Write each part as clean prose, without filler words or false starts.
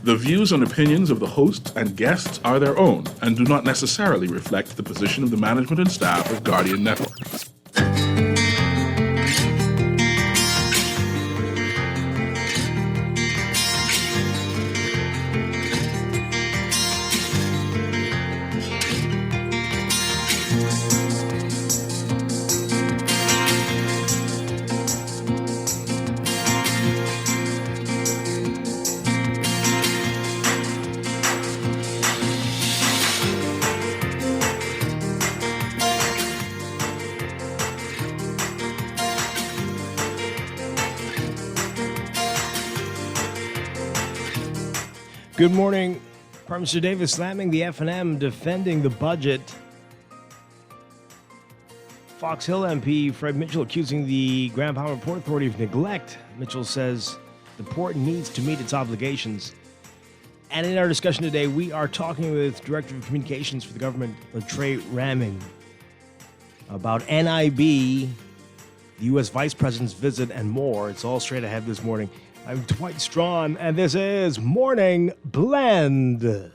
The views and opinions of the hosts and guests are their own and do not necessarily reflect the position of the management and staff of Guardian Network. Good morning. Prime Minister Davis slamming the F&M, defending the budget. Fox Hill MP Fred Mitchell accusing the Grand Bahama Port Authority of neglect. Mitchell says the port needs to meet its obligations. And in our discussion today, we are talking with Director of Communications for the government, Trey Ramming, about NIB, the U.S. Vice President's visit, and more. It's all straight ahead this morning. I'm Dwight Strachan, and this is Morning Blend. Wake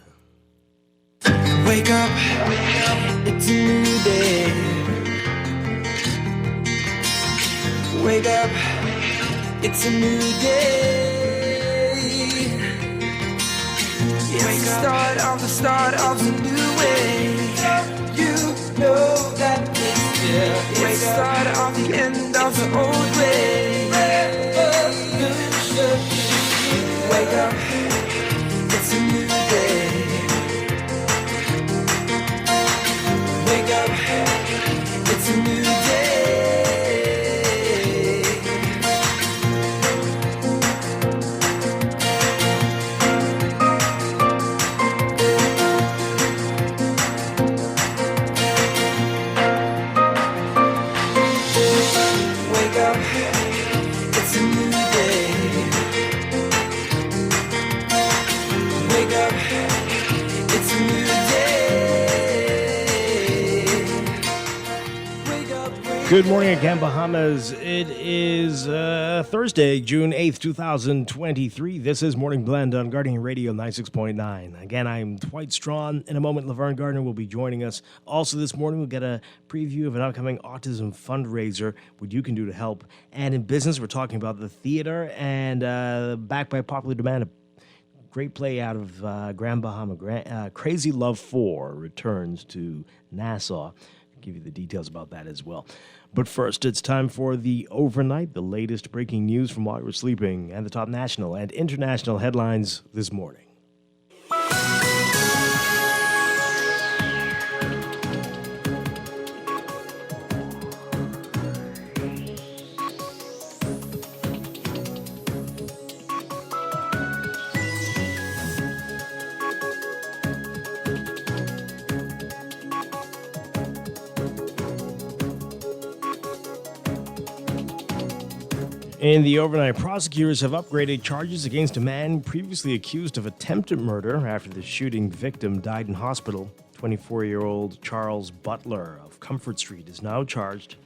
up, it's a new day. Wake up, it's a new day. It's the start of a new way. You know that it's the start of the end of the old way. Wake up, it's a new day. Wake up, it's a new day. Wake up, it's a new day. Wake up, it's a new day. Wake up, Good morning again, Bahamas. It is Thursday, June 8th, 2023. This is Morning Blend on Guardian Radio 96.9. Again, I'm Dwight Strachan. In a moment, Laverne Gardner will be joining us. Also this morning, we'll get a preview of an upcoming autism fundraiser, what you can do to help. And in business, we're talking about the theater and backed by popular demand, a great play out of Grand Bahama. Crazy Love 4 returns to Nassau. I'll give you the details about that as well. But first, it's time for the overnight, the latest breaking news from while you were sleeping, and the top national and international headlines this morning. In the overnight, prosecutors have upgraded charges against a man previously accused of attempted murder after the shooting victim died in hospital. 24-year-old Charles Butler of Comfort Street is now charged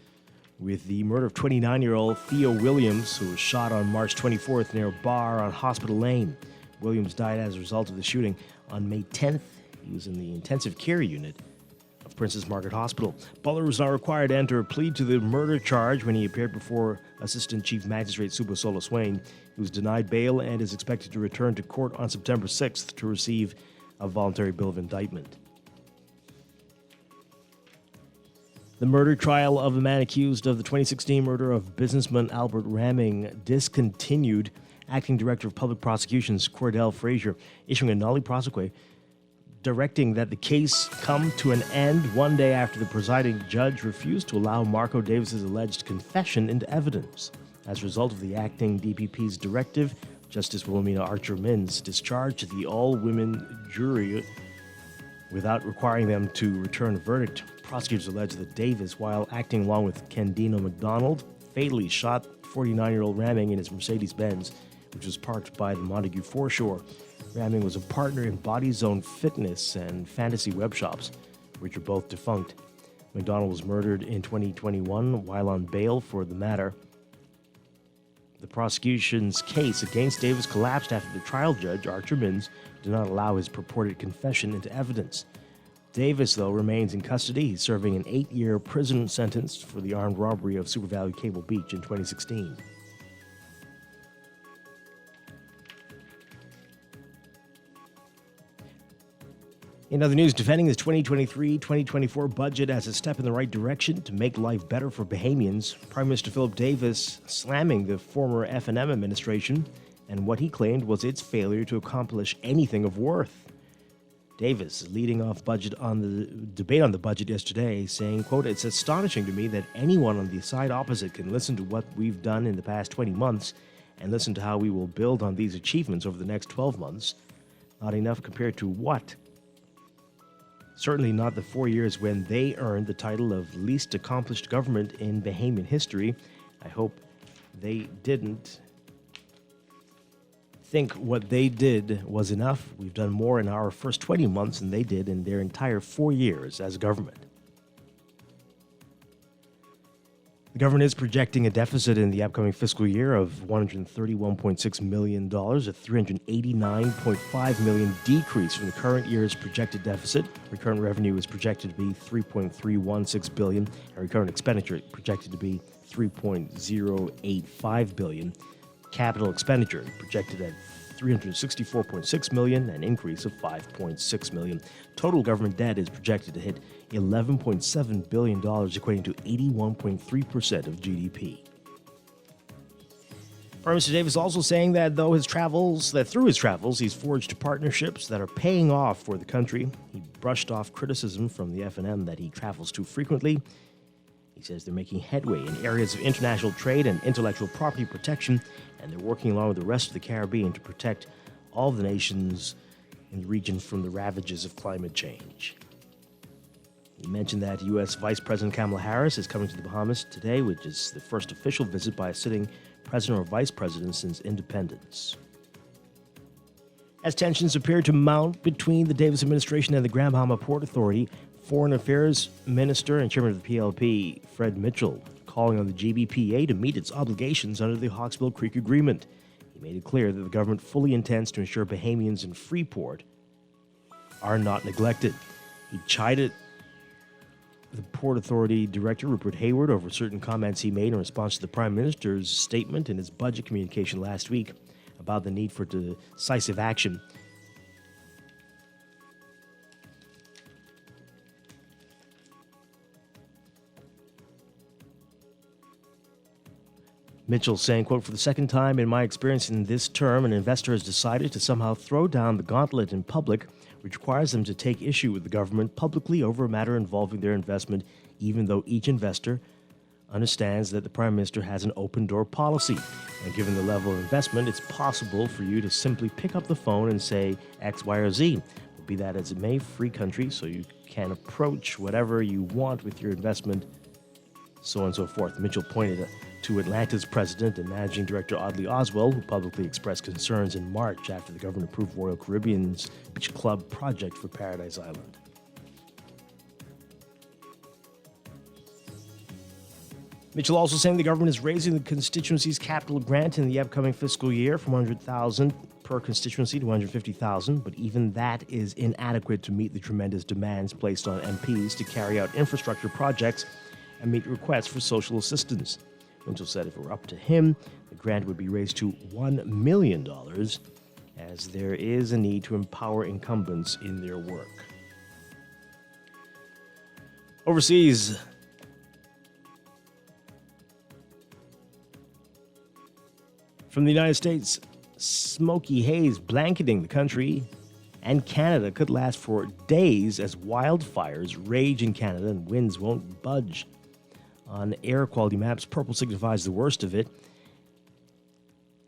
with the murder of 29-year-old Theo Williams, who was shot on March 24th near a bar on Hospital Lane. Williams died as a result of the shooting. On May 10th, he was in the intensive care unit of Princess Margaret Hospital. Butler was now required to enter a plea to the murder charge when he appeared before Assistant Chief Magistrate Subasolo Swain. He was denied bail and is expected to return to court on September 6th to receive a voluntary bill of indictment. The murder trial of the man accused of the 2016 murder of businessman Albert Ramming discontinued. Acting Director of Public Prosecutions Cordell Frazier issuing a nolle prosequi directing that the case come to an end one day after the presiding judge refused to allow Marco Davis's alleged confession into evidence. As a result of the acting DPP's directive, Justice Wilhelmina Archer-Mins discharged the all-women jury without requiring them to return a verdict. Prosecutors allege that Davis, while acting along with Kendino McDonald, fatally shot 49-year-old Ramming in his Mercedes-Benz, which was parked by the Montague foreshore. Ramming was a partner in Body Zone Fitness and Fantasy Web Shops, which are both defunct. McDonald was murdered in 2021 while on bail for the matter. The prosecution's case against Davis collapsed after the trial judge, Archer Mins, did not allow his purported confession into evidence. Davis, though, remains in custody. He's serving an 8-year prison sentence for the armed robbery of SuperValu Cable Beach in 2016. In other news, defending his 2023-2024 budget as a step in the right direction to make life better for Bahamians, Prime Minister Philip Davis slamming the former F&M administration and what he claimed was its failure to accomplish anything of worth. Davis leading off budget on the debate on the budget yesterday, saying, quote, "It's astonishing to me that anyone on the side opposite can listen to what we've done in the past 20 months and listen to how we will build on these achievements over the next 12 months. Not enough compared to what? Certainly not the 4 years when they earned the title of least accomplished government in Bahamian history. I hope they didn't think what they did was enough. We've done more in our first 20 months than they did in their entire 4 years as government." The government is projecting a deficit in the upcoming fiscal year of $131.6 million, a $389.5 million decrease from the current year's projected deficit. Recurrent revenue is projected to be $3.316 billion, and recurrent expenditure projected to be $3.085 billion. Capital expenditure projected at $364.6 million, an increase of $5.6 million. Total government debt is projected to hit $11.7 billion, equating to 81.3% of GDP. Prime Minister Davis also saying that through his travels, he's forged partnerships that are paying off for the country. He brushed off criticism from the F&M that he travels too frequently. He says they're making headway in areas of international trade and intellectual property protection, and they're working along with the rest of the Caribbean to protect all the nations in the region from the ravages of climate change. He mentioned that U.S. Vice President Kamala Harris is coming to the Bahamas today, which is the first official visit by a sitting president or vice president since independence. As tensions appear to mount between the Davis administration and the Grand Bahama Port Authority, Foreign Affairs Minister and Chairman of the PLP, Fred Mitchell, calling on the GBPA to meet its obligations under the Hawkesville Creek Agreement. He made it clear that the government fully intends to ensure Bahamians in Freeport are not neglected. He chided the Port Authority Director, Rupert Hayward, over certain comments he made in response to the Prime Minister's statement in his budget communication last week about the need for decisive action. Mitchell saying, quote, "For the second time in my experience in this term, an investor has decided to somehow throw down the gauntlet in public, which requires them to take issue with the government publicly over a matter involving their investment, even though each investor understands that the Prime Minister has an open-door policy. And given the level of investment, it's possible for you to simply pick up the phone and say X, Y, or Z. Be that as it may, free country, so you can approach whatever you want with your investment, so on and so forth." Mitchell pointed to Atlanta's president and managing director Audley Oswald, who publicly expressed concerns in March after the government approved Royal Caribbean's Beach Club project for Paradise Island. Mitchell also saying the government is raising the constituency's capital grant in the upcoming fiscal year from $100,000 per constituency to $150,000, but even that is inadequate to meet the tremendous demands placed on MPs to carry out infrastructure projects and meet requests for social assistance. Mitchell said if it were up to him, the grant would be raised to $1 million, as there is a need to empower incumbents in their work. Overseas, from the United States, smoky haze blanketing the country and Canada could last for days as wildfires rage in Canada and winds won't budge. On air quality maps, purple signifies the worst of it.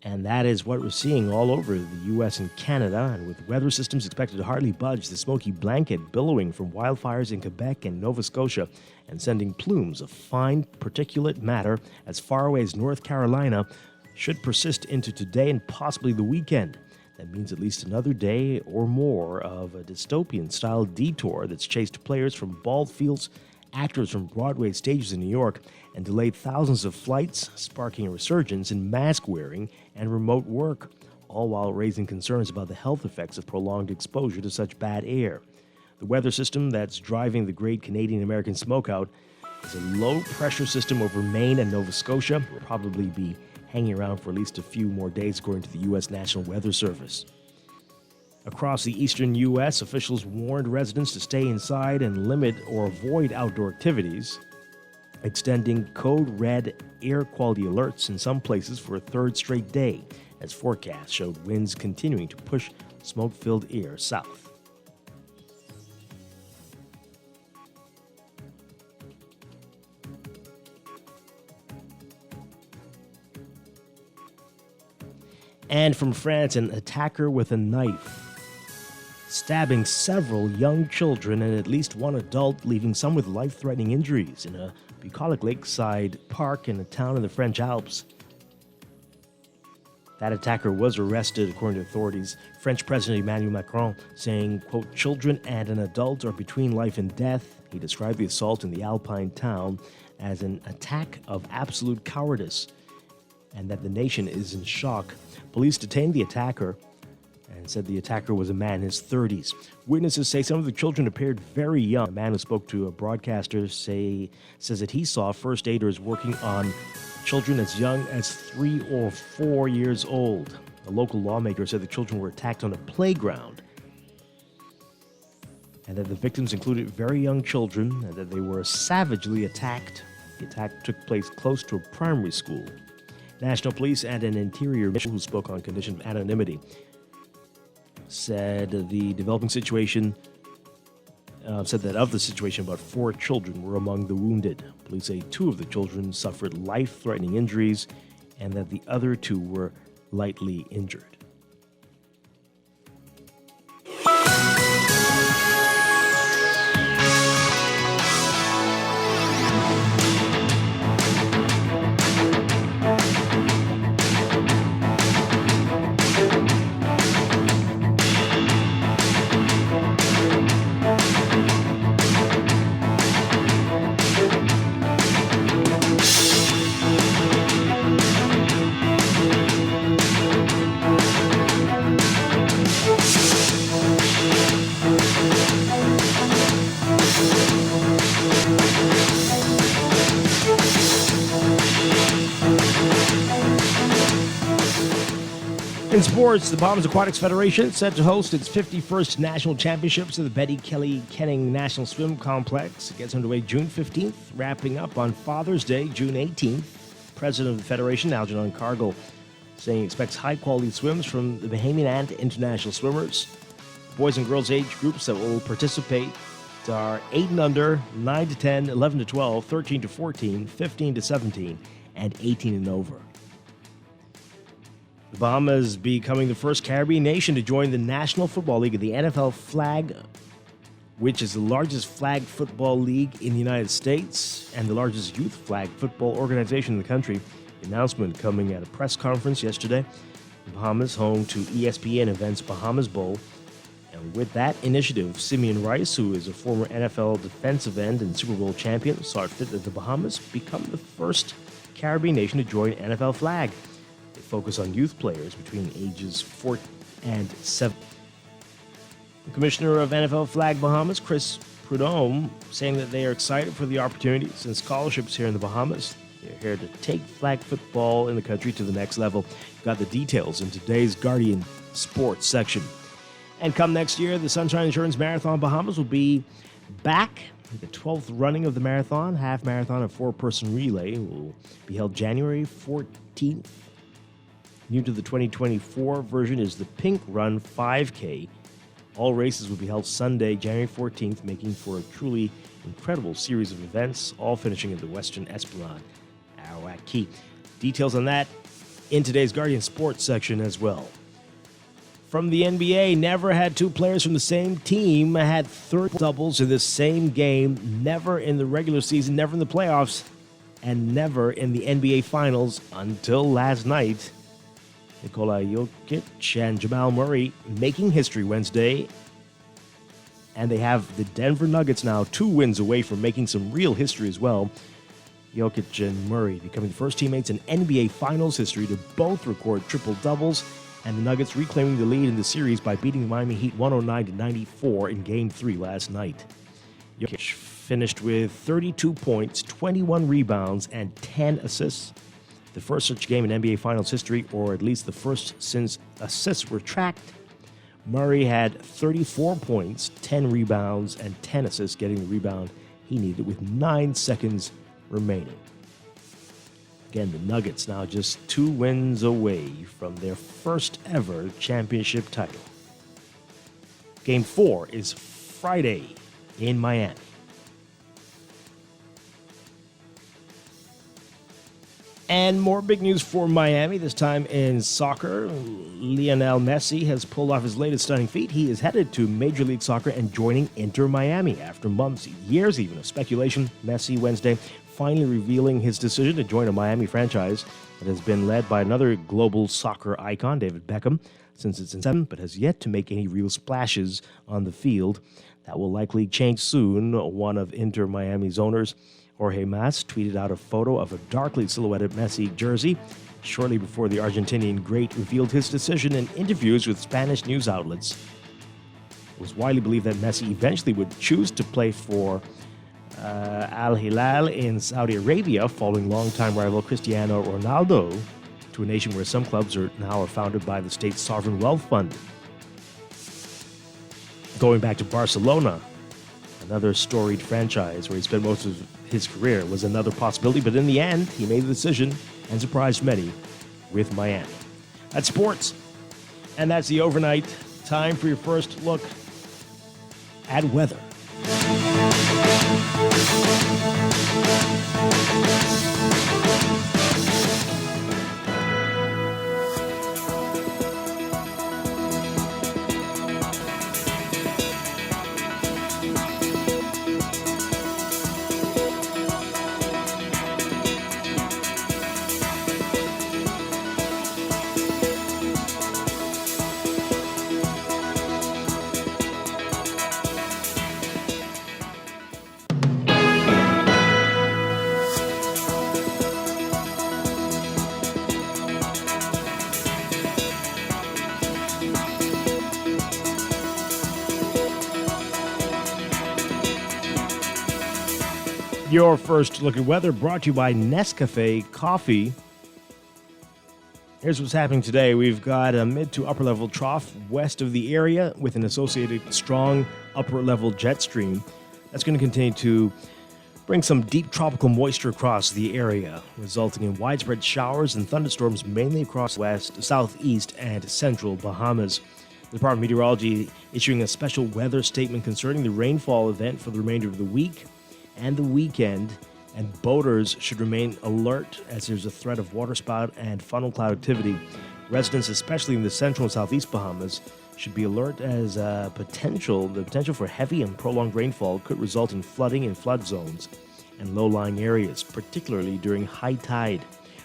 And that is what we're seeing all over the U.S. and Canada. And with weather systems expected to hardly budge, the smoky blanket billowing from wildfires in Quebec and Nova Scotia and sending plumes of fine particulate matter as far away as North Carolina should persist into today and possibly the weekend. That means at least another day or more of a dystopian-style detour that's chased players from ball fields actors from Broadway stages in New York and delayed thousands of flights, sparking a resurgence in mask wearing and remote work, all while raising concerns about the health effects of prolonged exposure to such bad air. The weather system that's driving the great Canadian-American smokeout is a low-pressure system over Maine and Nova Scotia. It will probably be hanging around for at least a few more days, according to the U.S. National Weather Service. Across the eastern U.S., officials warned residents to stay inside and limit or avoid outdoor activities, extending code red air quality alerts in some places for a third straight day, as forecasts showed winds continuing to push smoke-filled air south. And from France, an attacker with a knife, stabbing several young children and at least one adult, leaving some with life-threatening injuries in a bucolic lakeside park in a town in the French Alps. That attacker was arrested, according to authorities. French President Emmanuel Macron saying, quote, "Children and an adult are between life and death." He described the assault in the Alpine town as an attack of absolute cowardice and that the nation is in shock. Police detained the attacker and said the attacker was a man in his 30s. Witnesses say some of the children appeared very young. A man who spoke to a broadcaster says that he saw first aiders working on children as young as 3 or 4 years old. A local lawmaker said the children were attacked on a playground and that the victims included very young children and that they were savagely attacked. The attack took place close to a primary school. National Police and an interior official who spoke on condition of anonymity said the developing situation, said that of the situation, about 4 children were among the wounded. Police say 2 of the children suffered life-threatening injuries and that the other 2 were lightly injured. In sports, the Bahamas Aquatics Federation set to host its 51st National Championships at the Betty Kelly Kenning National Swim Complex. It gets underway June 15th, wrapping up on Father's Day, June 18th. President of the Federation, Algernon Cargill, saying he expects high-quality swims from the Bahamian and international swimmers. Boys and girls age groups that will participate are 8 and under, 9 to 10, 11 to 12, 13 to 14, 15 to 17, and 18 and over. The Bahamas becoming the first Caribbean nation to join the National Football League of the NFL flag, which is the largest flag football league in the United States and the largest youth flag football organization in the country. The announcement coming at a press conference yesterday. The Bahamas, home to ESPN Events Bahamas Bowl. And with that initiative, Simeon Rice, who is a former NFL defensive end and Super Bowl champion, saw it fit that the Bahamas become the first Caribbean nation to join NFL flag. They focus on youth players between ages 4 and 7. The commissioner of NFL Flag Bahamas, Chris Prudhomme, saying that they are excited for the opportunities and scholarships here in the Bahamas. They're here to take flag football in the country to the next level. You've got the details in today's Guardian Sports section. And come next year, the Sunshine Insurance Marathon Bahamas will be back. The 12th running of the marathon, half marathon and 4-person relay, will be held January 14th. New to the 2024 version is the Pink Run 5K. All races will be held Sunday, January 14th, making for a truly incredible series of events, all finishing at the Western Esplanade, Arawak Key. Details on that in today's Guardian Sports section as well. From the NBA, never had 2 players from the same team had 30 doubles in the same game, never in the regular season, never in the playoffs, and never in the NBA Finals until last night. Nikola Jokic and Jamal Murray making history Wednesday And they have the Denver Nuggets now 2 wins away from making some real history as well. Jokic and Murray becoming the first teammates in NBA Finals history to both record triple-doubles, and the Nuggets reclaiming the lead in the series by beating the Miami Heat 109-94 in Game 3 last night. Jokic finished with 32 points, 21 rebounds, and 10 assists. The first such game in NBA Finals history, or at least the first since assists were tracked. Murray had 34 points, 10 rebounds, and 10 assists, getting the rebound he needed with 9 seconds remaining. Again, the Nuggets now just 2 wins away from their first ever championship title. Game 4 is Friday in Miami. And more big news for Miami, this time in soccer. Lionel Messi has pulled off his latest stunning feat. He is headed to Major League Soccer and joining Inter Miami. After months, years even, of speculation, Messi Wednesday finally revealing his decision to join a Miami franchise that has been led by another global soccer icon, David Beckham, since its inception, but has yet to make any real splashes on the field. That will likely change soon. One of Inter Miami's owners, Jorge Mas, tweeted out a photo of a darkly silhouetted Messi jersey shortly before the Argentinian great revealed his decision in interviews with Spanish news outlets. It was widely believed that Messi eventually would choose to play for Al Hilal in Saudi Arabia, following longtime rival Cristiano Ronaldo, to a nation where some clubs are founded by the state's sovereign wealth fund. Going back to Barcelona, another storied franchise where he spent most of his career, was another possibility, but in the end, he made the decision and surprised many with Miami. That's sports, and that's the overnight. Time for your first look at weather. Your first look at weather brought to you by Nescafe Coffee. Here's what's happening today. We've got a mid to upper level trough west of the area with an associated strong upper level jet stream. That's going to continue to bring some deep tropical moisture across the area, resulting in widespread showers and thunderstorms mainly across west, southeast, and central Bahamas. The Department of Meteorology issuing a special weather statement concerning the rainfall event for the remainder of the week and the weekend, and boaters should remain alert as there's a threat of waterspout and funnel cloud activity. Residents, especially in the central and southeast Bahamas, should be alert as the potential for heavy and prolonged rainfall could result in flooding in flood zones and low-lying areas, particularly during high tide.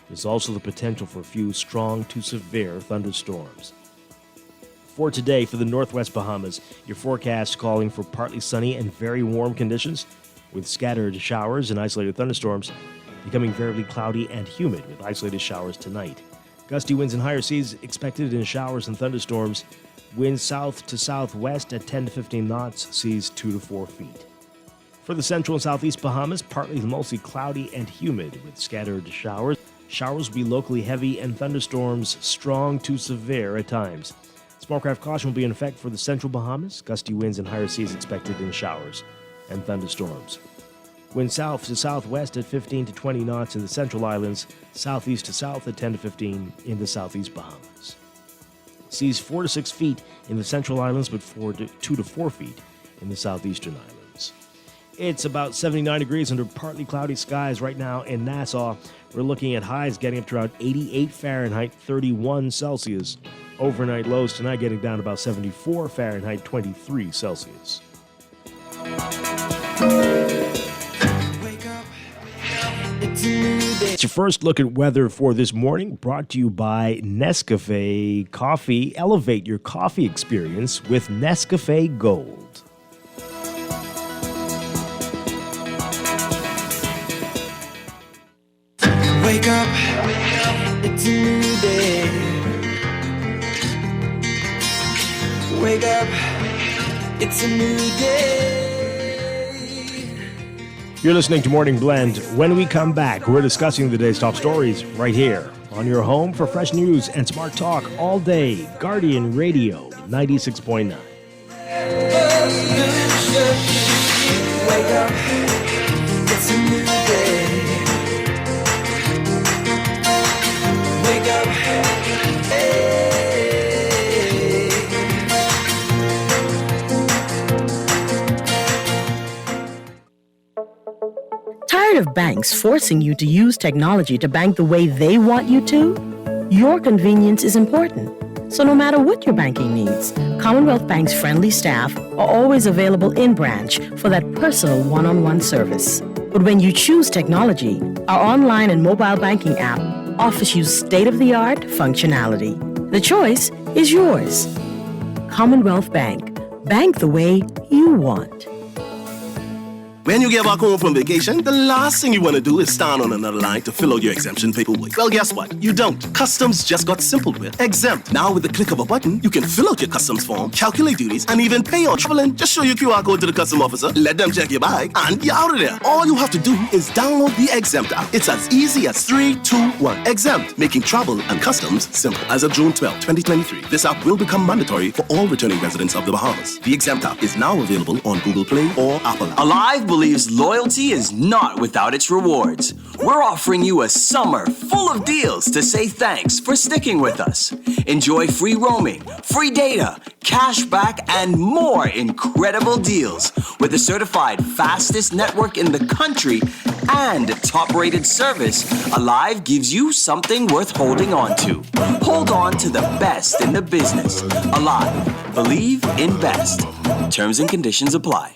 There's also the potential for a few strong to severe thunderstorms. For today, for the northwest Bahamas, your forecast calling for partly sunny and very warm conditions, with scattered showers and isolated thunderstorms, becoming variably cloudy and humid with isolated showers tonight. Gusty winds and higher seas expected in showers and thunderstorms. Winds south to southwest at 10 to 15 knots, seas 2 to 4 feet. For the central and southeast Bahamas, partly to mostly cloudy and humid with scattered showers. Showers will be locally heavy and thunderstorms strong to severe at times. Small craft caution will be in effect for the central Bahamas. Gusty winds and higher seas expected in showers and thunderstorms. Wind south to southwest at 15 to 20 knots in the Central Islands, southeast to south at 10 to 15 in the southeast Bahamas. Seas 4 to 6 feet in the Central Islands, but 2 to 4 feet in the southeastern islands. It's about 79 degrees under partly cloudy skies right now in Nassau. We're looking at highs getting up to around 88 Fahrenheit, 31 Celsius. Overnight lows tonight getting down to about 74 Fahrenheit, 23 Celsius. It's your first look at weather for this morning, brought to you by Nescafe Coffee. Elevate your coffee experience with Nescafe Gold. Wake up, it's a new day. You're listening to Morning Blend. When we come back, we're discussing the day's top stories right here on your home for fresh news and smart talk all day. Guardian Radio 96.9. Wake up, it's a new day. Wake up, hey. Tired of banks forcing you to use technology to bank the way they want you to? Your convenience is important. So no matter what your banking needs, Commonwealth Bank's friendly staff are always available in branch for that personal one-on-one service. But when you choose technology, our online and mobile banking app offers you state-of-the-art functionality. The choice is yours. Commonwealth Bank. Bank the way you want. When you get back home from vacation, the last thing you want to do is stand on another line to fill out your exemption paperwork. Well, guess what? You don't. Customs just got simple with Exempt. Now, with the click of a button, you can fill out your customs form, calculate duties, and even pay on traveling. Just show your QR code to the customs officer, let them check your bag, and you're out of there. All you have to do is download the Exempt app. It's as easy as 3, 2, 1. Exempt, making travel and customs simple. As of June 12, 2023, this app will become mandatory for all returning residents of the Bahamas. The Exempt app is now available on Google Play or Apple app. Alive believes loyalty is not without its rewards. We're offering you a summer full of deals to say thanks for sticking with us. Enjoy free roaming, free data, cash back, and more incredible deals with the certified fastest network in the country and top-rated service. Alive gives you something worth holding on to. Hold on to the best in the business. Alive. Believe, invest. Terms and conditions apply.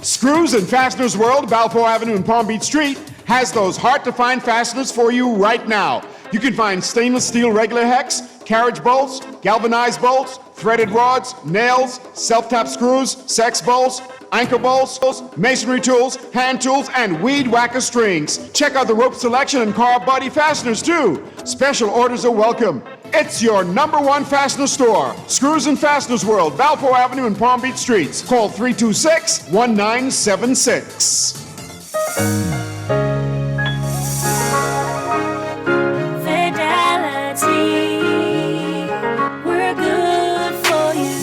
Screws and Fasteners World, Balfour Avenue and Palm Beach Street, has those hard-to-find fasteners for you right now. You can find stainless steel regular hex, carriage bolts, galvanized bolts, threaded rods, nails, self-tap screws, sex bolts, anchor bolts, masonry tools, hand tools, and weed whacker strings. Check out the rope selection and car body fasteners, too. Special orders are welcome. It's your #1 fastener store. Screws and Fasteners World, Balfour Avenue and Palm Beach Streets. Call 326-1976.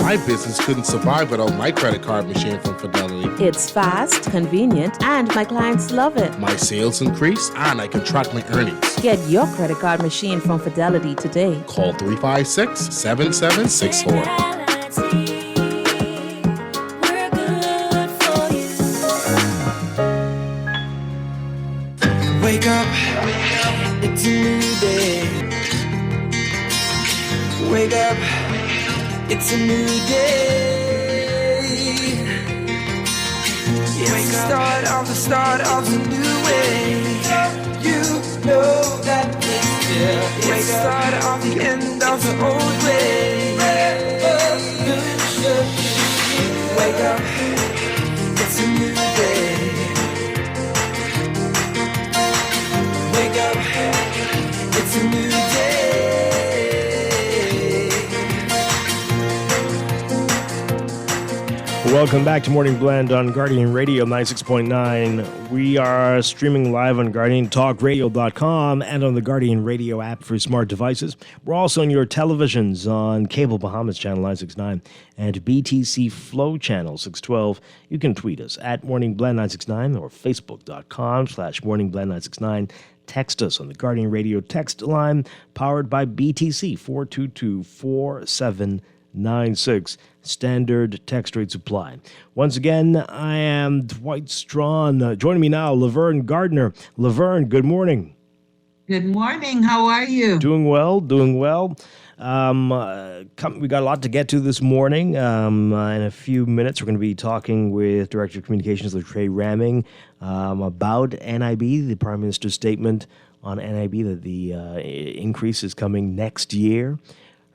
My business couldn't survive without my credit card machine from Fidelity. It's fast, convenient, and my clients love it. My sales increase, and I can track my earnings. Get your credit card machine from Fidelity today. Call 356-7764. Wake up, it's a new day. Wake up, it's a new day. It's the start of a new way. You know that it's the start of the end of the old way. Wake up, it's a new day. Wake up, it's a new day. Welcome back to Morning Blend on Guardian Radio 96.9. We are streaming live on GuardianTalkRadio.com and on the Guardian Radio app for smart devices. We're also on your televisions on Cable Bahamas Channel 969 and BTC Flow Channel 612. You can tweet us at MorningBlend969 or Facebook.com/MorningBlend969. Text us on the Guardian Radio text line powered by BTC 422-4796. Standard text rate supply. Once again, I am Dwight Strachan. Joining me now, Laverne Gardner. Laverne, good morning. Good morning. How are you? Doing well. We got a lot to get to this morning. In a few minutes, we're going to be talking with Director of Communications, Trey Ramming, about NIB, the Prime Minister's statement on NIB that the increase is coming next year.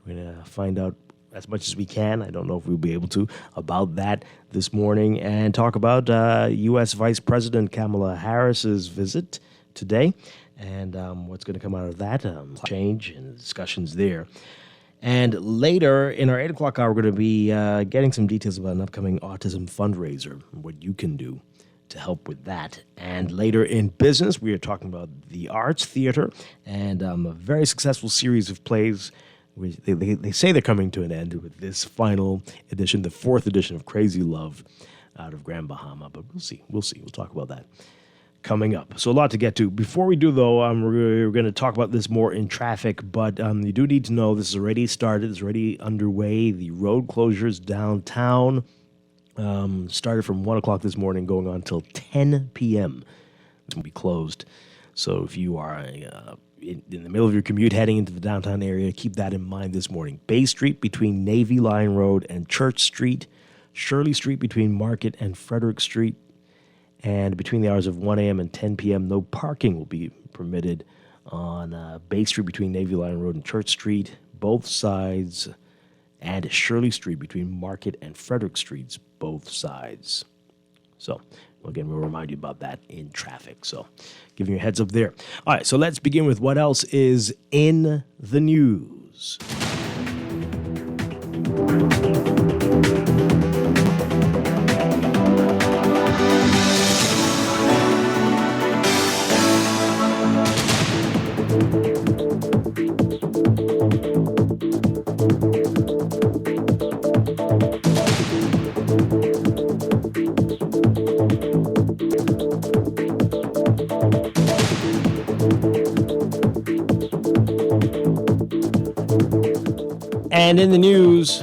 We're going to find out as much as we can. I don't know if we'll be able to about that this morning, and talk about U.S. Vice President Kamala Harris's visit today and what's going to come out of that change and discussions there. And later in our 8 o'clock hour, we're going to be getting some details about an upcoming autism fundraiser, what you can do to help with that. And later in business, we are talking about the arts, theater, and a very successful series of plays. They say they're coming to an end with this final edition, the 4th edition of Crazy Love out of Grand Bahama. But we'll see. We'll talk about that coming up. So a lot to get to. Before we do, though, we're going to talk about this more in traffic, but you do need to know this is already started. It's already underway. The road closures downtown started from 1 o'clock this morning, going on till 10 p.m. It's going to be closed. So if you are in the middle of your commute heading into the downtown area, keep that in mind this morning. Bay Street between Navy Line Road and Church Street, Shirley Street between Market and Frederick Street, and between the hours of 1 a.m. and 10 p.m., no parking will be permitted on Bay Street between Navy Line Road and Church Street, both sides, and Shirley Street between Market and Frederick Streets, both sides. So, again, we'll remind you about that in traffic. So, giving you a heads up there. All right, so let's begin with what else is in the news. And in the news,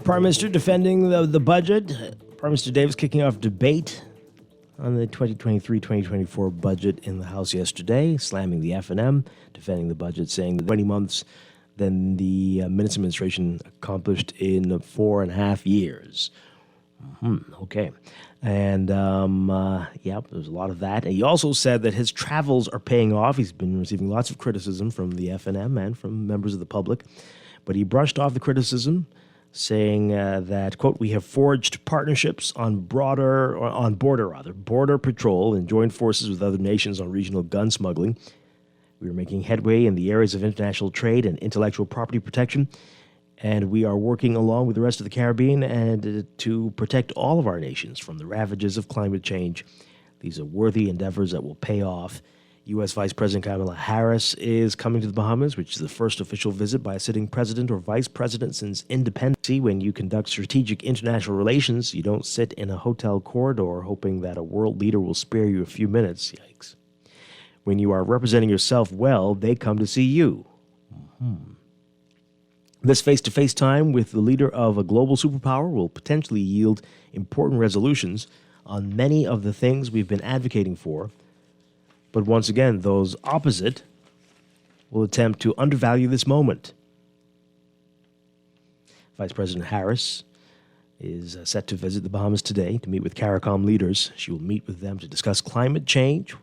Prime Minister defending the budget. Prime Minister Davis kicking off debate on the 2023-2024 budget in the House yesterday, slamming the F&M, defending the budget, saying that 20 months than the Minutes administration accomplished in 4.5 years. Okay. And, there's a lot of that. And he also said that his travels are paying off. He's been receiving lots of criticism from the F&M and from members of the public. But he brushed off the criticism, saying that, quote, we have forged partnerships on border patrol and joined forces with other nations on regional gun smuggling. We are making headway in the areas of international trade and intellectual property protection. And we are working along with the rest of the Caribbean and to protect all of our nations from the ravages of climate change. These are worthy endeavors that will pay off. U.S. Vice President Kamala Harris is coming to the Bahamas, which is the first official visit by a sitting president or vice president since independence. When you conduct strategic international relations, you don't sit in a hotel corridor hoping that a world leader will spare you a few minutes. Yikes. When you are representing yourself well, they come to see you. This face-to-face time with the leader of a global superpower will potentially yield important resolutions on many of the things we've been advocating for. But once again, those opposite will attempt to undervalue this moment. Vice President Harris is set to visit the Bahamas today to meet with CARICOM leaders. She will meet with them to discuss climate change.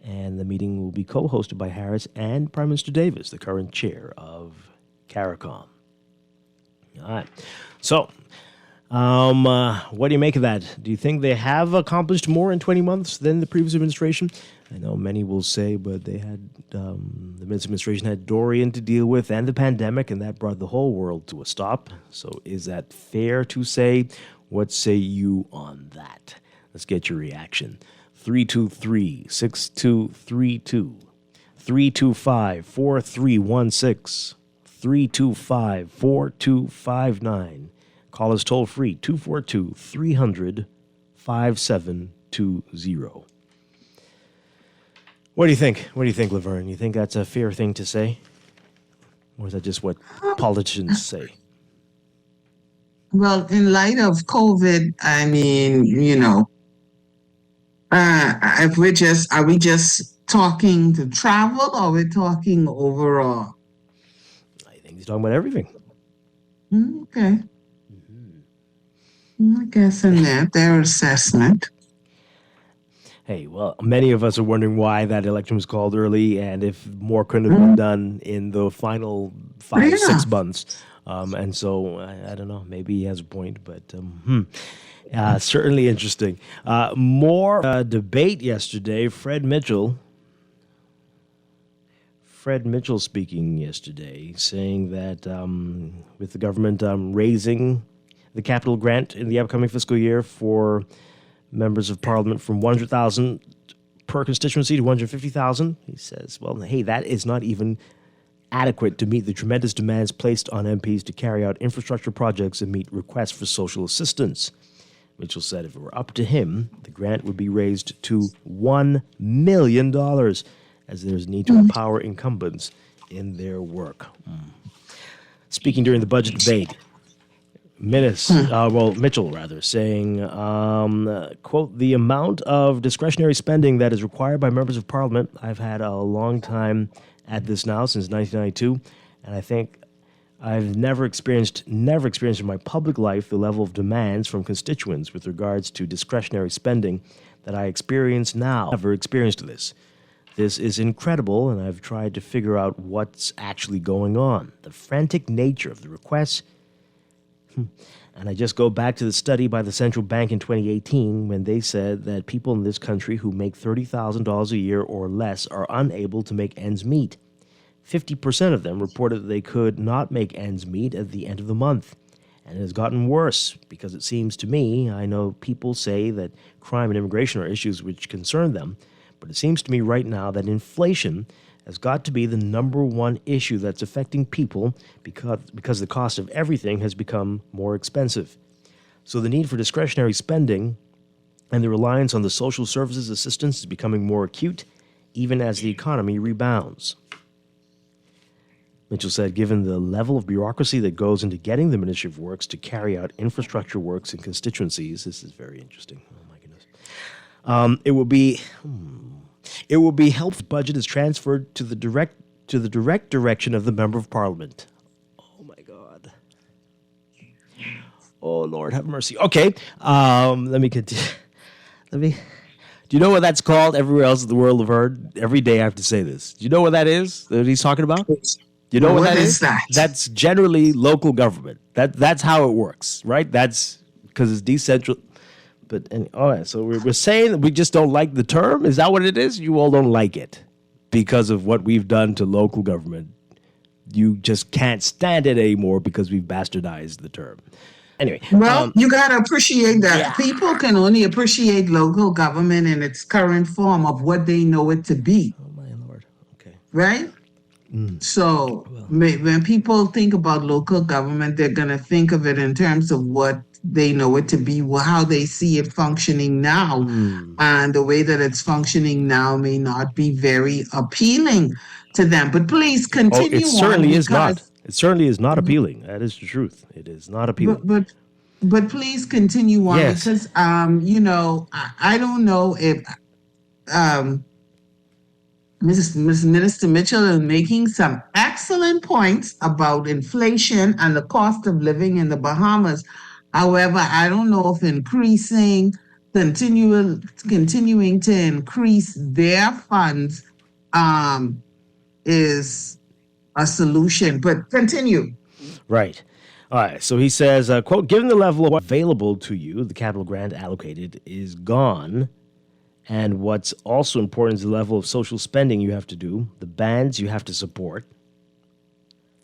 And the meeting will be co-hosted by Harris and Prime Minister Davis, the current chair of CARICOM. All right. So, what do you make of that? Do you think they have accomplished more in 20 months than the previous administration? I know many will say, but they had the Minutes administration had Dorian to deal with and the pandemic, and that brought the whole world to a stop. So is that fair to say? What say you on that? Let's get your reaction. 323-6232, 325-4316, 325-4259. Call us toll free, 242-300-5720. What do you think? What do you think, Laverne? You think that's a fair thing to say? Or is that just what politicians say? Well, in light of COVID, I mean, if are we just talking to travel or we're talking overall? I think he's talking about everything. Okay. I guess in their assessment. Hey, well, many of us are wondering why that election was called early and if more couldn't have been done in the final 6 months. And so, I don't know, maybe he has a point, but certainly interesting. More debate yesterday. Fred Mitchell Fred Mitchell speaking yesterday, saying that with the government raising the capital grant in the upcoming fiscal year for members of parliament from $100,000 per constituency to $150,000, he says, well, hey, that is not even adequate to meet the tremendous demands placed on MPs to carry out infrastructure projects and meet requests for social assistance. Mitchell said if it were up to him, the grant would be raised to $1 million, as there's a need to empower incumbents in their work. Speaking during the budget debate, Mitchell, saying, quote, the amount of discretionary spending that is required by members of parliament, I've had a long time at this now, since 1992, and I think I've never experienced in my public life the level of demands from constituents with regards to discretionary spending that I experience now. I've never experienced this. This is incredible, and I've tried to figure out what's actually going on. The frantic nature of the requests. And I just go back to the study by the central bank in 2018 when they said that people in this country who make $30,000 a year or less are unable to make ends meet. 50% of them reported that they could not make ends meet at the end of the month. And it has gotten worse because it seems to me, I know people say that crime and immigration are issues which concern them, but it seems to me right now that inflation has got to be the number one issue that's affecting people because the cost of everything has become more expensive. So the need for discretionary spending and the reliance on the social services assistance is becoming more acute, even as the economy rebounds. Mitchell said, given the level of bureaucracy that goes into getting the Ministry of Works to carry out infrastructure works in constituencies, this is very interesting. Oh, my goodness. It will be helpful. Budget is transferred to the direct direction of the member of parliament. Oh my God. Oh Lord, have mercy. Okay, let me continue. Do you know what that's called? Everywhere else in the world have heard. Every day I have to say this. Do you know what that is? That he's talking about? Do you know what that is? That's generally local government. That's how it works, right? That's because it's decentral. But all right, so we're saying that we just don't like the term. Is that what it is? You all don't like it because of what we've done to local government. You just can't stand it anymore because we've bastardized the term. Anyway. Well, you got to appreciate that. Yeah. People can only appreciate local government in its current form of what they know it to be. Oh, my Lord. Okay. Right? So when people think about local government, they're going to think of it in terms of what they know it to be, how they see it functioning now. And the way that it's functioning now may not be very appealing to them. But please continue on. It certainly is not. It certainly is not appealing. That is the truth. It is not appealing. But please continue on, yes. Because, I don't know if Minister Mitchell is making some excellent points about inflation and the cost of living in the Bahamas. However, I don't know if continuing to increase their funds is a solution. But continue. Right. All right. So he says, quote, given the level available to you, the capital grant allocated is gone. And what's also important is the level of social spending you have to do. The bands you have to support.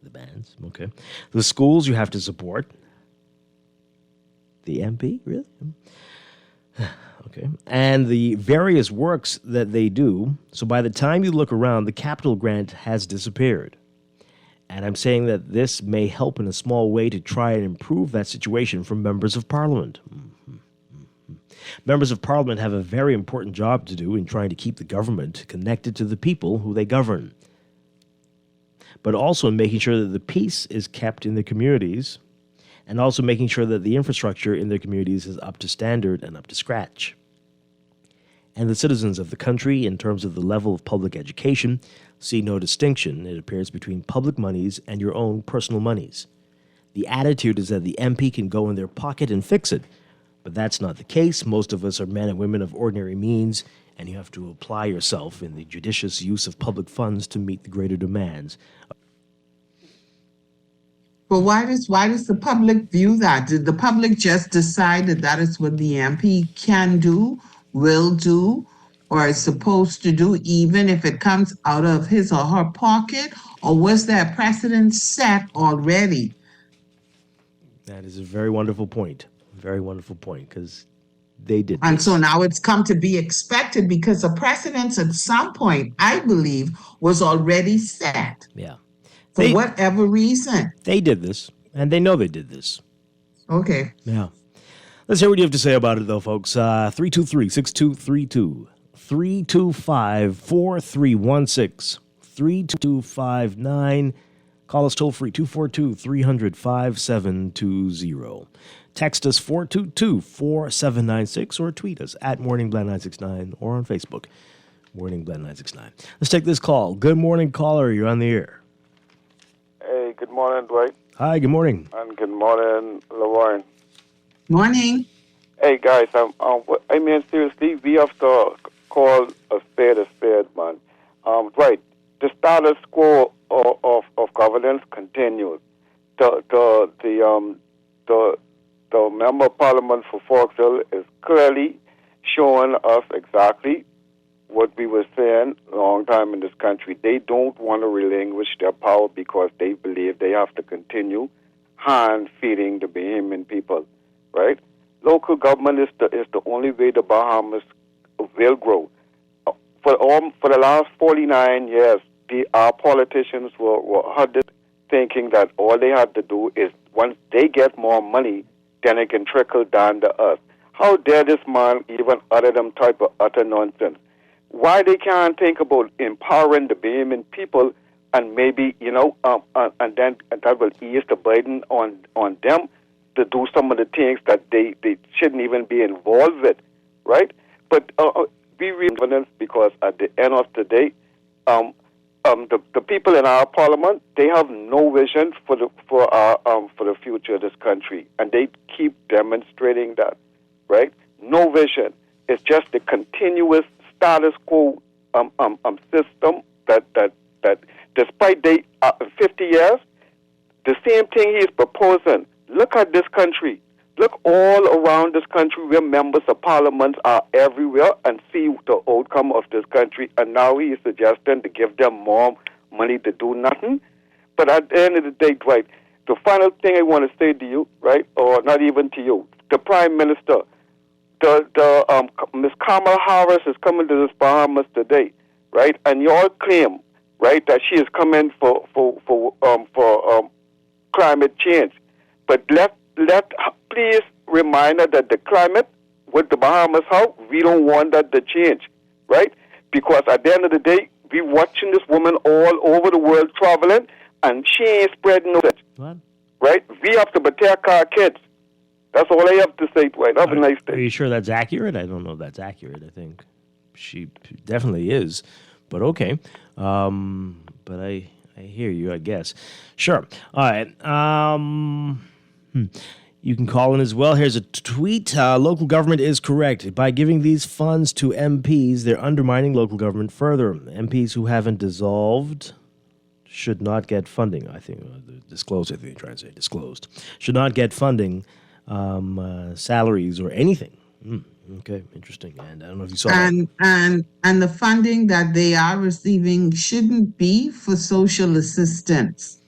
The bands, okay. The schools you have to support. The MP, really? Okay. And the various works that they do. So by the time you look around, the capital grant has disappeared. And I'm saying that this may help in a small way to try and improve that situation for members of parliament. Members of parliament have a very important job to do in trying to keep the government connected to the people who they govern, but also in making sure that the peace is kept in the communities and also making sure that the infrastructure in their communities is up to standard and up to scratch. And the citizens of the country, in terms of the level of public education, see no distinction, it appears, between public monies and your own personal monies. The attitude is that the MP can go in their pocket and fix it. But that's not the case. Most of us are men and women of ordinary means, and you have to apply yourself in the judicious use of public funds to meet the greater demands. But why does the public view that? Did the public just decide that is what the MP can do, will do, or is supposed to do, even if it comes out of his or her pocket? Or was there a precedent set already? That is a very wonderful point. Very wonderful point, because they did And this. so now it's come to be expected because the precedence at some point, I believe, was already set Yeah. for whatever reason. They did this, and they know they did this. Okay. Yeah. Let's hear what you have to say about it, though, folks. 323-6232, 325-4316, 32259. Call us toll-free, 242-300-5720. Text us 422-4796 or tweet us at MorningBlend969 or on Facebook, MorningBlend969. Let's take this call. Good morning, caller. You're on the air. Hey, good morning, Dwight. Hi, good morning. And good morning, LaWarren. Morning. Hey, guys, I mean, seriously, we have to call a spade, man. Dwight, the status quo of governance continues. The member of parliament for Forksville is clearly showing us exactly what we were saying a long time in this country. They don't want to relinquish their power because they believe they have to continue hand-feeding the Bahamian people, right? Local government is the only way the Bahamas will grow. For the last 49 years, our politicians were hunted thinking that all they had to do is once they get more money, then it can trickle down to us. How dare this man even utter them type of utter nonsense? Why they can't think about empowering the Bahamian people and maybe, and then that will ease the burden on them to do some of the things that they shouldn't even be involved with, right? But we read evidence because at the end of the day, the people in our parliament, they have no vision for the future of this country, and they keep demonstrating that, right? No vision. It's just the continuous status quo system that despite 50 years, the same thing he's proposing. Look at this country. Look all around this country where members of parliament are everywhere and see the outcome of this country. And now he is suggesting to give them more money to do nothing. But at the end of the day, Dwight, the final thing I want to say to you, right, or not even to you, the Prime Minister, Ms. Kamala Harris is coming to this Bahamas today, right? And you all claim, right, that she is coming for climate change. But please remind her that the climate with the Bahamas, how we don't want that to change, right? Because at the end of the day, we watching this woman all over the world traveling, and she ain't spreading no message. What? Right? We have to protect our kids. That's all I have to say, Dwight. Have a nice day. Are you sure that's accurate? I don't know if that's accurate. I think she definitely is, but okay. But I hear you, I guess. Sure. All right. You can call in as well. Here's a tweet. Local government is correct. By giving these funds to MPs, they're undermining local government further. MPs who haven't dissolved should not get funding. I think disclosed. I think you're trying to say disclosed. Should not get funding, salaries or anything. Okay, interesting. And I don't know if you saw that. And the funding that they are receiving shouldn't be for social assistance.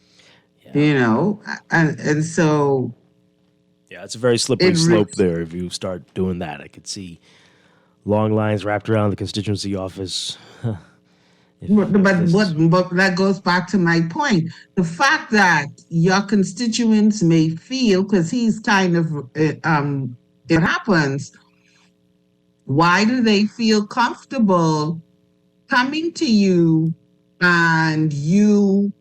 Yeah. And so. Yeah, it's a very slippery slope there. If you start doing that, I could see long lines wrapped around the constituency office. But that goes back to my point. The fact that your constituents may feel, because he's kind of, it happens, why do they feel comfortable coming to you and you,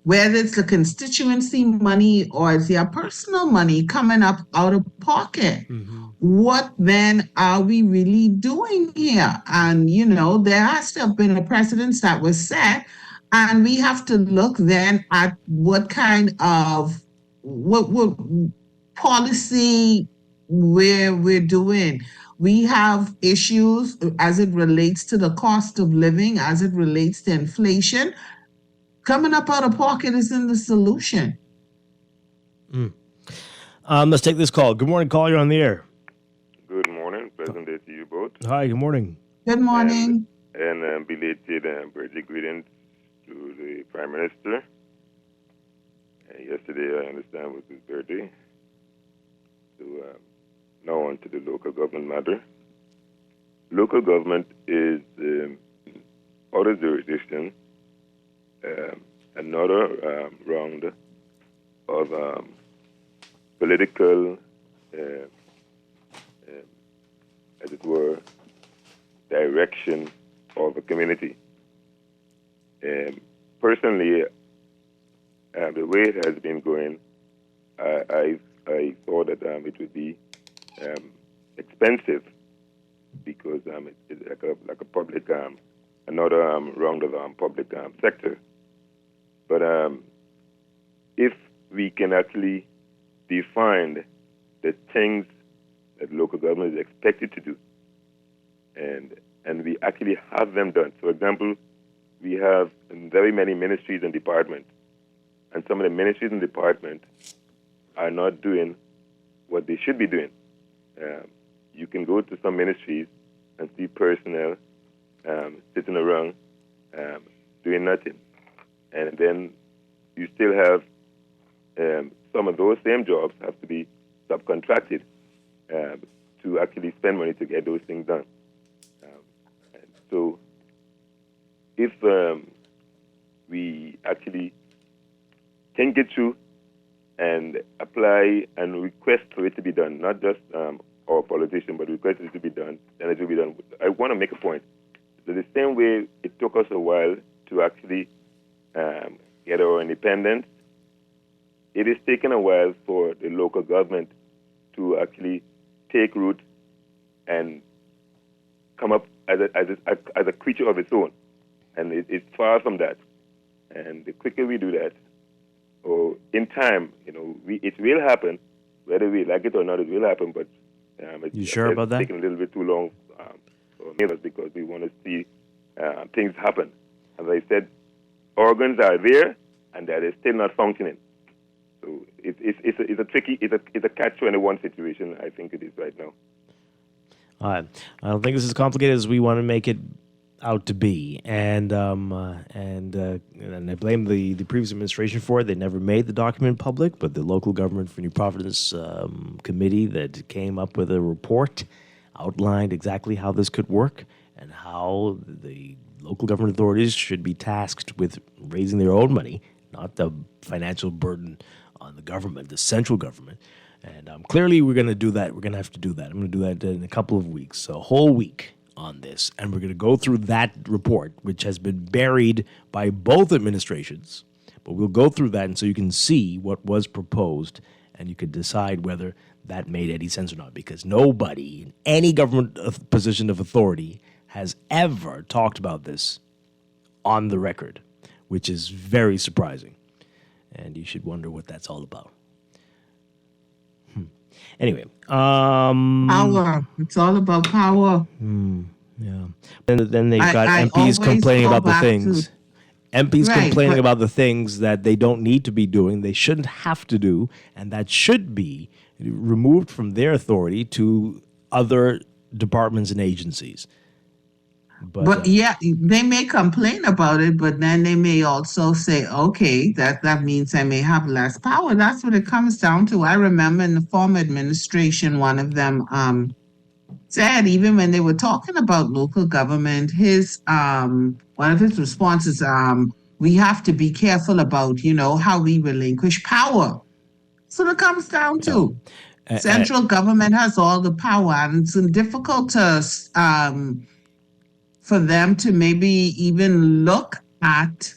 whether it's the constituency money or it's your personal money coming up out of pocket? Mm-hmm. What then are we really doing here? And, there has to have been a precedent that was set, and we have to look then at what kind of what policy we're doing. We have issues as it relates to the cost of living, as it relates to inflation. Coming up out of pocket isn't the solution. Let's take this call. Good morning, caller. You're on the air. Good morning. Pleasant day to you both. Hi, good morning. Good morning. And belated birthday greetings to the Prime Minister. Yesterday, I understand, was his birthday. So now on to the local government matter. Local government is out of jurisdiction. Another round of political, as it were, direction of a community. Personally, the way it has been going, I thought that it would be expensive because it's like a public, another round of public sector. But if we can actually define the things that local government is expected to do, and we actually have them done. For example, we have very many ministries and departments, and some of the ministries and departments are not doing what they should be doing. You can go to some ministries and see personnel sitting around doing nothing. And then you still have some of those same jobs have to be subcontracted to actually spend money to get those things done. So if we actually think it through and apply and request for it to be done, not just our politician, but request it to be done, then it will be done. I want to make a point. So the same way it took us a while to actually get our independence, it is taking a while for the local government to actually take root and come up as a creature of its own. And it's far from that. And the quicker we do that, or in time, it will happen, whether we like it or not, it will happen. But you sure about that? It's taking a little bit too long for us because we want to see things happen. As I said, organs are there, and that is still not functioning. So it's a tricky, it's a catch-21 situation. I think it is right now. I don't think this is as complicated as we want to make it out to be, and I blame the previous administration for it. They never made the document public, but the local government for New Providence committee that came up with a report outlined exactly how this could work and how the local government authorities should be tasked with raising their own money, not the financial burden on the government, the central government. And clearly we're going to do that. We're going to have to do that. I'm going to do that in a couple of weeks, so a whole week on this. And we're going to go through that report, which has been buried by both administrations. But we'll go through that, and so you can see what was proposed, and you can decide whether that made any sense or not, because nobody in any government position of authority has ever talked about this on the record, which is very surprising. And you should wonder what that's all about. Anyway, power. It's all about power. Yeah. And then they've got MPs complaining about the things. MPs complaining about the things that they don't need to be doing, they shouldn't have to do, and that should be removed from their authority to other departments and agencies. But yeah, they may complain about it, but then they may also say, okay, that means I may have less power. That's what it comes down to. I remember in the former administration, one of them said, even when they were talking about local government, one of his responses, we have to be careful about, how we relinquish power. So it comes down to central government has all the power, and it's difficult to for them to maybe even look at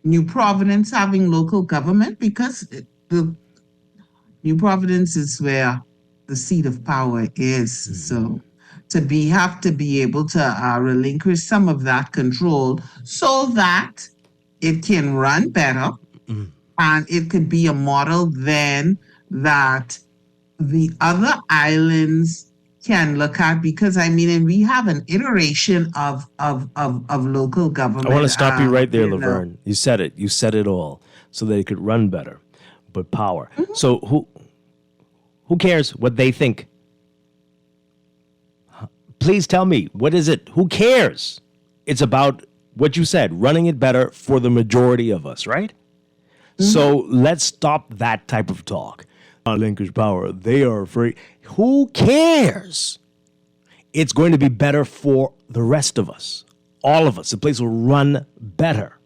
New Providence having local government, because the New Providence is where the seat of power is. So have to be able to relinquish some of that control so that it can run better, and it could be a model then that the other islands can look at, because and we have an iteration of local government. I want to stop you right there, Laverne. You said it. You said it all. So that it could run better, but power. So who cares what they think? Please tell me, what is it? Who cares? It's about what you said, running it better for the majority of us, right? So let's stop that type of talk. Relinquish power. They are afraid. Who cares? It's going to be better for the rest of us. All of us. The place will run better.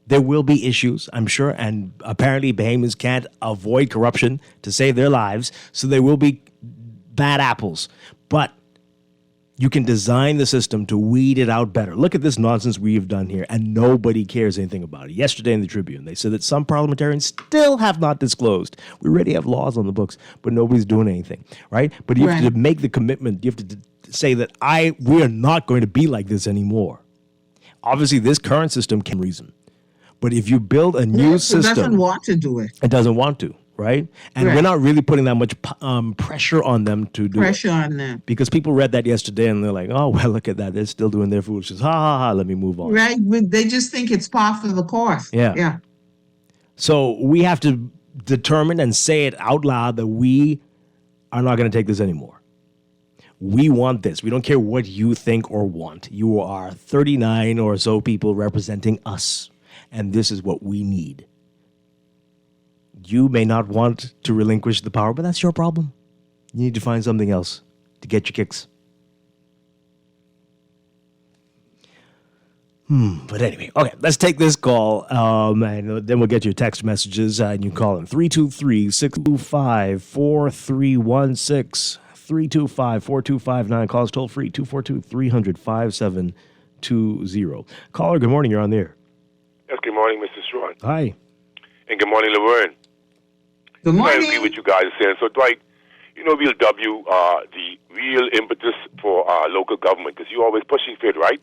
There will be issues, I'm sure, and apparently Bahamians can't avoid corruption to save their lives, so there will be bad apples. But you can design the system to weed it out better. Look at this nonsense we've done here, and nobody cares anything about it. Yesterday in the Tribune, they said that some parliamentarians still have not disclosed. We already have laws on the books, but nobody's doing anything, right? But you have to make the commitment. You have to say that we are not going to be like this anymore. Obviously, this current system can reason. But if you build a new system... It doesn't want to do it. It doesn't want to. Right? And we're not really putting that much pressure on them to do pressure on them. Because people read that yesterday and they're like, oh, well, look at that. They're still doing their foolishness. Ha, ha, ha. Let me move on. Right. They just think it's par for the course. Yeah. So we have to determine and say it out loud that we are not going to take this anymore. We want this. We don't care what you think or want. You are 39 or so people representing us. And this is what we need. You may not want to relinquish the power, but that's your problem. You need to find something else to get your kicks. But anyway, okay, let's take this call, and then we'll get your text messages, and you call in 323-625-4316, 325-4259. Call us toll free, 242-300-5720. Caller, good morning, you're on the air. Yes, good morning, Mr. Strachan. Hi. And good morning, Laverne. Good morning. I agree with you guys are saying. So, Dwight, we'll W the real impetus for local government, because you're always pushing for it, right?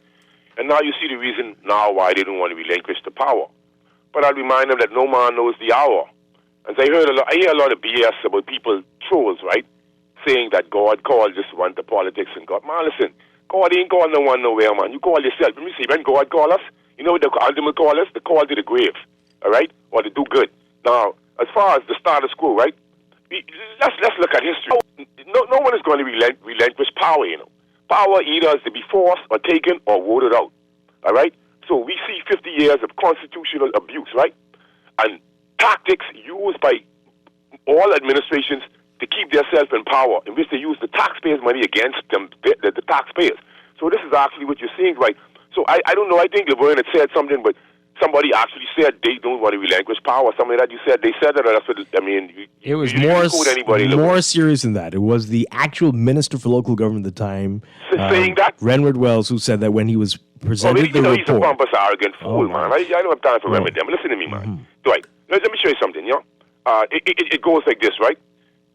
And now you see the reason now why they don't want to relinquish the power. But I'll remind them that no man knows the hour. As I hear a lot of BS about people, trolls, right, saying that God called just want the politics and God. Man, listen, God ain't calling no one nowhere, man. You call yourself. Let me see, when God call us, you know what the ultimate call us? The call to the grave, all right, or to do good. Now, as far as the status quo, right? Let's look at history. No one is going to relinquish power. Power either is to be forced or taken or voted out. All right. So we see 50 years of constitutional abuse, right? And tactics used by all administrations to keep themselves in power, in which they use the taxpayers' money against them, the taxpayers. So this is actually what you're seeing, right? So I don't know. I think Laverne had said something, but somebody actually said they don't want to relinquish power. Something that you said, they said that. That's what, I mean, it was more serious than that. It was the actual minister for local government at the time, saying that Renward Wells, who said that when he was presented the report. He's a pompous, arrogant fool, man. I don't have time for Renward them. Listen to me, man. Dwight, let me show you something. It goes like this, right?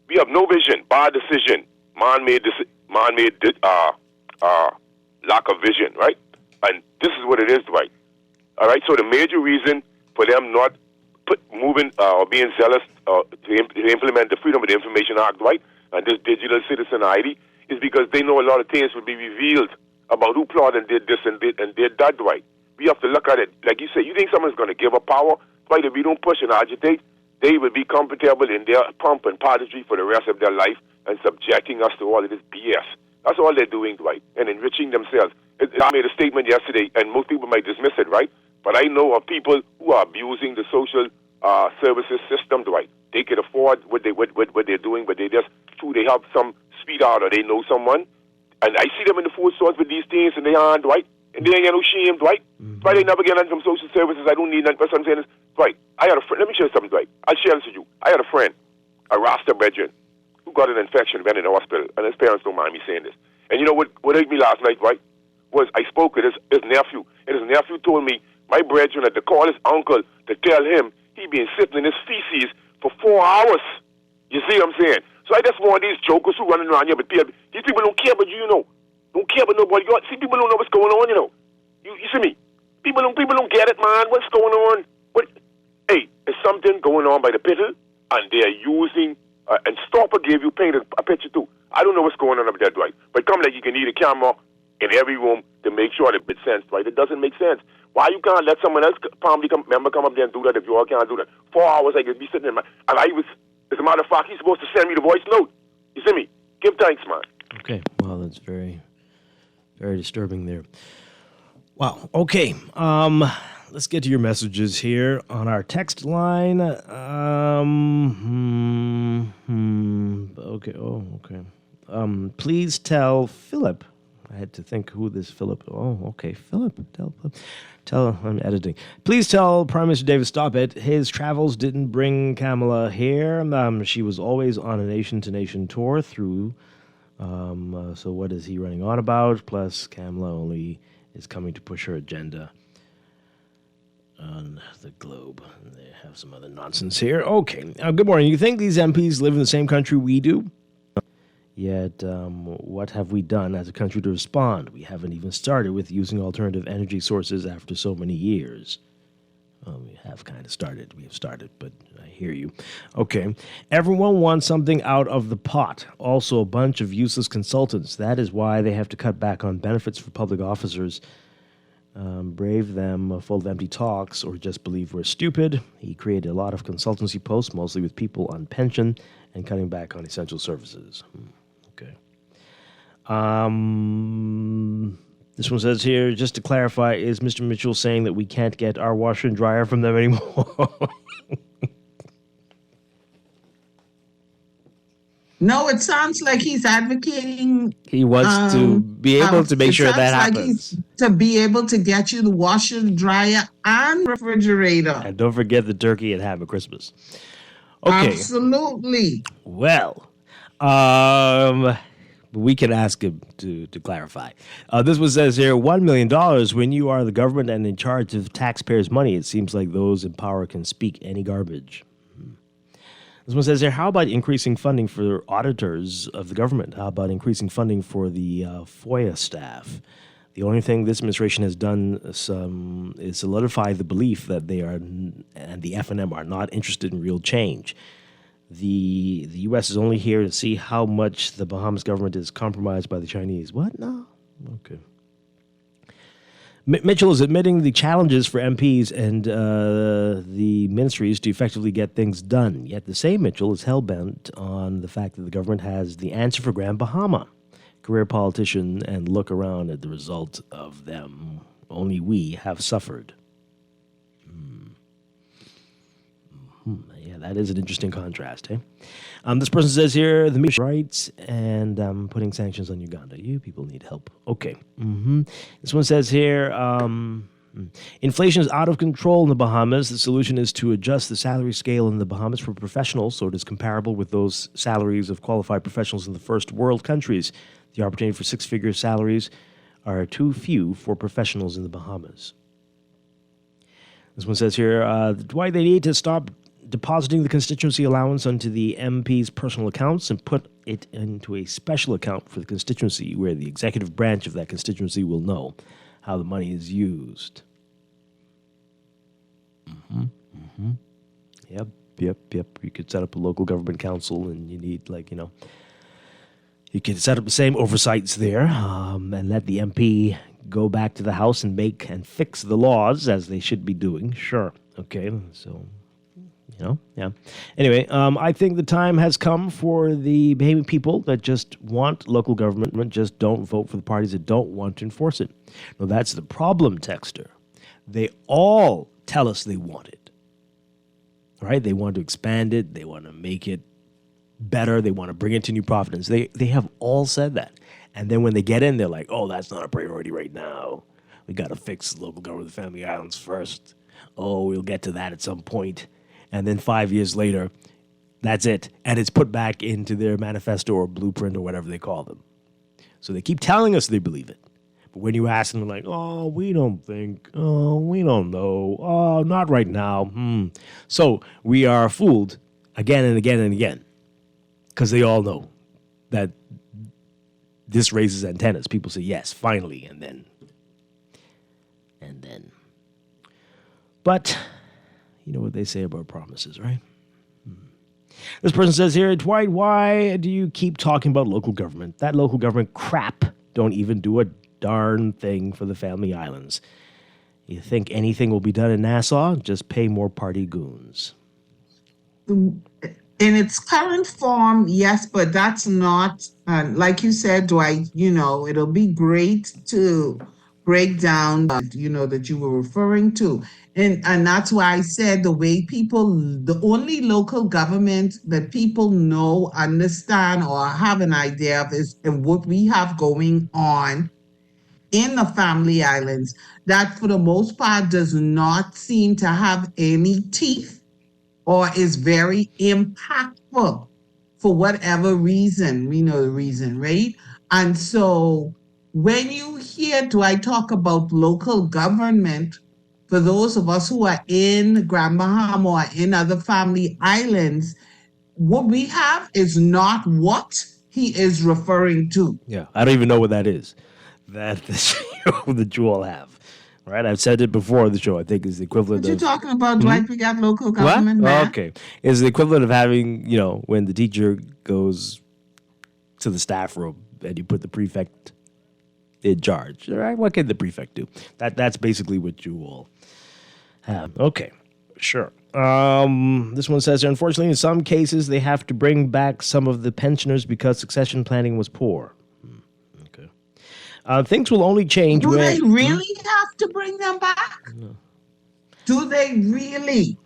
We have no vision, bad decision, man-made lack of vision, right? And this is what it is, Dwight. All right, so the major reason for them not moving or being zealous to implement the Freedom of the Information Act, right, and this digital citizen ID is because they know a lot of things will be revealed about who plotted and did this and did that, right. We have to look at it. Like you said, you think someone's going to give up power? Right, if we don't push and agitate, they will be comfortable in their pomp and pageantry for the rest of their life and subjecting us to all of this BS. That's all they're doing, Dwight, and enriching themselves. I made a statement yesterday, and most people might dismiss it, right? But I know of people who are abusing the social services system, Dwight. They can afford what they're doing, but they have some sweetheart or they know someone, and I see them in the food stores with these things, and they aren't, Dwight, and they ain't got no shame, Dwight. Dwight, they never get on from social services. I don't need that. But I'm saying is, Dwight, I had a friend. Let me share something, Dwight. I'll share this with you. I had a friend, a Rasta brethren, who got an infection, went in the hospital, and his parents don't mind me saying this. And you know what hit me last night, Dwight, was I spoke with his nephew, and his nephew told me my brethren had to call his uncle to tell him he been sitting in his feces for 4 hours. You see what I'm saying? So I just want these jokers who running around here, but these people don't care about you, Don't care about nobody. See, people don't know what's going on, You see me? People don't get it, man. What's going on? Hey, there's something going on by the pittle, and they are using, and Stopper gave you painted a picture too. I don't know what's going on up there, Dwight. But come like you can need a camera in every room to make sure that it makes sense, right? It doesn't make sense. Why you can't let someone else, member come up there and do that if you all can't do that? 4 hours I could be sitting in and I was, as a matter of fact, he's supposed to send me the voice note. You see me? Give thanks, man. Okay, well, That's very, very disturbing there. Wow. Okay. Let's get to your messages here on our text line. Okay. Oh, okay. Please tell Philip. I had to think who this Philip. Oh, okay. Philip. Tell. I'm editing. Please tell Prime Minister David stop it. His travels didn't bring Kamala here. She was always on a nation-to-nation tour through. So what is he running on about? Plus, Kamala only is coming to push her agenda on the globe. They have some other nonsense here. Okay. Good morning. You think these MPs live in the same country we do? Yet, what have we done as a country to respond? We haven't even started with using alternative energy sources after so many years. We have kind of started. We have started, but I hear you. Okay. Everyone wants something out of the pot. Also, a bunch of useless consultants. That is why they have to cut back on benefits for public officers. Brave them full of empty talks or just believe we're stupid. He created a lot of consultancy posts, mostly with people on pension and cutting back on essential services. Okay. This one says here, just to clarify, is Mr. Mitchell saying that we can't get our washer and dryer from them anymore? No, it sounds like he's advocating. He wants to be able to make sure that happens. Like to be able to get you the washer, dryer, and refrigerator. And don't forget the turkey and ham at Christmas. Okay. Absolutely. Well, we can ask him to clarify. This one says here, $1 million. When you are the government and in charge of taxpayers' money, it seems like those in power can speak any garbage. This one says here, how about increasing funding for auditors of the government? How about increasing funding for the FOIA staff? The only thing this administration has done is solidify the belief that they are and the F&M are not interested in real change. The U.S. is only here to see how much the Bahamas government is compromised by the Chinese. What? No? Okay. Mitchell is admitting the challenges for MPs and the ministries to effectively get things done. Yet the same Mitchell is hell-bent on the fact that the government has the answer for Grand Bahama. Career politician, and look around at the result of them. Only we have suffered. Yeah, that is an interesting contrast, eh? This person says here, the media rights and putting sanctions on Uganda. You people need help. Okay. This one says here, inflation is out of control in the Bahamas. The solution is to adjust the salary scale in the Bahamas for professionals so it is comparable with those salaries of qualified professionals in the first world countries. The opportunity for six-figure salaries are too few for professionals in the Bahamas. This one says here, Dwight, they need to stop depositing the constituency allowance onto the MP's personal accounts and put it into a special account for the constituency where the executive branch of that constituency will know how the money is used. Yep. You could set up a local government council and you need, you could set up the same oversights there and let the MP go back to the House and make and fix the laws as they should be doing. Sure. Okay. So, yeah. Anyway, I think the time has come for the Bahamian people that just want local government, just don't vote for the parties that don't want to enforce it. No, that's the problem, Texter. They all tell us they want it. Right? They want to expand it. They want to make it better. They want to bring it to New Providence. They have all said that. And then when they get in, they're like, oh, that's not a priority right now. We got to fix local government of the Family Islands first. Oh, we'll get to that at some point. And then 5 years later, that's it. And it's put back into their manifesto or blueprint or whatever they call them. So they keep telling us they believe it. But when you ask them, they're like, oh, we don't think. Oh, we don't know. Oh, not right now. So we are fooled again and again and again. Because they all know that this raises antennas. People say, yes, finally, and then. But you know what they say about promises, right? This person says here, Dwight, why do you keep talking about local government? That local government crap don't even do a darn thing for the Family Islands. You think anything will be done in Nassau? Just pay more party goons. In its current form, yes, but that's not, like you said, Dwight, it'll be great to break down, that you were referring to. And that's why I said the only local government that people know, understand, or have an idea of is what we have going on in the Family Islands, that for the most part does not seem to have any teeth or is very impactful for whatever reason. We know the reason, right? And so when you hear Dwight talk about local government, for those of us who are in Grand Bahama or in other family islands, what we have is not what he is referring to. Yeah, I don't even know what that is. That that you all have, right? I've said it before on the show. I think is the equivalent What you of talking about, Dwight? We got local what? government, man. Okay, is the equivalent of having when the teacher goes to the staff room and you put the prefect in charge. All right, what can the prefect do? That's basically what you all have. Okay, sure. This one says, unfortunately, in some cases, they have to bring back some of the pensioners because succession planning was poor. Okay. Things will only change Do when... they really have to bring them back? No. Do they really?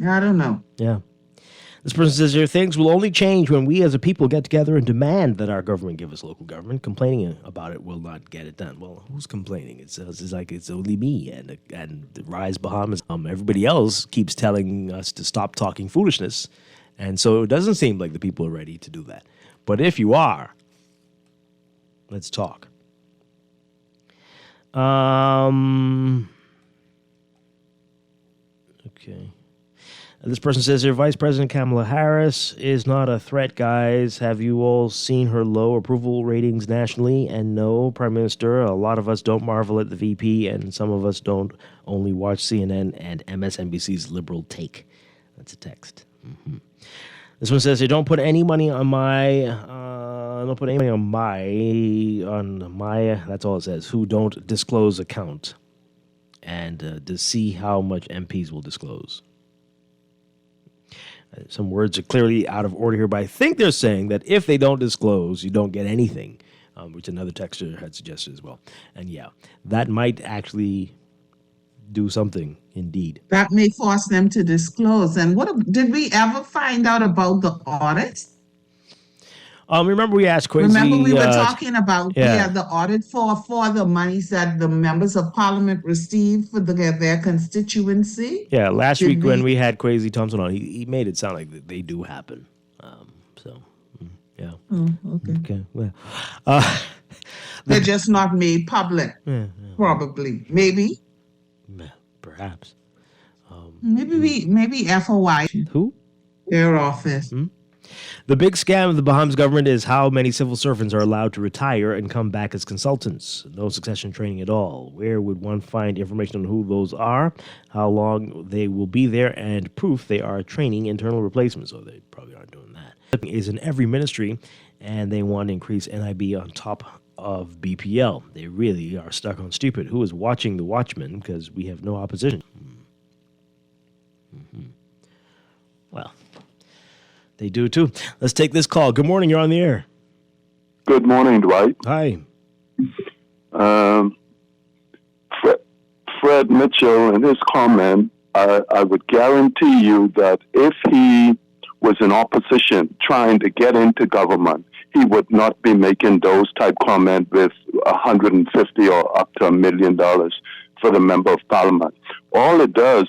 I don't know. Yeah. This person says here, things will only change when we as a people get together and demand that our government give us local government. Complaining about it will not get it done. Well, who's complaining? It's like it's only me and the Rise Bahamas. Everybody else keeps telling us to stop talking foolishness. And so it doesn't seem like the people are ready to do that. But if you are, let's talk. Okay. This person says here, Vice President Kamala Harris is not a threat, guys. Have you all seen her low approval ratings nationally? And no, Prime Minister, a lot of us don't marvel at the VP, and some of us don't only watch CNN and MSNBC's liberal take. That's a text. Mm-hmm. This one says, don't put any money on my, that's all it says, who don't disclose account. And to see how much MPs will disclose. Some words are clearly out of order here, but I think they're saying that if they don't disclose, you don't get anything, which another texter had suggested as well. And yeah, that might actually do something, indeed. That may force them to disclose. And did we ever find out about the audit? Remember we asked Quincy... Remember we were talking about the audit for the monies that the members of parliament received for their constituency? Yeah, last week when we had Kwesi Thompson on, he made it sound like they do happen. Yeah. Oh, okay. Okay, well... They're just not made public, probably. Maybe. Perhaps. Maybe FOI. Who? Their office. The big scam of the Bahamas government is how many civil servants are allowed to retire and come back as consultants. No succession training at all. Where would one find information on who those are, how long they will be there, and proof they are training internal replacements? So they probably aren't doing that. Is in every ministry, and they want to increase NIB on top of BPL. They really are stuck on stupid. Who is watching the watchmen? Because we have no opposition. Well... They do, too. Let's take this call. Good morning. You're on the air. Good morning, Dwight. Hi. Fred Mitchell, in his comment, I would guarantee you that if he was in opposition trying to get into government, he would not be making those type comments with $150 or up to $1 million for the member of parliament. All it does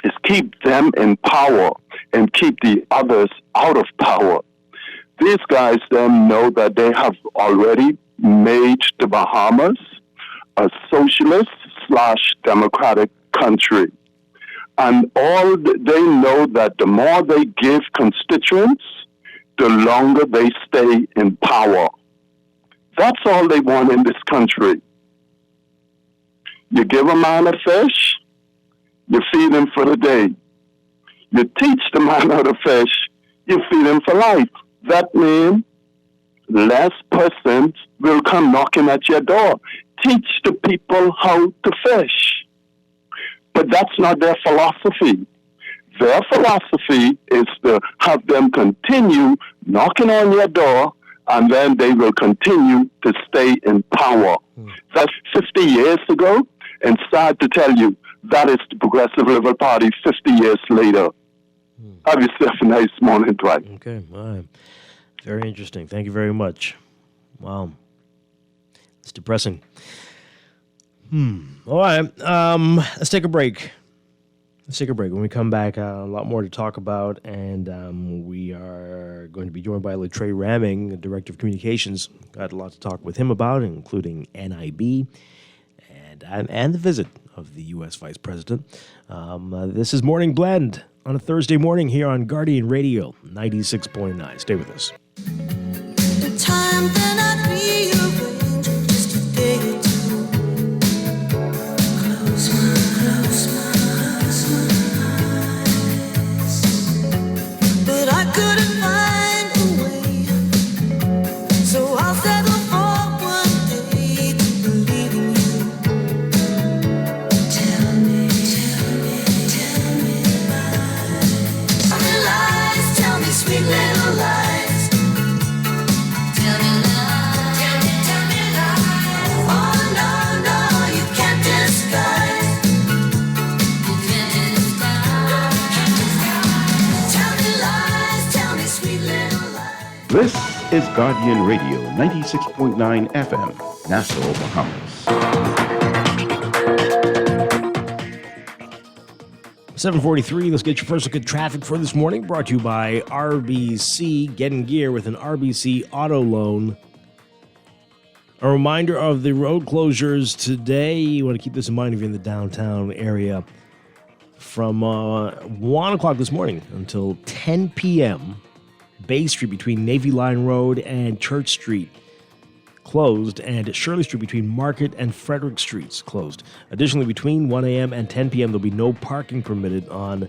is keep them in power and keep the others out of power. These guys then know that they have already made the Bahamas a socialist/democratic country. And all they know that the more they give constituents, the longer they stay in power. That's all they want in this country. You give a man a fish, you feed him for the day. You teach the man how to fish, you feed him for life. That means less persons will come knocking at your door. Teach the people how to fish. But that's not their philosophy. Their philosophy is to have them continue knocking on your door, and then they will continue to stay in power. That's 50 years ago, and sad to tell you, that is the Progressive Liberal Party 50 years later. Have yourself a nice morning, Dwight. Okay, all right. Very interesting. Thank you very much. Wow. It's depressing. All right, let's take a break. When we come back, a lot more to talk about, and we are going to be joined by Latrey Ramming, the Director of Communications. Got a lot to talk with him about, including NIB and the visit of the U.S. Vice President. This is Morning Blend on a Thursday morning here on Guardian Radio 96.9. Stay with us. The time then I'd rearrange just a day or two. Close my eyes. But I couldn't find a way. So I'll settle for one day to believe in you. Tell me lies. Tell me lies, tell me sweet little lies. This is Guardian Radio, 96.9 FM, Nassau, Bahamas. 7:43. Let's get your first look at traffic for this morning. Brought to you by RBC. Get in gear with an RBC auto loan. A reminder of the road closures today. You want to keep this in mind if you're in the downtown area. From 1 o'clock this morning until 10 p.m., Bay Street between Navy Line Road and Church Street closed, and Shirley Street between Market and Frederick Streets closed. Additionally, between 1 a.m. and 10 p.m., there'll be no parking permitted on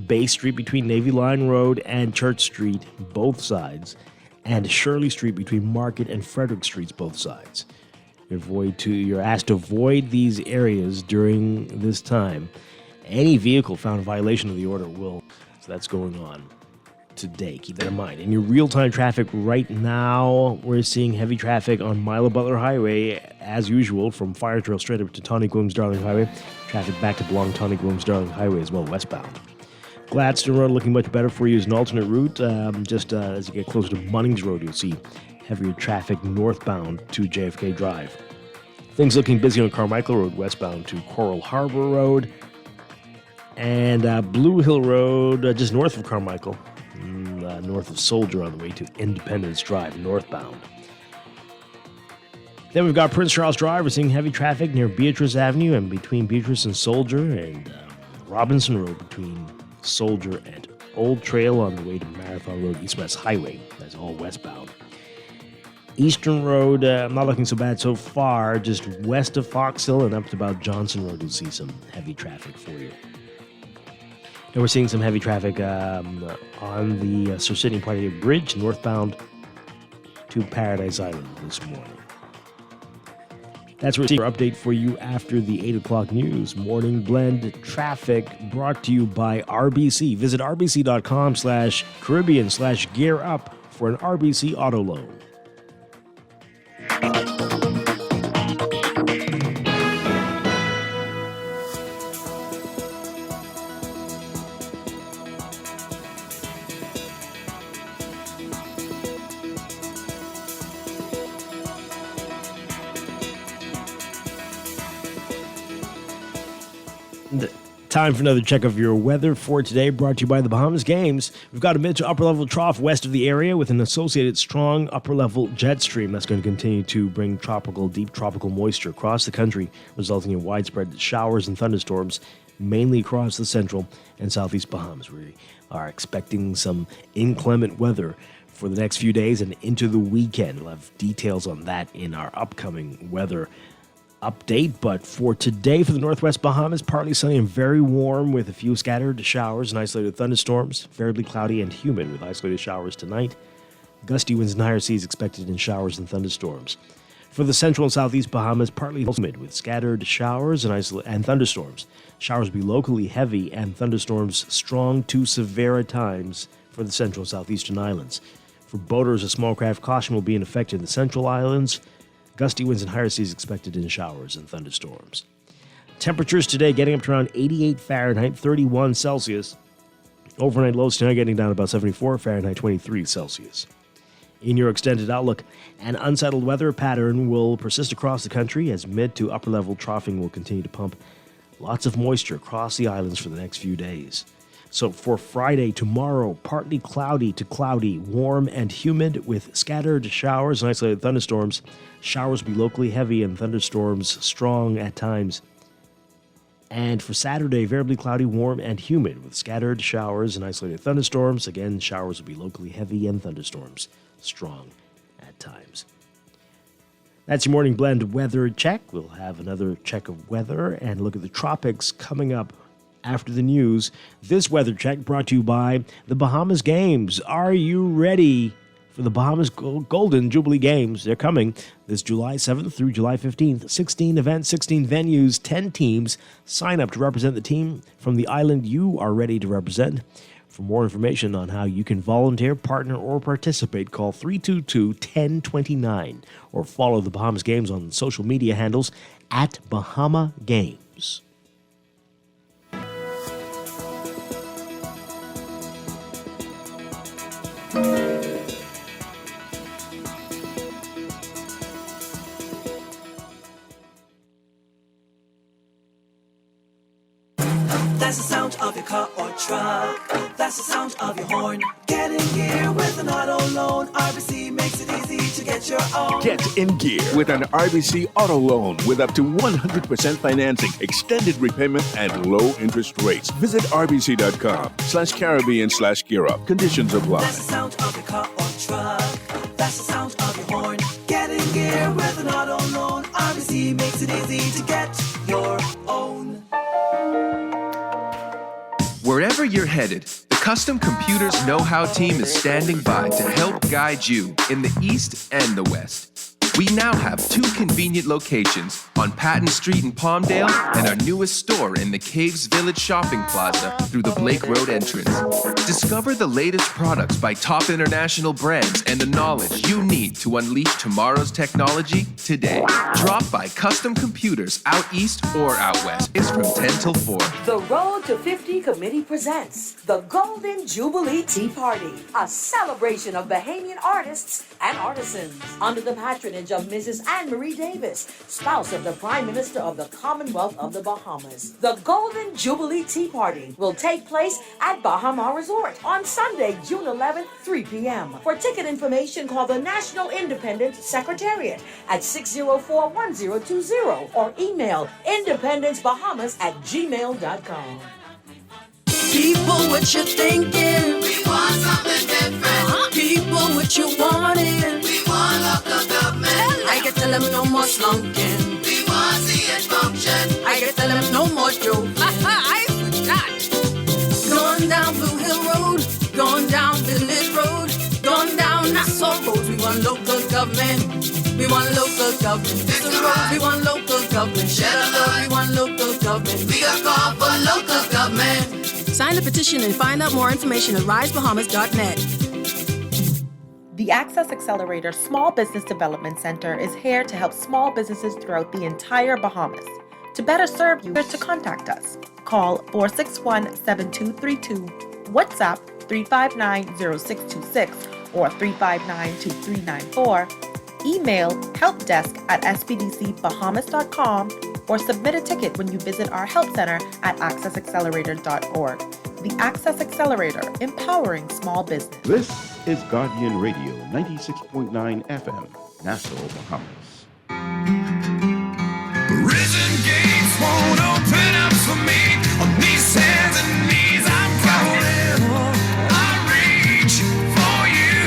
Bay Street between Navy Line Road and Church Street, both sides, and Shirley Street between Market and Frederick Streets, both sides. You're asked to avoid these areas during this time. Any vehicle found in violation of the order will. So that's going on today. Keep that in mind. In your real-time traffic right now, we're seeing heavy traffic on Milo Butler Highway, as usual, from Fire Trail straight up to Tawny Williams Darling Highway. Traffic back to belong Tawny Williams Darling Highway as well, westbound. Gladstone Road looking much better for you as an alternate route. As you get closer to Munnings Road, you'll see heavier traffic northbound to JFK Drive. Things looking busy on Carmichael Road, westbound to Coral Harbor Road. And Blue Hill Road, just north of Carmichael. North of Soldier on the way to Independence Drive, northbound. Then we've got Prince Charles Drive. We're seeing heavy traffic near Beatrice Avenue and between Beatrice and Soldier, and Robinson Road between Soldier and Old Trail on the way to Marathon Road, East-West Highway. That's all westbound. Eastern Road, not looking so bad so far. Just west of Fox Hill and up to about Johnson Road, you'll see some heavy traffic for you. And we're seeing some heavy traffic on the Sir Sidney Poitier Bridge, northbound to Paradise Island this morning. That's our update for you after the 8 o'clock news. Morning Blend traffic brought to you by RBC. Visit rbc.com/Caribbean/gear up for an RBC auto loan. Time for another check of your weather for today, brought to you by the Bahamas Games. We've got a mid to upper level trough west of the area with an associated strong upper level jet stream that's going to continue to bring deep tropical moisture across the country, resulting in widespread showers and thunderstorms, mainly across the central and southeast Bahamas. We are expecting some inclement weather for the next few days and into the weekend. We'll have details on that in our upcoming weather update. But for today, for the northwest Bahamas, partly sunny and very warm with a few scattered showers and isolated thunderstorms. Variably cloudy and humid with isolated showers tonight. Gusty winds and higher seas expected in showers and thunderstorms. For the central and southeast Bahamas, partly humid with scattered showers and thunderstorms. Showers will be locally heavy and thunderstorms strong to severe at times for the central and southeastern islands. For boaters, a small craft caution will be in effect in the central islands. Gusty winds and higher seas expected in showers and thunderstorms. Temperatures today getting up to around 88 Fahrenheit, 31 Celsius. Overnight lows tonight getting down to about 74 Fahrenheit, 23 Celsius. In your extended outlook, an unsettled weather pattern will persist across the country as mid to upper level troughing will continue to pump lots of moisture across the islands for the next few days. So for Friday, tomorrow, partly cloudy to cloudy, warm and humid with scattered showers and isolated thunderstorms. Showers will be locally heavy and thunderstorms strong at times. And for Saturday, variably cloudy, warm and humid with scattered showers and isolated thunderstorms. Again, showers will be locally heavy and thunderstorms strong at times. That's your morning blend weather check. We'll have another check of weather and look at the tropics coming up after the news. This weather check brought to you by the Bahamas Games. Are you ready for the Bahamas Golden Jubilee Games? They're coming this July 7th through July 15th. 16 events, 16 venues, 10 teams. Sign up to represent the team from the island you are ready to represent. For more information on how you can volunteer, partner, or participate, call 322-1029 or follow the Bahamas Games on social media handles at Bahama Games. That's the sound of your car or truck. That's the sound of your horn. Get in gear with an auto loan. RBC makes it easy to get your own. Get in gear with an RBC auto loan with up to 100% financing, extended repayment, and low interest rates. Visit rbc.com/Caribbean/gear up. Conditions apply. That's the sound of your car or truck. That's the sound of your horn. Get in gear with an auto loan. RBC makes it easy to get your own. Wherever you're headed, the Custom Computers Know-How team is standing by to help guide you in the East and the West. We now have 2 convenient locations on Patton Street in Palmdale and our newest store in the Caves Village Shopping Plaza through the Blake Road entrance. Discover the latest products by top international brands and the knowledge you need to unleash tomorrow's technology today. Drop by Custom Computers out east or out west. It's from 10 till 4. The Road to 50 Committee presents the Golden Jubilee Tea Party, a celebration of Bahamian artists and artisans under the patronage of Mrs. Anne-Marie Davis, spouse of the Prime Minister of the Commonwealth of the Bahamas. The Golden Jubilee Tea Party will take place at Bahama Resort on Sunday, June 11th, 3 p.m. For ticket information, call the National Independence Secretariat at 604-1020 or email independencebahamas@gmail.com. People, what you thinking? We want something different. People, what you wanting? We want local government. I can tell them no more slunking. We want to see it function. I can tell them no more joking. I forgot. Going down Blue Hill Road, going down Village Road, going down Nassau Road. We want local government. We want local government. It's the road. We want local government. Share the love. We want local government. We got call for local government. Sign the petition and find out more information at risebahamas.net. The Access Accelerator Small Business Development Center is here to help small businesses throughout the entire Bahamas. To better serve you, to contact us. Call 461-7232, WhatsApp 359-0626 or 359-2394, email helpdesk@spdcbahamas.com, or submit a ticket when you visit our help center at accessaccelerator.org. The Access Accelerator, empowering small business. This is Guardian Radio, 96.9 FM, Nassau, Bahamas. Prison gates won't open up for me. On these hands and knees I'm crawling. I reach for you.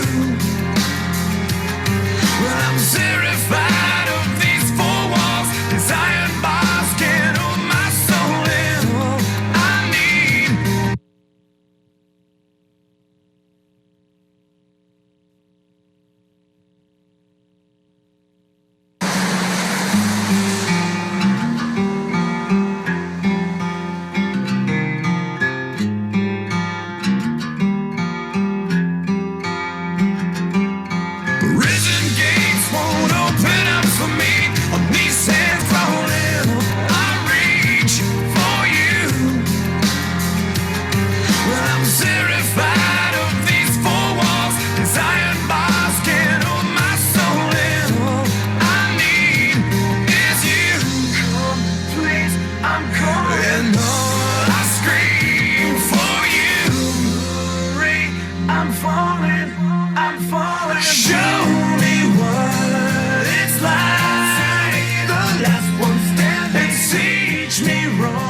Well, I'm terrified of these 4 walls. These iron bars can't hold my soul in. I need.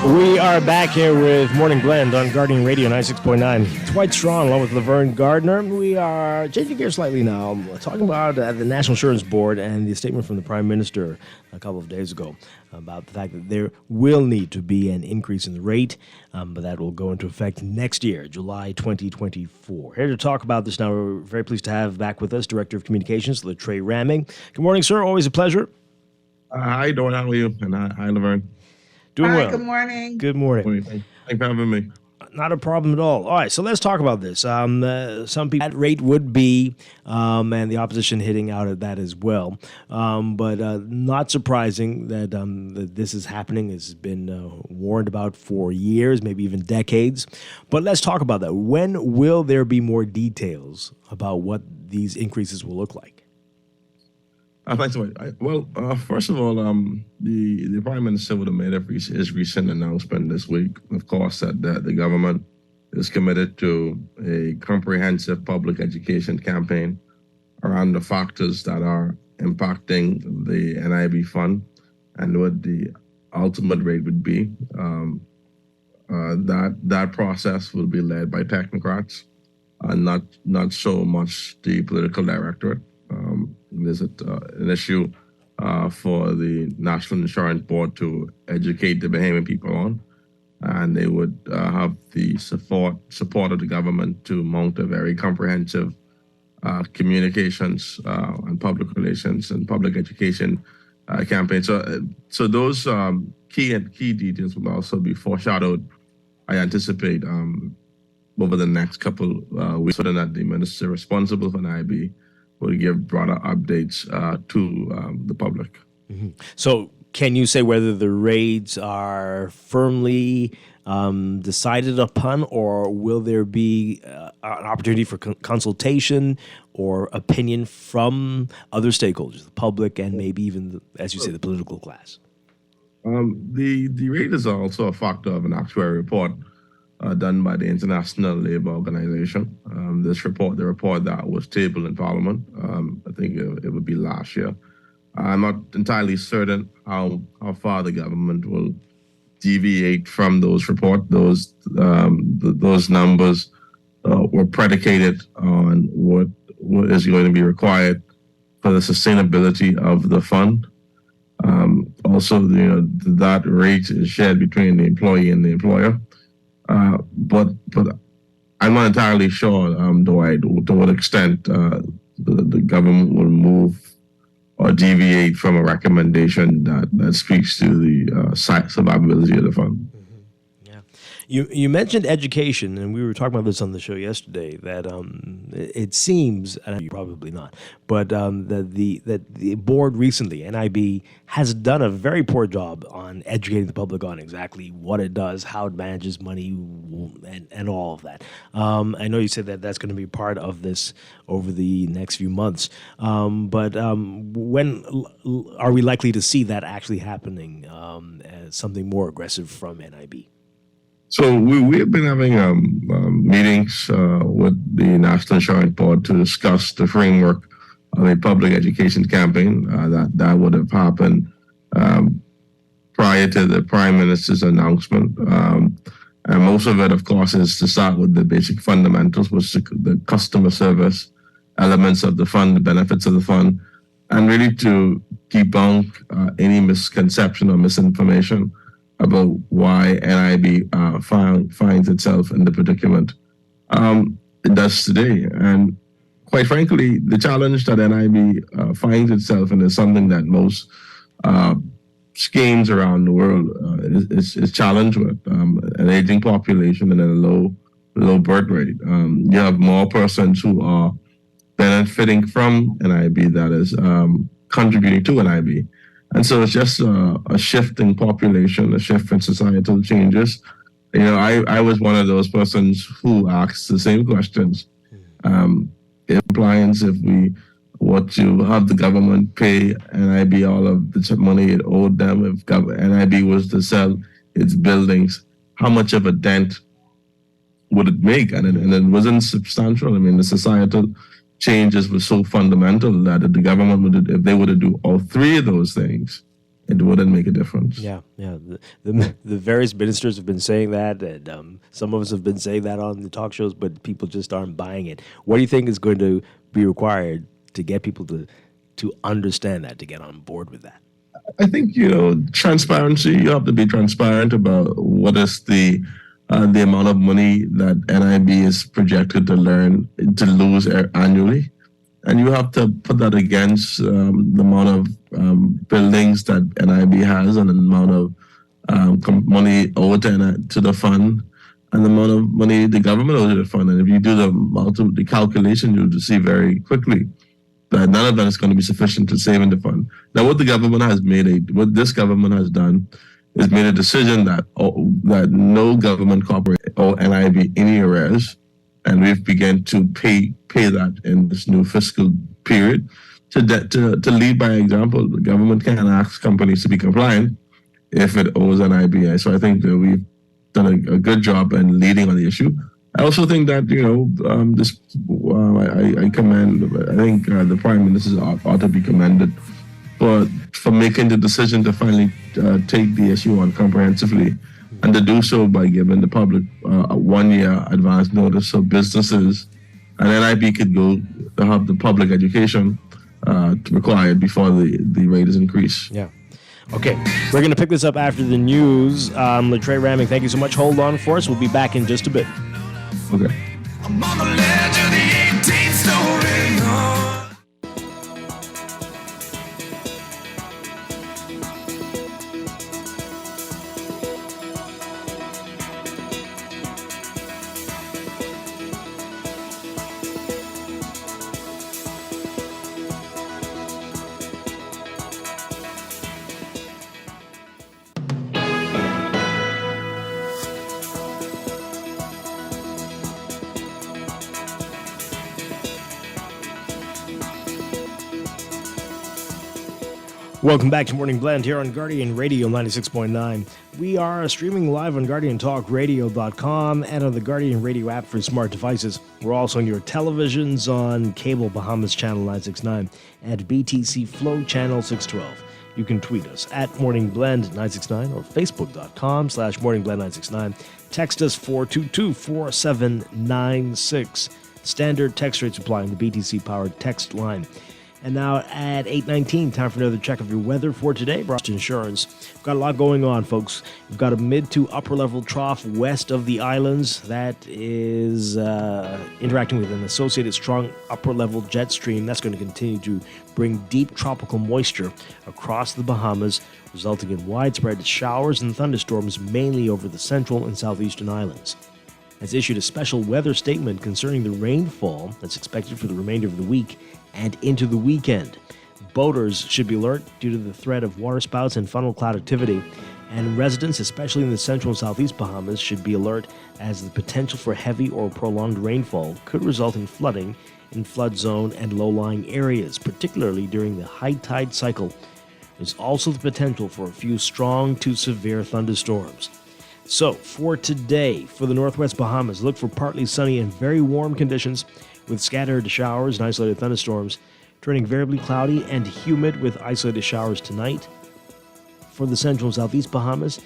We are back here with Morning Blend on Guardian Radio 96.9. Dwight Strachan along with Laverne Gardner. We are changing gears slightly now, talking about the National Insurance Board and the statement from the Prime Minister a couple of days ago about the fact that there will need to be an increase in the rate, but that will go into effect next year, July 2024. Here to talk about this now, we're very pleased to have back with us Director of Communications, Trey Ramming. Good morning, sir. Always a pleasure. Hi, Dwight. How are you? And hi, Laverne. Doing Hi, well. good morning. Good morning. Thanks for having me. Not a problem at all. All right, so let's talk about this. Some people, that rate would be, and the opposition hitting out at that as well. But not surprising that, that this is happening. It's been warned about for years, maybe even decades. But let's talk about that. When will there be more details about what these increases will look like? Thanks, Dwight. First of all, the Prime Minister would have made his recent announcement this week, of course, that the government is committed to a comprehensive public education campaign around the factors that are impacting the NIB fund and what the ultimate rate would be. That process will be led by technocrats and not so much the political directorate. There's an issue for the National Insurance Board to educate the Bahamian people on, and they would have the support of the government to mount a very comprehensive communications and public relations and public education campaign. So those key details will also be foreshadowed, I anticipate, over the next couple weeks, so that the minister responsible for NIB will give broader updates to the public. Mm-hmm. So can you say whether the rates are firmly decided upon, or will there be an opportunity for consultation or opinion from other stakeholders, the public, and maybe even, as you say, the political class? The rate is also a factor of an actuary report done by the International Labour Organization. The report that was tabled in Parliament, I think it would be last year. I'm not entirely certain how far the government will deviate from those reports. Those numbers were predicated on what is going to be required for the sustainability of the fund. Also, that rate is shared between the employee and the employer. But I'm not entirely sure, Dwight, to what extent the government will move or deviate from a recommendation that speaks to the survivability of the fund. You mentioned education, and we were talking about this on the show yesterday, that it seems, and probably not, but that the board recently, NIB, has done a very poor job on educating the public on exactly what it does, how it manages money, and all of that. I know you said that that's going to be part of this over the next few months, but when are we likely to see that actually happening, as something more aggressive from NIB? So we have been having meetings with the National Insurance Board to discuss the framework of a public education campaign that would have happened prior to the Prime Minister's announcement. And most of it, of course, is to start with the basic fundamentals, which is the customer service elements of the fund, the benefits of the fund, and really to debunk any misconception or misinformation about why NIB finds itself in the predicament it does today. And quite frankly, the challenge that NIB finds itself in is something that most schemes around the world is challenged with, an aging population and a low birth rate. You have more persons who are benefiting from NIB that is contributing to NIB. And so it's just a shift in population, a shift in societal changes. I was one of those persons who asked the same questions. Compliance, if we were to have the government pay NIB all of the money it owed them, if NIB was to sell its buildings, how much of a dent would it make? And it wasn't substantial. I mean, the societal changes were so fundamental that if the government if they were to do all three of those things, it wouldn't make a difference. Yeah. The various ministers have been saying that, and some of us have been saying that on the talk shows, but people just aren't buying it. What do you think is going to be required to get people to understand that, to get on board with that? I think, transparency. You have to be transparent about what is the amount of money that NIB is projected to lose annually. And you have to put that against the amount of buildings that NIB has and the amount of money owed to the fund and the amount of money the government owes to the fund. And if you do the calculation, you'll see very quickly that none of that is going to be sufficient to save in the fund. Now, what this government has done is made a decision that no government corporation or NIB any arrears, and we've begun to pay that in this new fiscal period. To lead by example, the government can ask companies to be compliant if it owes an IBI. So I think that we've done a good job in leading on the issue. I also think that I commend. I think the Prime Minister ought to be commended for making the decision to finally take the issue on comprehensively, and to do so by giving the public a 1-year advance notice so businesses and NIB could go to have the public education required before the rate is increased. Yeah. Okay, we're going to pick this up after the news. Latrell Ramming, thank you so much. Hold on for us. We'll be back in just a bit. Okay. I'm on the ledge of the 18th story. Welcome back to Morning Blend here on Guardian Radio 96.9. We are streaming live on GuardianTalkRadio.com and on the Guardian Radio app for smart devices. We're also on your televisions on Cable Bahamas Channel 969 and BTC Flow Channel 612. You can tweet us at Morning Blend 969 or Facebook.com/Morning Blend 969. Text us 422-4796. Standard text rates apply on the BTC-powered text line. And now at 8:19, time for another check of your weather for today. Brought Insurance. We've got a lot going on, folks. We've got a mid to upper level trough west of the islands that is interacting with an associated strong upper level jet stream that's going to continue to bring deep tropical moisture across the Bahamas, resulting in widespread showers and thunderstorms mainly over the central and southeastern islands. Has issued a special weather statement concerning the rainfall that's expected for the remainder of the week and into the weekend. Boaters should be alert due to the threat of waterspouts and funnel cloud activity, and residents, especially in the central and southeast Bahamas, should be alert as the potential for heavy or prolonged rainfall could result in flooding in flood zone and low-lying areas, particularly during the high tide cycle. There's also the potential for a few strong to severe thunderstorms. So, for today, for the northwest Bahamas, look for partly sunny and very warm conditions with scattered showers and isolated thunderstorms, turning variably cloudy and humid with isolated showers tonight. For the central and southeast Bahamas,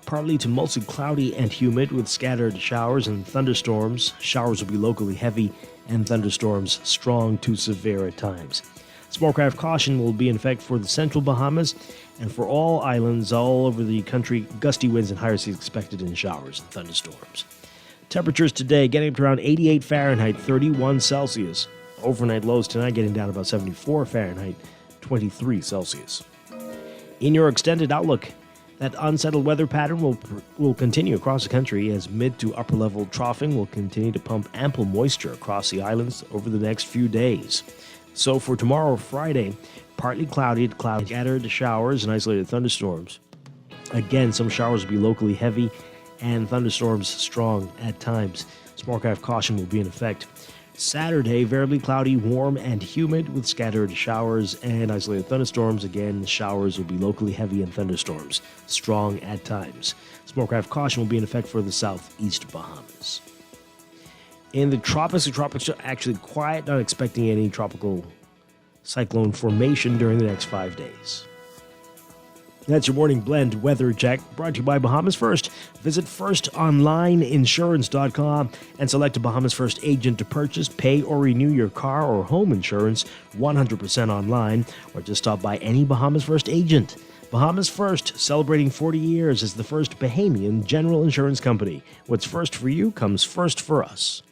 partly to mostly cloudy and humid with scattered showers and thunderstorms. Showers will be locally heavy and thunderstorms strong to severe at times. Smallcraft caution will be in effect for the central Bahamas, and for all islands all over the country, gusty winds and higher seas expected in showers and thunderstorms. Temperatures today getting up to around 88 Fahrenheit, 31 Celsius. Overnight lows tonight getting down about 74 Fahrenheit, 23 Celsius. In your extended outlook, that unsettled weather pattern will continue across the country as mid to upper level troughing will continue to pump ample moisture across the islands over the next few days. So for tomorrow, Friday, partly cloudy, scattered showers and isolated thunderstorms. Again, some showers will be locally heavy and thunderstorms strong at times. Smallcraft caution will be in effect. Saturday, variably cloudy, warm, and humid with scattered showers and isolated thunderstorms. Again, showers will be locally heavy and thunderstorms strong at times. Smallcraft caution will be in effect for the southeast Bahamas. In the tropics are actually quiet, not expecting any tropical cyclone formation during the next 5 days. That's your morning blend weather check, brought to you by Bahamas First. Visit firstonlineinsurance.com and select a Bahamas First agent to purchase, pay, or renew your car or home insurance 100% online, or just stop by any Bahamas First agent. Bahamas First, celebrating 40 years as the first Bahamian general insurance company. What's first for you comes first for us.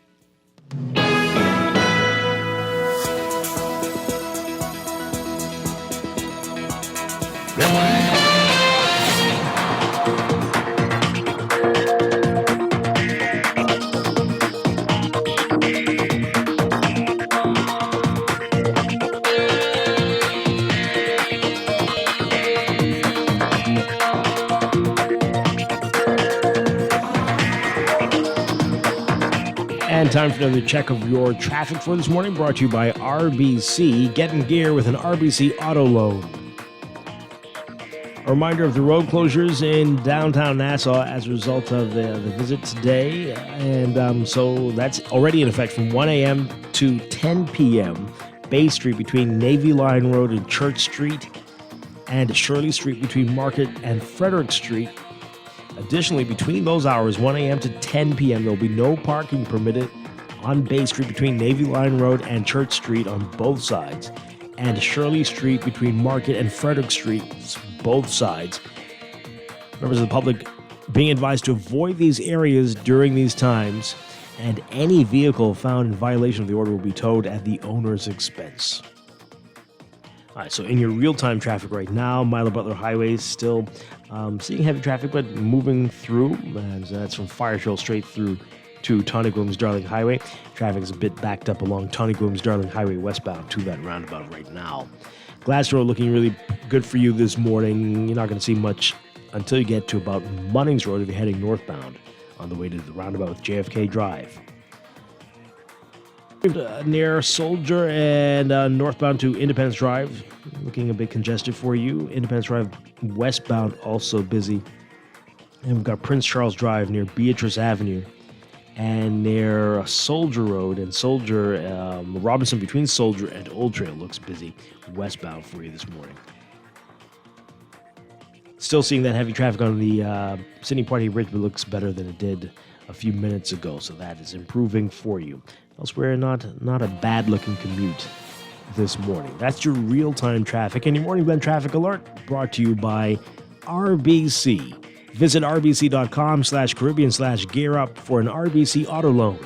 And time for another check of your traffic for this morning, brought to you by RBC. Get in gear with an RBC auto loan. A reminder of the road closures in downtown Nassau as a result of the visit today. And so that's already in effect from 1 a.m. to 10 p.m. Bay Street between Navy Line Road and Church Street, and Shirley Street between Market and Frederick Street. Additionally, between those hours, 1 a.m. to 10 p.m., there will be no parking permitted on Bay Street between Navy Line Road and Church Street on both sides, and Shirley Street between Market and Frederick Street, both sides. Members of the public being advised to avoid these areas during these times, and any vehicle found in violation of the order will be towed at the owner's expense. All right, so in your real-time traffic right now, Milo Butler Highway is still seeing heavy traffic, but moving through. And that's from Fire Trail straight through to Tawny Williams Darling Highway. Traffic is a bit backed up along Tawny Williams Darling Highway westbound to that roundabout right now. Glass Road looking really good for you this morning. You're not going to see much until you get to about Munnings Road if you're heading northbound on the way to the roundabout with JFK Drive. Near Soldier and northbound to Independence Drive, looking a bit congested for you. Independence Drive westbound also busy. And we've got Prince Charles Drive near Beatrice Avenue, and near Soldier Road and Soldier, Robinson between Soldier and Old Trail looks busy westbound for you this morning. Still seeing that heavy traffic on the Sydney Party Bridge, but looks better than it did a few minutes ago, so that is improving for you. Elsewhere, not a bad-looking commute this morning. That's your real-time traffic. And your Morning Blend Traffic Alert brought to you by RBC. Visit rbc.com/Caribbean/GearUp for an RBC auto loan.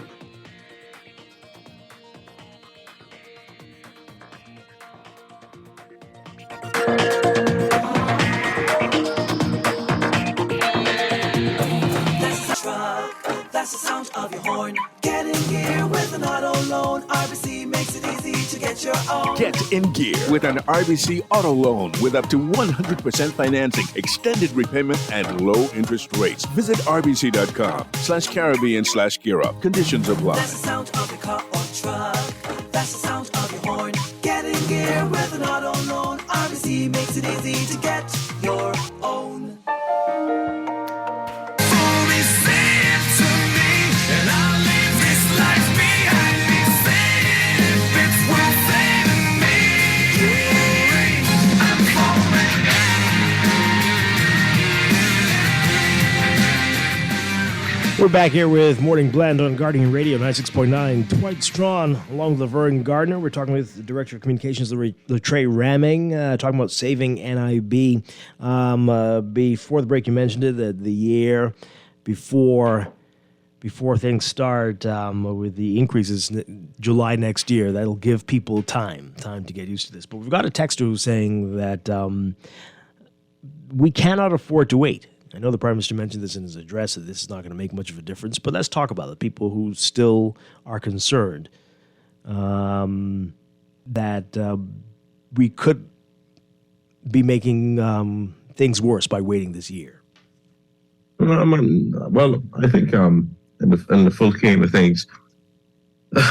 That's the sound of your horn. Get in gear with an auto loan. RBC makes it easy to get your own. Get in gear with an RBC auto loan with up to 100% financing, extended repayment, and low interest rates. Visit rbc.com/Caribbean/GearUp. Conditions apply. That's the sound of your car or truck. That's the sound of your horn. Get in gear with an auto loan. RBC makes it easy to get your own. We're back here with Morning Blend on Guardian Radio 96.9. Dwight Strachan along with Laverne Gardner. We're talking with the Director of Communications, Latrey Ramming, talking about saving NIB. Before the break, you mentioned it, that the year before things start with the increases July next year, that'll give people time to get used to this. But we've got a texter who's saying that we cannot afford to wait. I know the Prime Minister mentioned this in his address, that this is not going to make much of a difference, but let's talk about it. People who still are concerned that we could be making things worse by waiting this year. Well, I think in the full scheme of things,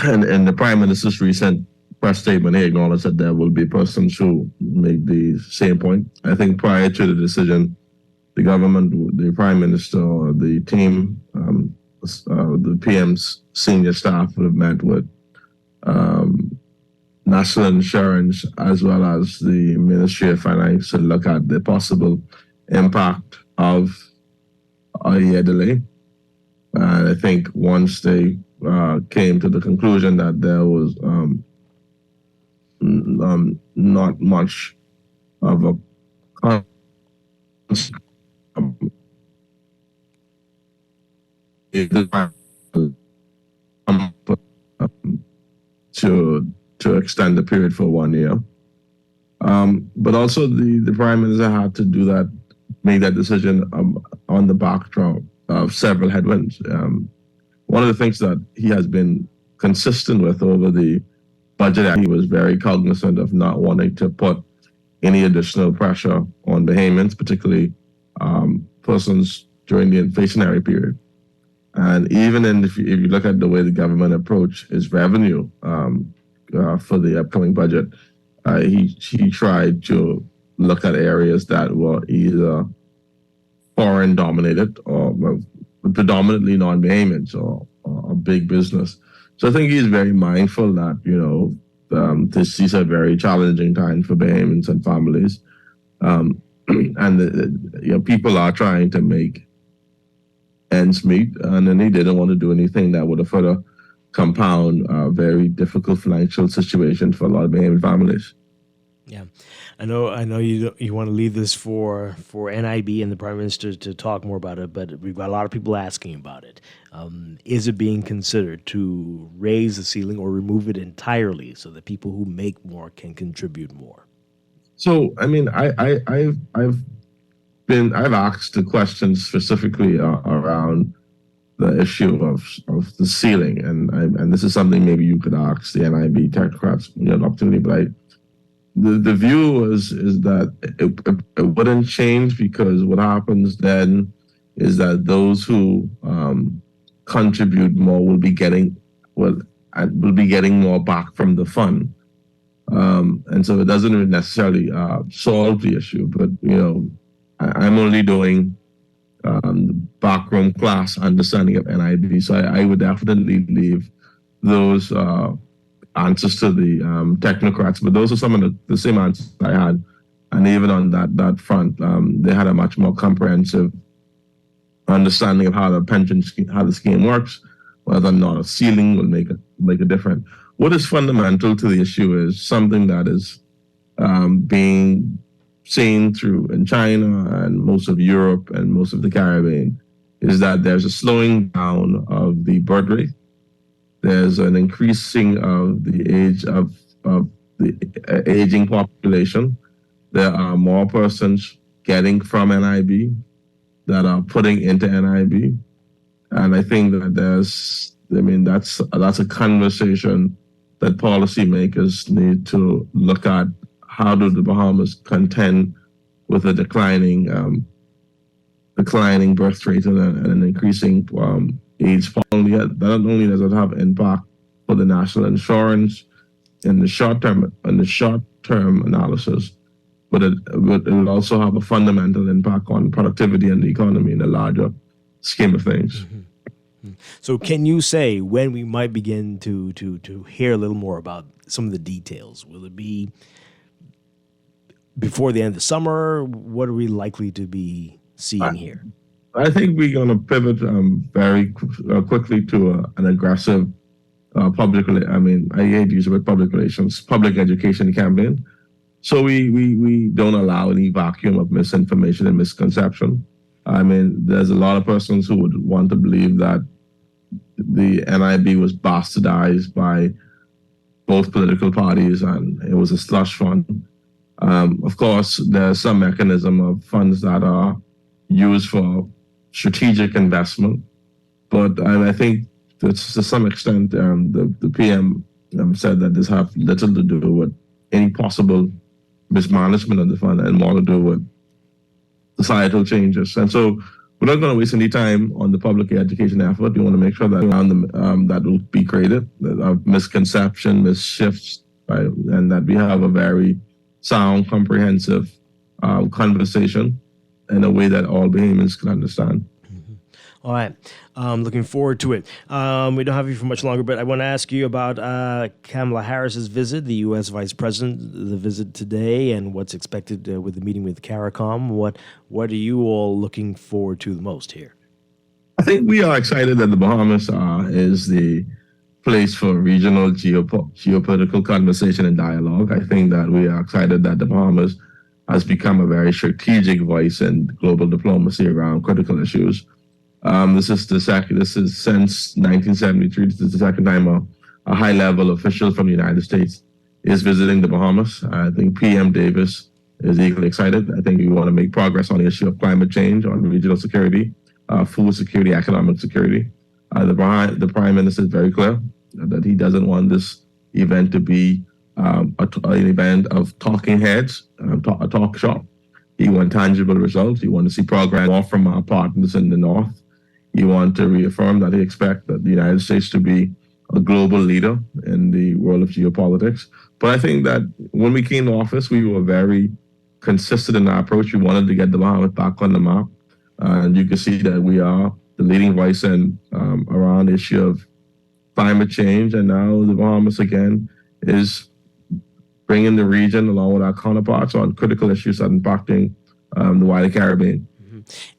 and the Prime Minister's recent press statement, he acknowledged that there will be persons who make the same point. I think prior to the decision, the government, the Prime Minister, the team, the PM's senior staff would have met with National Insurance as well as the Ministry of Finance to look at the possible impact of a year delay. And I think once they came to the conclusion that there was not much of a to extend the period for 1 year. But also the prime minister had to do that, make that decision on the backdrop of several headwinds. One of the things that he has been consistent with over the budget, he was very cognizant of not wanting to put any additional pressure on Bahamians, particularly persons during the inflationary period. And even if you look at the way the government approached its revenue for the upcoming budget, he tried to look at areas that were either foreign dominated or predominantly non-Bahamians or big business. So I think he's very mindful that, these are very challenging times for Bahamians and families. And people are trying to make ends meet, and then he didn't want to do anything that would have further compound a very difficult financial situation for a lot of Bahamian families. Yeah, I know you want to leave this for NIB and the Prime Minister to talk more about it, but we've got a lot of people asking about it. Is it being considered to raise the ceiling or remove it entirely so that people who make more can contribute more? So, I mean, I've asked the questions specifically around the issue of the ceiling, and this is something maybe you could ask the NIB technocrats when you have an opportunity. But the view is that it wouldn't change, because what happens then is that those who contribute more will be getting more back from the fund. And so it doesn't necessarily solve the issue, but I'm only doing the backroom class understanding of NIB, so I would definitely leave those answers to the technocrats. But those are some of the same answers I had, and even on that front, they had a much more comprehensive understanding of how the scheme works, whether or not a ceiling will make a difference. What is fundamental to the issue is something that is being seen through in China and most of Europe and most of the Caribbean, is that there's a slowing down of the birth rate. There's an increasing of the age of the aging population. There are more persons getting from NIB that are putting into NIB. And I think that that's a conversation that policymakers need to look at. How do the Bahamas contend with a declining birth rate and an increasing age? Not only does it have impact for the national insurance in the short term analysis, but it will also have a fundamental impact on productivity and the economy in the larger scheme of things. Mm-hmm. So can you say when we might begin to hear a little more about some of the details? Will it be before the end of the summer? What are we likely to be seeing here? I think we're going to pivot very quickly to an aggressive I hate to use the word public relations, public education campaign. So we don't allow any vacuum of misinformation and misconception. I mean, there's a lot of persons who would want to believe that the NIB was bastardized by both political parties and it was a slush fund. Of course, there's some mechanism of funds that are used for strategic investment, but I think that to some extent the PM said that this have little to do with any possible mismanagement of the fund and more to do with societal changes. And so we're not going to waste any time on the public education effort. We want to make sure that that will be created, that misconception, misshifts, right? And that we have a very sound, comprehensive conversation in a way that all Bahamians can understand. All right. Looking forward to it. We don't have you for much longer, but I want to ask you about Kamala Harris's visit, the U.S. Vice President, the visit today, and what's expected with the meeting with CARICOM. What are you all looking forward to the most here? I think we are excited that the Bahamas is the place for regional geopolitical conversation and dialogue. I think that we are excited that the Bahamas has become a very strategic voice in global diplomacy around critical issues. This is since 1973. This is the second time a high-level official from the United States is visiting the Bahamas. I think PM Davis is equally excited. I think we want to make progress on the issue of climate change, on regional security, food security, economic security. The Prime Minister is very clear that he doesn't want this event to be an event of talking heads, a talk shop. He wants tangible results. He wants to see progress more from our partners in the North. He wants to reaffirm that he expects that the United States to be a global leader in the world of geopolitics. But I think that when we came to office, we were very consistent in our approach. We wanted to get the Bahamas back on the map. And you can see that we are the leading voice in around the issue of climate change. And now the Bahamas, again, is bringing the region along with our counterparts on critical issues that are impacting the wider Caribbean.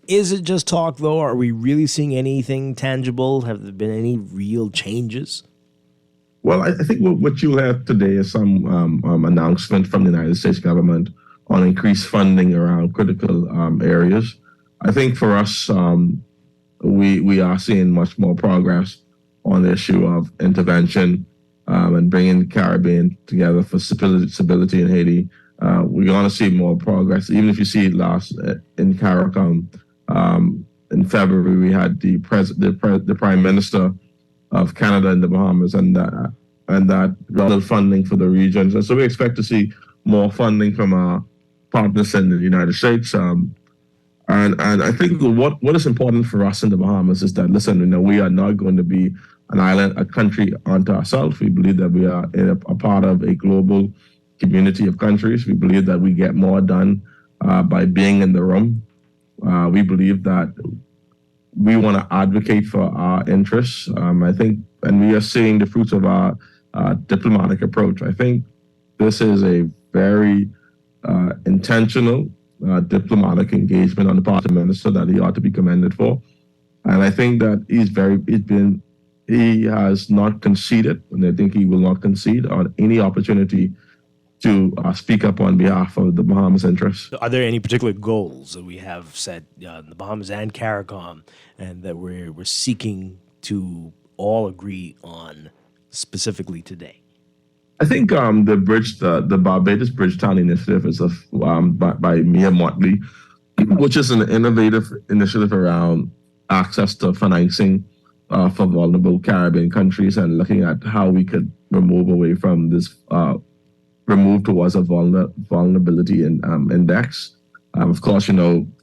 Is it just talk, though? Are we really seeing anything tangible? Have there been any real changes? Well, I think what you'll have today is some announcement from the United States government on increased funding around critical areas. I think for us, we are seeing much more progress on the issue of intervention and bringing the Caribbean together for stability in Haiti. We're going to see more progress. Even if you see it last in CARICOM, in February, we had the Prime Minister of Canada and the Bahamas, and that got funding for the regions. And so we expect to see more funding from our partners in the United States. And I think what is important for us in the Bahamas is that, listen, we are not going to be an island, a country unto ourselves. We believe that we are a part of a global community of countries. We believe that we get more done by being in the room. We believe that we want to advocate for our interests. I think, and we are seeing the fruits of our diplomatic approach. I think this is a very intentional diplomatic engagement on the part of the minister that he ought to be commended for. And I think that he has not conceded, and I think he will not concede on any opportunity to speak up on behalf of the Bahamas interests. Are there any particular goals that we have set in the Bahamas and CARICOM and that we're seeking to all agree on specifically today? I think the Barbados Bridgetown Initiative is by Mia Motley, which is an innovative initiative around access to financing for vulnerable Caribbean countries and looking at how we could remove away from this remove towards a vulnerability index. Of course,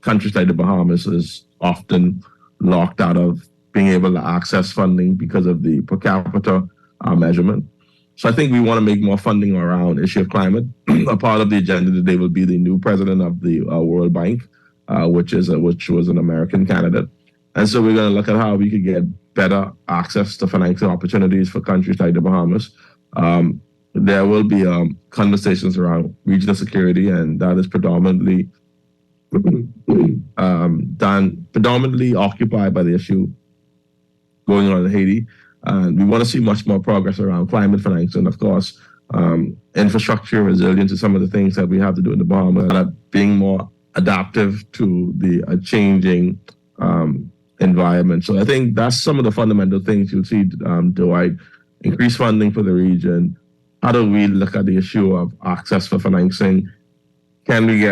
countries like the Bahamas is often locked out of being able to access funding because of the per capita measurement. So I think we want to make more funding around issue of climate. A part of the agenda today will be the new president of the World Bank, which was an American candidate. And so we're going to look at how we could get better access to financial opportunities for countries like the Bahamas. There will be conversations around regional security, and that is predominantly occupied by the issue going on in Haiti. And we want to see much more progress around climate finance and, of course, infrastructure resilience to some of the things that we have to do in the Bahamas, being more adaptive to the changing environment. So I think that's some of the fundamental things you'll see, Dwight. Increased funding for the region. How do we look at the issue of access for financing? Can we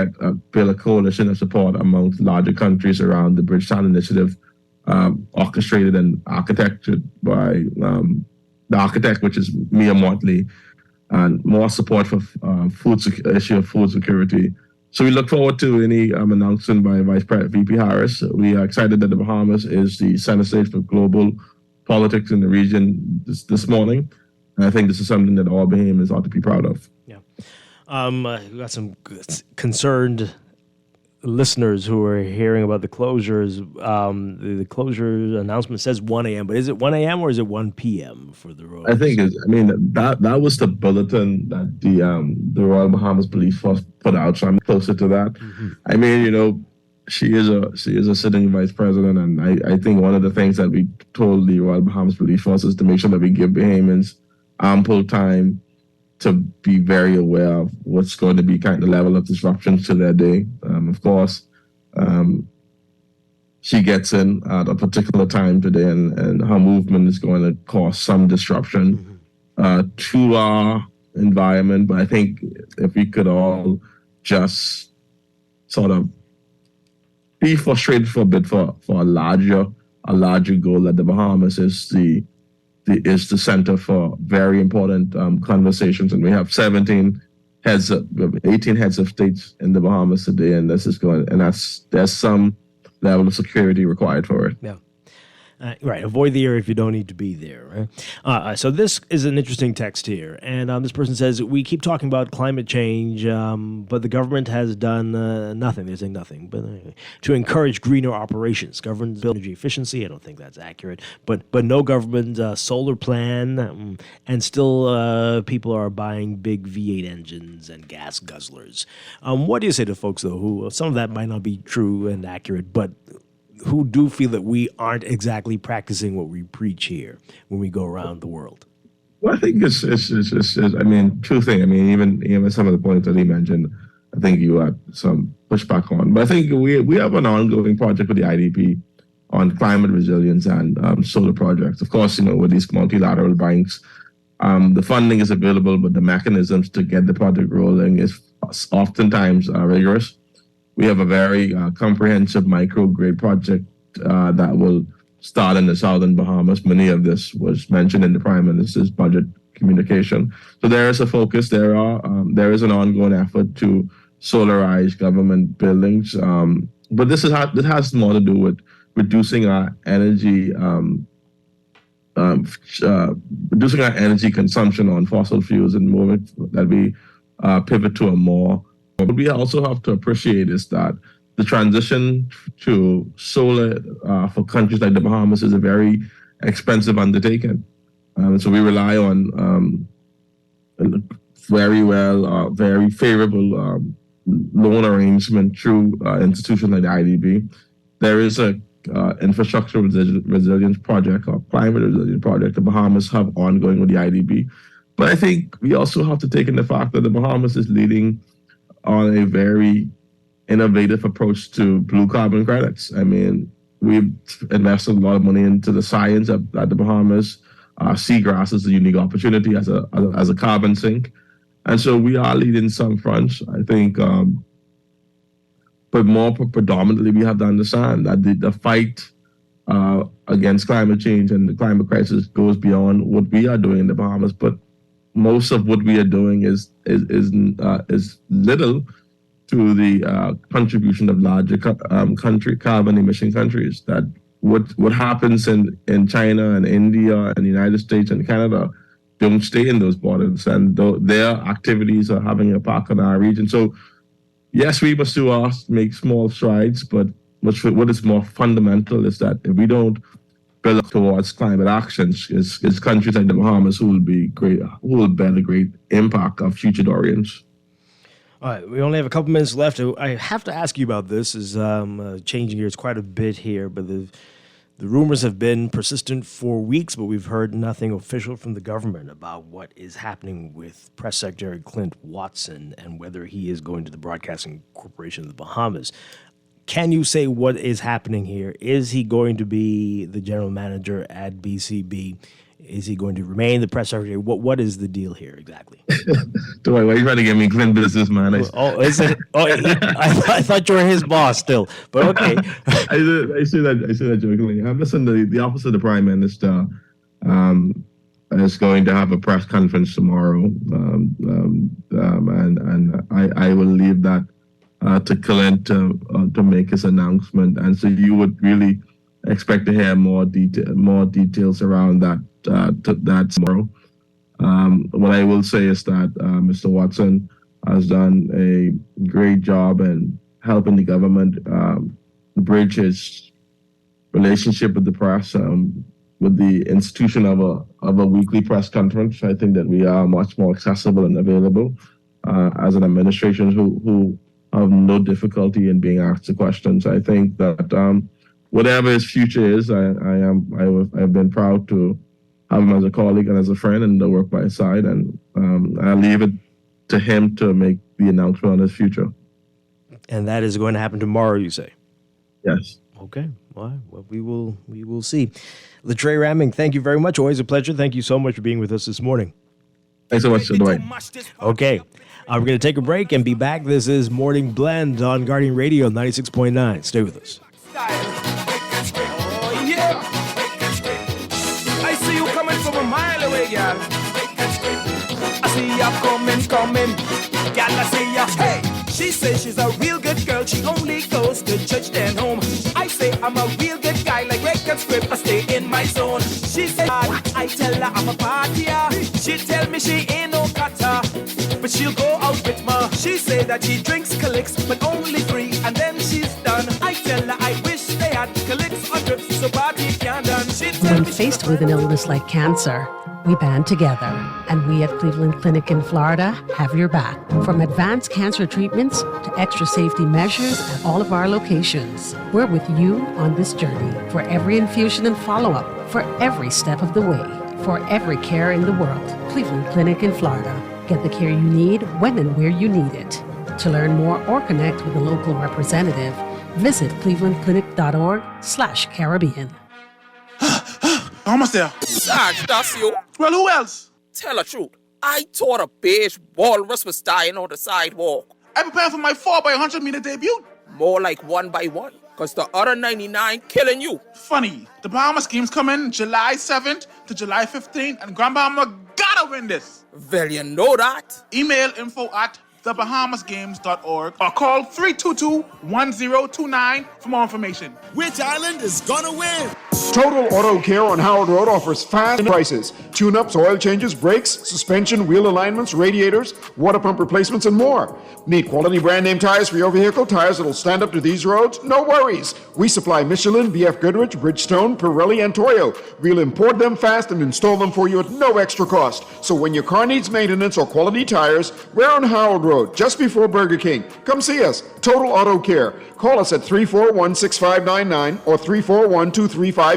build a coalition of support amongst larger countries around the Bridgetown Initiative, orchestrated and architected by the architect, which is Mia Motley, and more support for issue of food security. So we look forward to any announcement by Vice President VP Harris. We are excited that the Bahamas is the center stage for global politics in the region this morning. And I think this is something that all Bahamians ought to be proud of. Yeah. We got some concerned listeners who are hearing about the closures, the closure announcement says 1 a.m., but is it 1 a.m. or is it 1 p.m. for the roads? I think that was the bulletin that the Royal Bahamas Police Force put out, so I'm closer to that. I mean, she is a sitting vice president, and I think one of the things that we told the Royal Bahamas Police Force is to make sure that we give Bahamians ample time to be very aware of what's going to be kind of the level of disruptions to their day. Of course, she gets in at a particular time today, and her movement is going to cause some disruption to our environment. But I think if we could all just sort of be frustrated for a bit for a larger goal that the Bahamas is the center for very important conversations, and we have 18 heads of states in the Bahamas today, and there's some level of security required for it. Yeah. Right. Avoid the area if you don't need to be there. Right? So this is an interesting text here. And this person says, we keep talking about climate change, but the government has done nothing. They're saying nothing. But anyway, to encourage greener operations. Government build energy efficiency. I don't think that's accurate. But no government solar plan. And still people are buying big V8 engines and gas guzzlers. What do you say to folks, though, who some of that might not be true and accurate, but who do feel that we aren't exactly practicing what we preach here when we go around the world? Well, I think it's true thing. I mean, even some of the points that he mentioned, I think you had some pushback on. But I think we have an ongoing project with the IDP on climate resilience and solar projects. Of course, with these multilateral banks, the funding is available, but the mechanisms to get the project rolling is oftentimes rigorous. We have a very comprehensive microgrid project that will start in the southern Bahamas. Many of this was mentioned in the Prime Minister's budget communication. So there is a focus. There is an ongoing effort to solarize government buildings. But this has more to do with reducing our energy consumption on fossil fuels and moving that we pivot to a more. What we also have to appreciate is that the transition to solar for countries like the Bahamas is a very expensive undertaking. So we rely on very favorable loan arrangement through institutions like the IDB. There is a infrastructure resilience project or climate resilience project the Bahamas have ongoing with the IDB. But I think we also have to take in the fact that the Bahamas is leading on a very innovative approach to blue carbon credits. I mean, we've invested a lot of money into the science at the Bahamas. Seagrass is a unique opportunity as a carbon sink. And so we are leading some fronts, I think. But more predominantly, we have to understand that the fight against climate change and the climate crisis goes beyond what we are doing in the Bahamas. But most of what we are doing is little to the contribution of larger carbon emission countries. That what happens in China and India and the United States and Canada don't stay in those borders, and their activities are having an impact on our region. So yes, we must make small strides, but what is more fundamental is that if we don't build up towards climate actions, is countries like the Bahamas who will bear the great impact of future Dorians. All right, we only have a couple minutes left. I have to ask you about this. Is changing gears quite a bit here, but the rumors have been persistent for weeks, but we've heard nothing official from the government about what is happening with Press Secretary Clint Watson and whether he is going to the Broadcasting Corporation of the Bahamas. Can you say what is happening here? Is he going to be the general manager at BCB? Is he going to remain the press secretary? What is the deal here exactly? Dwight, why are you trying to get me Clint business, man? Is it? I thought you were his boss still, but okay. I say that jokingly. Listen, the office of the Prime Minister is going to have a press conference tomorrow, and I will leave that to Clint to make his announcement, and so you would really expect to hear more details around that tomorrow. What I will say is that Mr. Watson has done a great job in helping the government bridge its relationship with the press, with the institution of a weekly press conference. I think that we are much more accessible and available as an administration who have no difficulty in being asked the questions. I think that whatever his future is, I've been proud to have him as a colleague and as a friend and to work by his side. And I leave it to him to make the announcement on his future. And that is going to happen tomorrow, you say? Yes. Okay. Well, we will see. Latreille Ramming, thank you very much. Always a pleasure. Thank you so much for being with us this morning. Thanks so much, Dwight. Okay. We're going to take a break and be back. This is Morning Blend on Guardian Radio 96.9. Stay with us. Oh, yeah. I see you coming from a mile away, girl. I see ya coming. Girl, I see ya. Hey! She says she's a real good girl. She only goes to church then home. I say I'm a real good guy, like record script. I stay in my zone. She said I tell her I'm a partier. She tell me she ain't no cutter, but she'll go out with me. She say that she drinks Calyx, but only 3, and then she's done. I tell her I wish they had Calyx or drips, so party can done. She tell When me faced with an illness like cancer, we band together, and we at Cleveland Clinic in Florida have your back. From advanced cancer treatments to extra safety measures at all of our locations, we're with you on this journey for every infusion and follow-up, for every step of the way, for every care in the world. Cleveland Clinic in Florida. Get the care you need when and where you need it. To learn more or connect with a local representative, visit clevelandclinic.org/Caribbean. Almost there. Sarge, that's you. Well, who else? Tell the truth. I thought a beige walrus was dying on the sidewalk. I prepared for my 4x100-meter debut. More like 1 by 1, because the other 99 killing you. Funny, the Bahamas games come in July 7th to July 15th, and Grand Bahama gotta win this. Well, you know that. Email info@thebahamasgames.org or call 322-1029 for more information. Which island is gonna win? Total Auto Care on Howard Road offers fast prices. Tune-ups, oil changes, brakes, suspension, wheel alignments, radiators, water pump replacements, and more. Need quality brand name tires for your vehicle? Tires that'll stand up to these roads? No worries. We supply Michelin, BF Goodrich, Bridgestone, Pirelli, and Toyo. We'll import them fast and install them for you at no extra cost. So when your car needs maintenance or quality tires, we're on Howard Road, just before Burger King. Come see us. Total Auto Care. Call us at 341-6599 or 341-2350.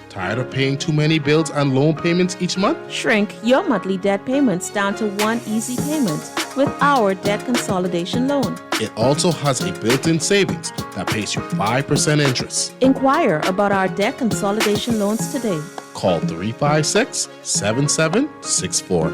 Tired of paying too many bills and loan payments each month? Shrink your monthly debt payments down to one easy payment with our debt consolidation loan. It also has a built-in savings that pays you 5% interest. Inquire about our debt consolidation loans today. Call 356-7764.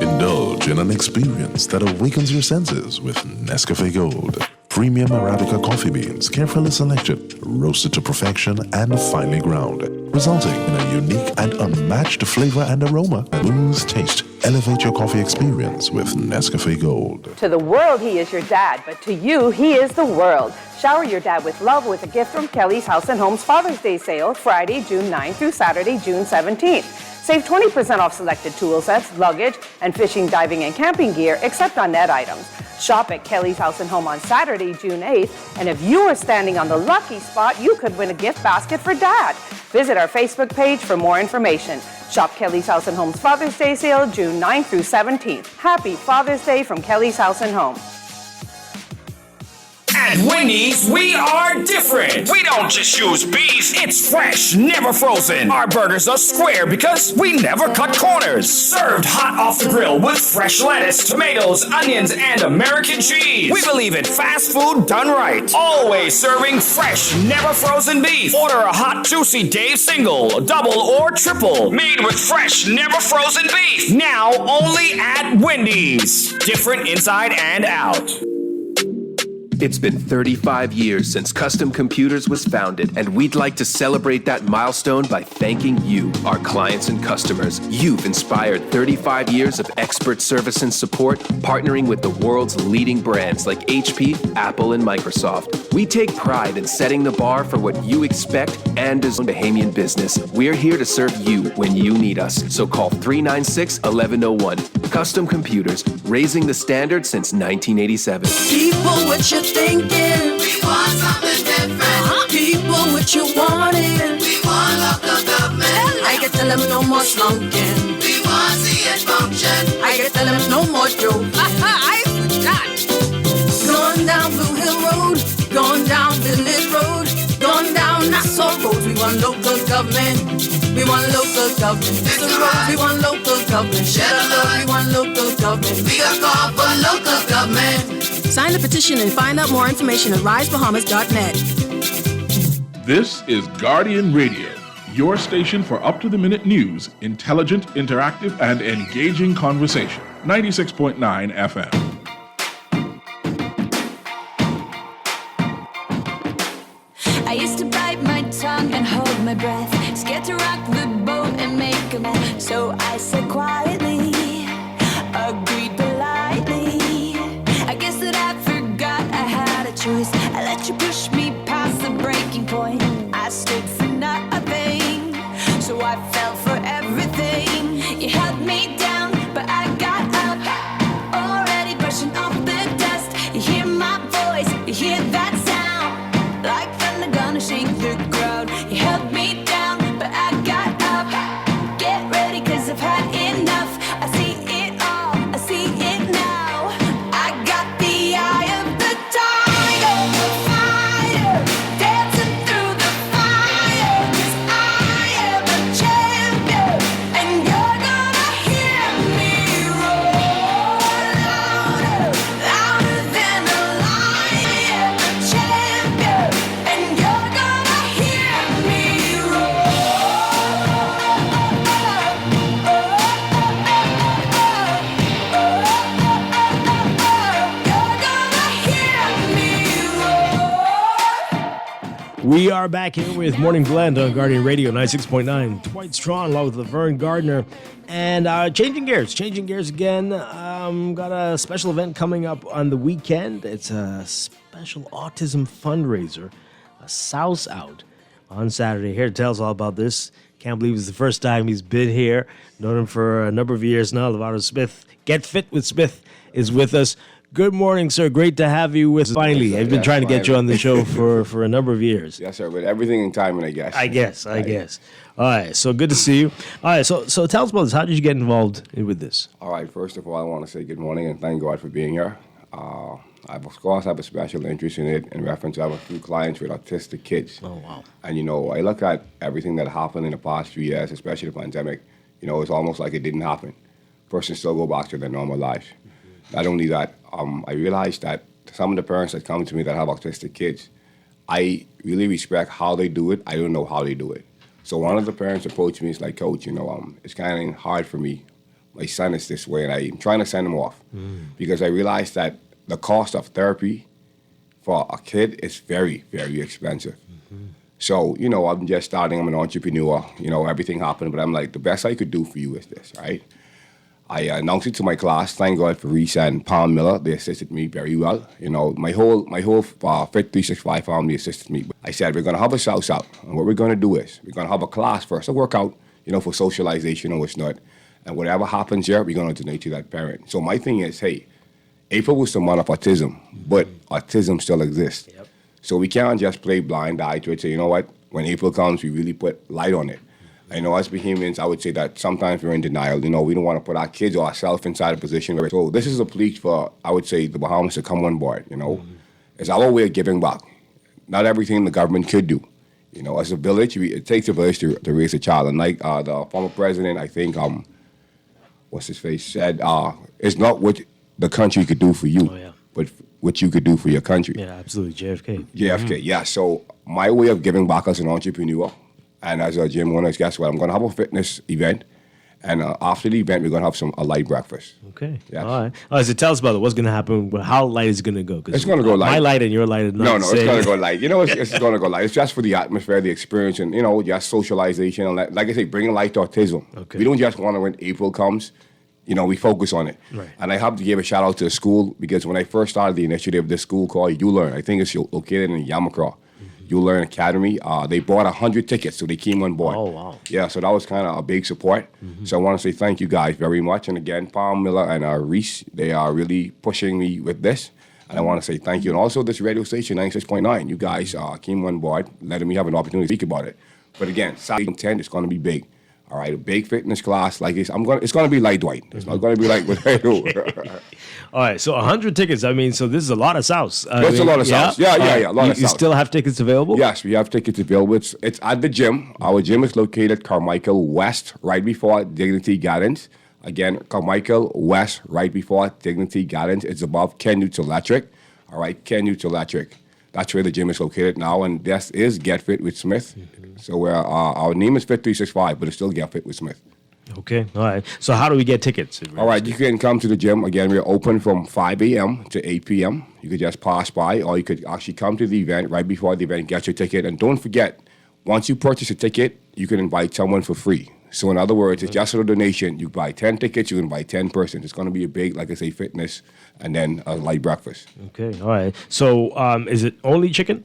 Indulge in an experience that awakens your senses with Nescafe Gold. Premium Arabica coffee beans, carefully selected, roasted to perfection, and finely ground, resulting in a unique and unmatched flavor and aroma. Smooth taste. Elevate your coffee experience with Nescafe Gold. To the world, he is your dad, but to you, he is the world. Shower your dad with love with a gift from Kelly's House and Home's Father's Day sale, Friday, June 9th through Saturday, June 17th. Save 20% off selected tool sets, luggage, and fishing, diving, and camping gear, except on net items. Shop at Kelly's House and Home on Saturday, June 8th, and if you are standing on the lucky spot, you could win a gift basket for Dad. Visit our Facebook page for more information. Shop Kelly's House and Home's Father's Day sale, June 9th through 17th. Happy Father's Day from Kelly's House and Home. At Wendy's, we are different. We don't just use beef. It's fresh, never frozen. Our burgers are square because we never cut corners. Served hot off the grill with fresh lettuce, tomatoes, onions, and American cheese. We believe in fast food done right. Always serving fresh, never frozen beef. Order a hot, juicy Dave single, double, or triple. Made with fresh, never frozen beef. Now only at Wendy's. Different inside and out. It's been 35 years since Custom Computers was founded, and we'd like to celebrate that milestone by thanking you, our clients and customers. You've inspired 35 years of expert service and support, partnering with the world's leading brands like HP, Apple, and Microsoft. We take pride in setting the bar for what you expect and deserve in Bahamian business. We're here to serve you when you need us, so call 396-1101. Custom Computers, raising the standard since 1987. People, what you thinking? We want something different. People, what you wanting? We want local government. I can tell them no more slunking. We want to see it function. I can tell them no more joke. I forgot. Going down Blue Hill Road, going down Village Road, going down Nassau Road. We want local government. We want local government. Mr. Road, we want local government. Shed we want local government. We got call for local government. Sign the petition and find out more information at risebahamas.net. This is Guardian Radio, your station for up-to-the-minute news, intelligent, interactive, and engaging conversation. 96.9 FM. I used to bite my tongue and hold my breath, scared to rock the boat and make a mess. So I said quietly, agreed politely. I guess that I forgot I had a choice. I let you push me past the breaking point. I stood for nothing, so I fell for everything. You held me down, but I got up, already brushing off the dust. You hear my voice, you hear that sound, like thunder gonna shake the ground. You held me down, but I got up. Get ready, 'cause I've had enough. I see it all, I see it now. I got the eye of the tiger, the fire, dancing through the fire. 'Cause I am a champion, and you're gonna hear me roar louder, louder than a lion. I am a champion, and you're gonna hear me We are back here with Morning Blend on Guardian Radio 96.9. Dwight Strachan along with Laverne Gardner. And changing gears again. Got a special event coming up on the weekend. It's a special autism fundraiser, a Souse Out on Saturday. Here to tell us all about this. Can't believe it's the first time he's been here. Known him for a number of years now. Lovato Smith, Get Fit with Smith, is with us. Good morning, sir. Great to have you with us. Finally, I've been trying to get you on the show for a number of years. Yes, sir. But everything in timing, I guess. I guess. All right. So good to see you. All right. So tell us about this. How did you get involved with this? All right. First of all, I want to say good morning and thank God for being here. I, of course, have a special interest in it in reference to I have a few clients with autistic kids. Oh, wow. And, I look at everything that happened in the past few years, especially the pandemic. It's almost like it didn't happen. Persons still go back to their normal life. Not only that, I realized that some of the parents that come to me that have autistic kids, I really respect how they do it. I don't know how they do it. So one of the parents approached me, it's like, Coach, it's kind of hard for me. My son is this way, and I'm trying to send him off because I realized that the cost of therapy for a kid is very, very expensive. So, I'm just starting. I'm an entrepreneur. Everything happened, but I'm like, the best I could do for you is this, right? I announced it to my class. Thank God for Risa and Palm Miller. They assisted me very well. My whole Fit 365 family assisted me. I said, we're going to have a Souse Out. And what we're going to do is we're going to have a class first, a workout, for socialization and what's not. And whatever happens here, we're going to donate to that parent. So my thing is, hey, April was the month of autism, but autism still exists. Yep. So we can't just play blind eye to it. Say, you know what? When April comes, we really put light on it. I know as Bahamians, I would say that sometimes we're in denial. We don't want to put our kids or ourselves inside a position where. So this is a plea for, I would say, the Bahamas to come on board. It's our way of giving back. Not everything the government could do. As a village, it takes a village to raise a child. And like the former president, I think, what's his face, said, it's not what the country could do for you, but what you could do for your country. Yeah, absolutely. JFK. Yeah. So my way of giving back as an entrepreneur and as a gym owner, guess what? I'm going to have a fitness event, And after the event, we're going to have a light breakfast. Okay. Yes. All right. So tell us about it. What's going to happen? How light is it going to go? 'Cause It's going to go light. My light and your light are not No, the same. it's going to go light. It's going to go light. It's just for the atmosphere, the experience, and, just socialization. And like I say, bringing light to autism. Okay. We don't just want to, when April comes, we focus on it. Right. And I have to give a shout out to the school because when I first started the initiative, this school called You Learn, I think it's located in Yamacraw. You Learn Academy. They bought 100 tickets, so they came on board. Oh, wow. Yeah, so that was kind of a big support. So I want to say thank you guys very much. And again, Palm Miller and Reese, they are really pushing me with this. And I want to say thank you. And also this radio station, 96.9, you guys came on board, letting me have an opportunity to speak about it. But again, Saturday 10, it's going to be big. All right, a big fitness class like this. It's going to be like Dwight. It's not going to be like what I do. All right, so 100 tickets. I mean, so this is a lot of Souths. It's a lot of Souths. Yeah, a lot of Souths. You still have tickets available? Yes, we have tickets available. It's at the gym. Our gym is located Carmichael West, right before Dignity Gardens. Again, Carmichael West, right before Dignity Gardens. It's above Ken Newt's Electric. All right, Ken Newt's Electric. That's where the gym is located now, and this is Get Fit with Smith. So our name is Fit 365, but it's still Get Fit with Smith. Okay, all right. So how do we get tickets? All right, you can come to the gym. Again, we're open from 5 a.m. to 8 p.m. You could just pass by, or you could actually come to the event right before the event, get your ticket. And don't forget, once you purchase a ticket, you can invite someone for free. So in other words, it's just a donation. You buy 10 tickets, you invite 10 persons. It's going to be a big, like I say, fitness, and then a light breakfast. Okay, all right. So is it only chicken?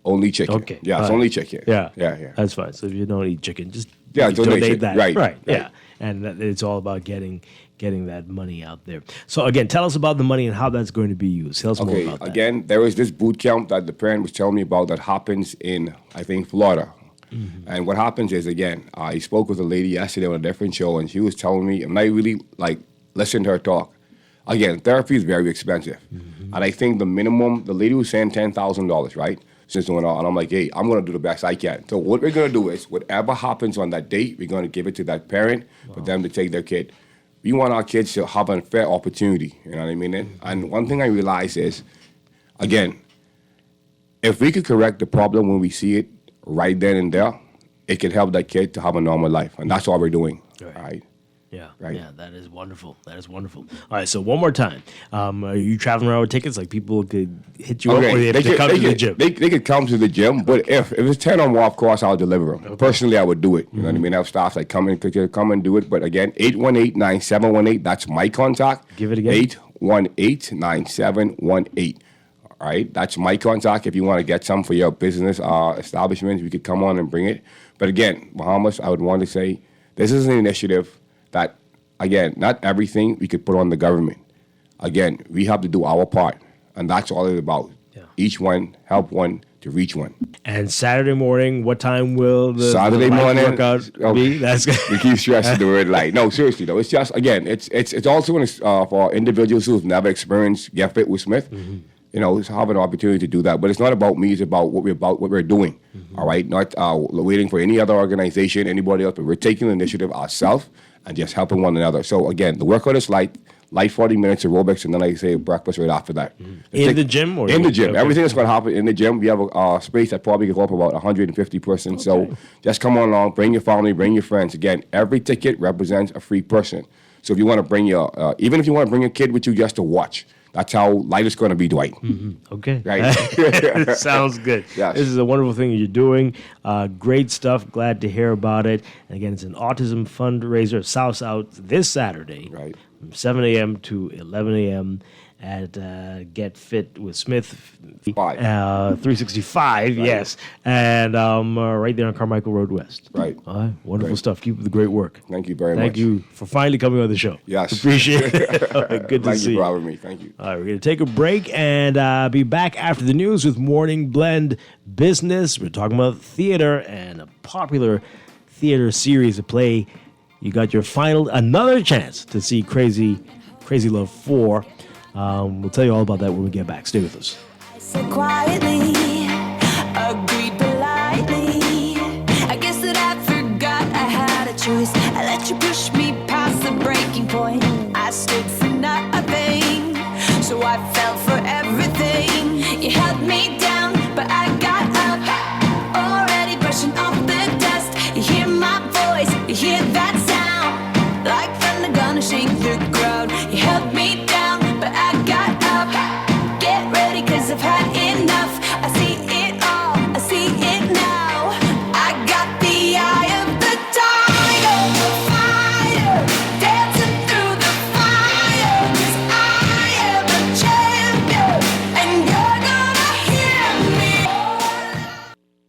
Only chicken. Okay. Yeah, it's only chicken. Yeah. Yeah. That's fine. So if you don't eat chicken, just donate donate that. Right. Yeah. And it's all about getting that money out there. So again, tell us about the money and how that's going to be used. Tell us more about that. Again, there is this boot camp that the parent was telling me about that happens in, I think, Florida. And what happens is, again, I spoke with a lady yesterday on a different show, and she was telling me, and I really listened to her talk. Again, therapy is very expensive. And I think the minimum, the lady was saying $10,000, right? Since doing all, and I'm like, hey, I'm going to do the best I can. So what we're going to do is, whatever happens on that date, we're going to give it to that parent for them to take their kid. We want our kids to have a fair opportunity, you know what I mean? And one thing I realized is, again, if we could correct the problem when we see it right then and there, it can help that kid to have a normal life. And that's what we're doing, right? Yeah, Right. yeah, that is wonderful. That is wonderful. All right, so one more time. Are you traveling around with tickets? Like people could hit you up, or they have to come to the gym? They could come to the gym, but if it's 10 or more, of course, I'll deliver them. Personally, I would do it. You know what I mean? I have staff that come and do it. But again, 818-9718, that's my contact. Give it again. 818-9718. All right, that's my contact. If you want to get some for your business establishments, we could come on and bring it. But again, Bahamas, I would want to say this is an initiative that, again, not everything we could put on the government. Again, we have to do our part, and that's all it's about. Each one, help one to reach one. And Saturday morning, what time will the Saturday light morning workout be? That's good. We keep stressing the word light. No, seriously though, it's just, again, it's also for individuals who've never experienced Get Fit with Smith. You know, it's have an opportunity to do that. But it's not about me, it's about what we're doing. All right, not waiting for any other organization, anybody else, but we're taking the initiative ourselves and just helping one another. So again, the workout is light 40 minutes aerobics, and then like I say breakfast right after that. In the gym? Or in the gym. Okay. Everything is going to happen in the gym. We have a space that probably can go up about 150 persons. So just come on along, bring your family, bring your friends. Again, every ticket represents a free person. So if you want to bring your, even if you want to bring a kid with you just to watch, that's how light it's going to be, Dwight. Okay. Right. Sounds good. Yes. This is a wonderful thing you're doing. Great stuff. Glad to hear about it. And again, it's an autism fundraiser. South Out this Saturday. Right. From 7 a.m. to 11 a.m. at Get Fit with Smith. 365, yes. And right there on Carmichael Road West. Right. All right. Wonderful stuff. Keep up the great work. Thank you very much. Thank you for finally coming on the show. Yes. Appreciate it. All right, good to Thank see you you. for having me. Thank you. All right, we're going to take a break and be back after the news with Morning Blend Business. We're talking about theater and a popular theater series of play. You got your another chance to see Crazy Love 4. We'll tell you all about that when we get back. Stay with us. I said quietly, agreed politely. I guess that I forgot I had a choice. I let you push me past the breaking point. I stood for nothing, so I fell for everything. You held me down, but I got up. Already brushing off the dust. You hear my voice, you hear that sound.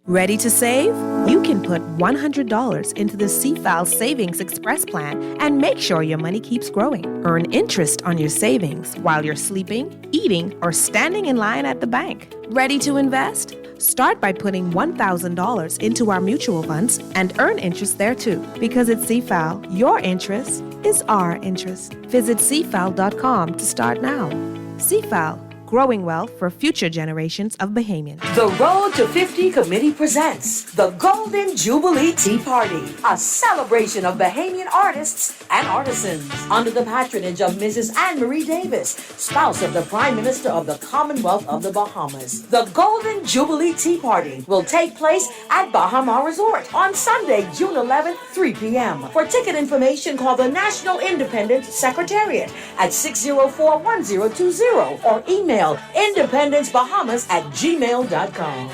Ready to save? You can put $100 into the CFAL Savings Express plan and make sure your money keeps growing. Earn interest on your savings while you're sleeping, eating, or standing in line at the bank. Ready to invest? Start by putting $1,000 into our mutual funds and earn interest there too. Because at CFAL, your interest is our interest. Visit cfal.com to start now. CFAL, growing wealth for future generations of Bahamians. The Road to 50 Committee presents the Golden Jubilee Tea Party, a celebration of Bahamian artists and artisans under the patronage of Mrs. Anne-Marie Davis, spouse of the Prime Minister of the Commonwealth of the Bahamas. The Golden Jubilee Tea Party will take place at Bahama Resort on Sunday, June 11th, 3 p.m. For ticket information, call the National Independence Secretariat at 604-1020 or email independencebahamas@gmail.com.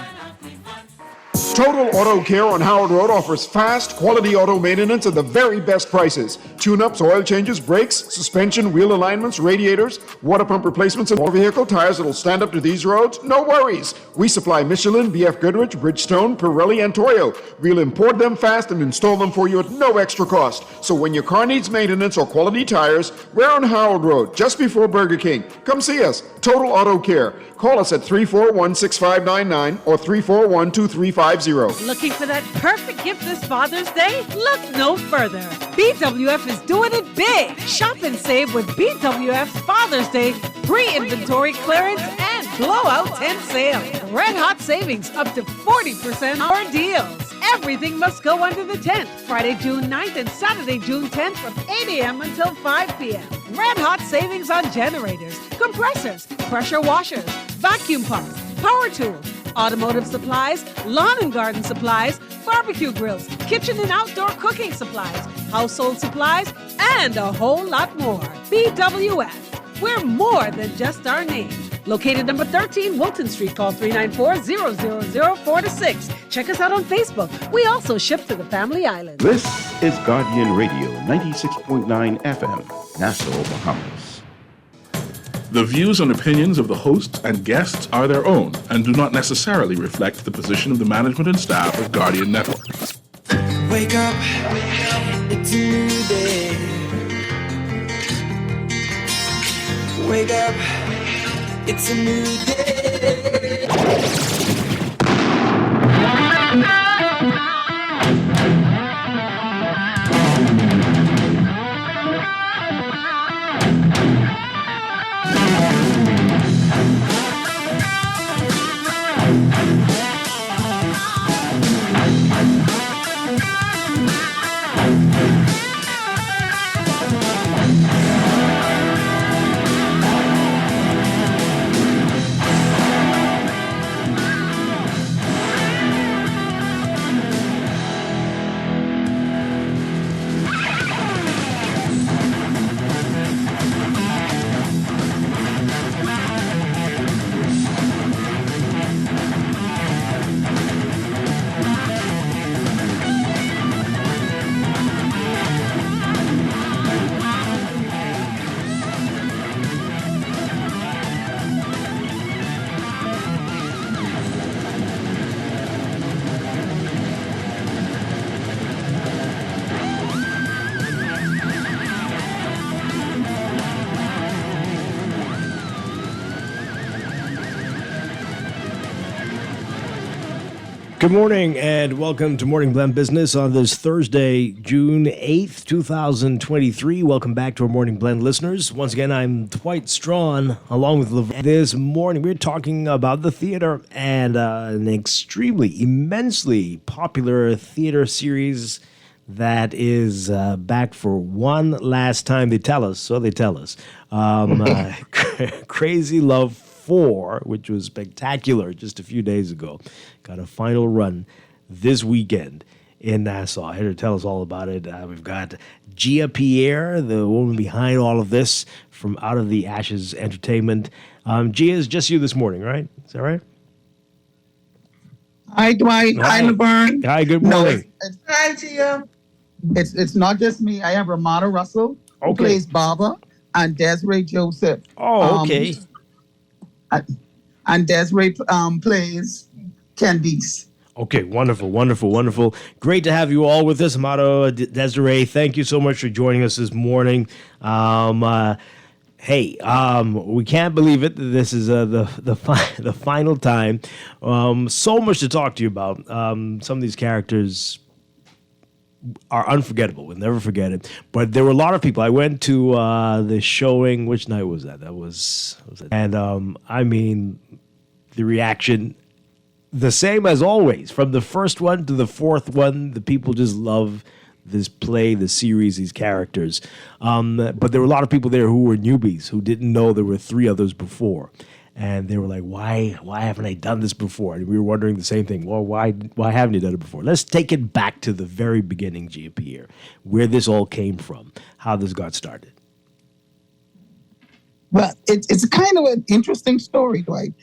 Total Auto Care on Howard Road offers fast, quality auto maintenance at the very best prices. Tune-ups, oil changes, brakes, suspension, wheel alignments, radiators, water pump replacements, and motor vehicle tires that'll stand up to these roads? No worries. We supply Michelin, BF Goodrich, Bridgestone, Pirelli, and Toyo. We'll import them fast and install them for you at no extra cost. So when your car needs maintenance or quality tires, we're on Howard Road, just before Burger King. Come see us. Total Auto Care. Call us at 341-6599 or 341-2350. Looking for that perfect gift this Father's Day? Look no further. BWF is doing it big. Shop and save with BWF's Father's Day pre-inventory clearance and blowout tent sale. Red hot savings up to 40% on our deals. Everything must go under the tent. Friday, June 9th and Saturday, June 10th from 8 a.m. until 5 p.m. Red hot savings on generators, compressors, pressure washers, vacuum pumps, power tools, automotive supplies, lawn and garden supplies, barbecue grills, kitchen and outdoor cooking supplies, household supplies, and a whole lot more. BWF. We're more than just our name. Located number 13 Wilton Street. Call 394-000-4-6. Check us out on Facebook. We also ship to the Family Island. This is Guardian Radio 96.9 FM, Nassau, Bahamas. The views and opinions of the hosts and guests are their own and do not necessarily reflect the position of the management and staff of Guardian Network. Wake up, it's a new day. Wake up, it's a new day. Good morning and welcome to Morning Blend Business on this Thursday, June 8th, 2023. Welcome back to our Morning Blend listeners. Once again, I'm Dwight Strachan along with Lev. This morning, we're talking about the theater and an extremely, immensely popular theater series that is back for one last time. They tell us, so they tell us. Crazy Love 4, which was spectacular just a few days ago, got a final run this weekend in Nassau. Here to tell us all about it, we've got Gia Pierre, the woman behind all of this, from Out of the Ashes Entertainment. Gia, it's just you this morning, right? Is that right? Hi, Dwight. Hi, Laverne. Hi, good morning. Hi, Gia. It's not just me. I have Ramona Russell, who plays Baba, and Desiree Joseph. Oh, okay. And Desiree plays Candice. Okay, wonderful. Great to have you all with us. Amado, Desiree, thank you so much for joining us this morning. We can't believe it. This is the final time. So much to talk to you about. Some of these characters are unforgettable. We'll never forget it. But there were a lot of people. I went to the showing. Which night was that? And the reaction, the same as always. From the first one to the fourth one, the people just love this play, the series, these characters. But there were a lot of people there who were newbies, who didn't know there were 3 others before. And they were like, why haven't I done this before? And we were wondering the same thing. Well, why haven't you done it before? Let's take it back to the very beginning, Gia-Pierre, where this all came from, how this got started. Well, it's kind of an interesting story, Dwight.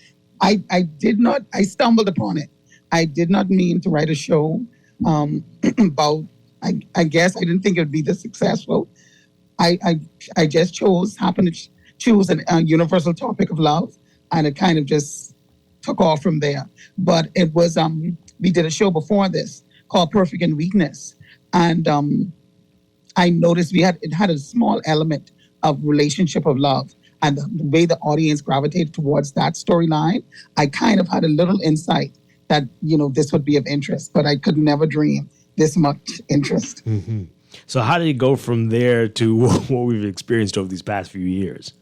I stumbled upon it. I did not mean to write a show about, I guess I didn't think it would be this successful. I just happened to choose a universal topic of love, and it kind of just took off from there. But it was, we did a show before this called Perfect in Weakness. And I noticed it had a small element of relationship of love. And the way the audience gravitated towards that storyline, I kind of had a little insight that, this would be of interest, but I could never dream this much interest. Mm-hmm. So how did it go from there to what we've experienced over these past few years?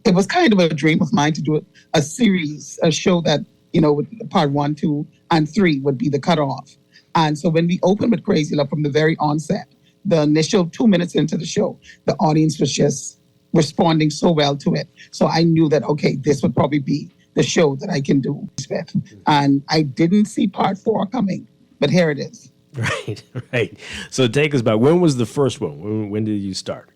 It was kind of a dream of mine to do a series, a show that, with part 1, 2, and 3 would be the cutoff. And so when we opened with Crazy Love from the very onset, the initial 2 minutes into the show, the audience was just responding so well to it. So I knew that, okay, this would probably be the show that I can do with. And I didn't see part 4 coming, but here it is. Right. So take us back. When was the first one? When did you start?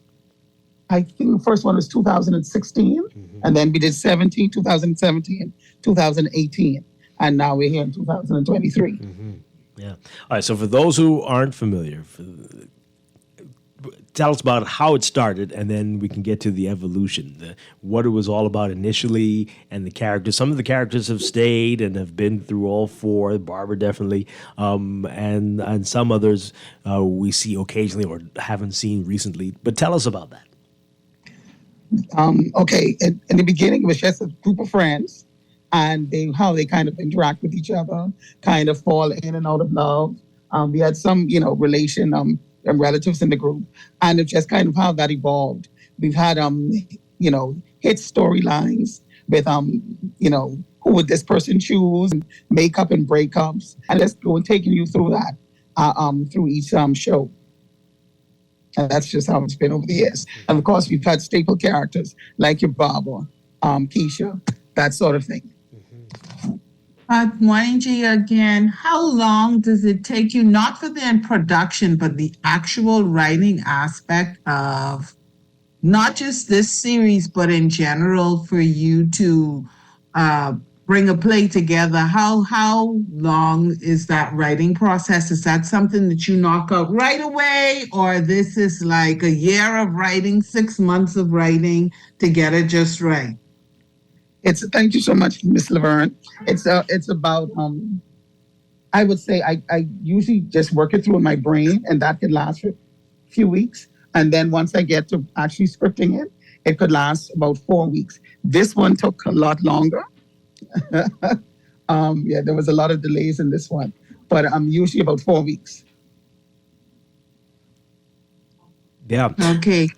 I think the first one was 2016, and then we did 2017, 2018, and now we're here in 2023. Yeah. All right. So for those who aren't familiar, tell us about how it started, and then we can get to the evolution, what it was all about initially, and the characters. Some of the characters have stayed and have been through all 4. Barbara definitely, and some others we see occasionally or haven't seen recently. But tell us about that. Okay, in the beginning, it was just a group of friends, and how they kind of interact with each other, kind of fall in and out of love. We had some, relation and relatives in the group, and it's just kind of how that evolved. We've had, hit storylines with, who would this person choose, and makeup and breakups, and let's go and taking you through that, through each show. And that's just how it's been over the years. And of course, we've had staple characters like your Barbara, Keisha, that sort of thing. Morning, Gia, again. How long does it take you, not for the production, but the actual writing aspect of not just this series, but in general, for you to bring a play together? How long is that writing process? Is that something that you knock out right away, or this is like a year of writing, 6 months of writing to get it just right? Thank you so much, Miss Laverne. It's about, I would say I usually just work it through in my brain, and that could last for a few weeks. And then once I get to actually scripting it could last about 4 weeks. This one took a lot longer. There was a lot of delays in this one, but usually about 4 weeks. Yeah. Okay.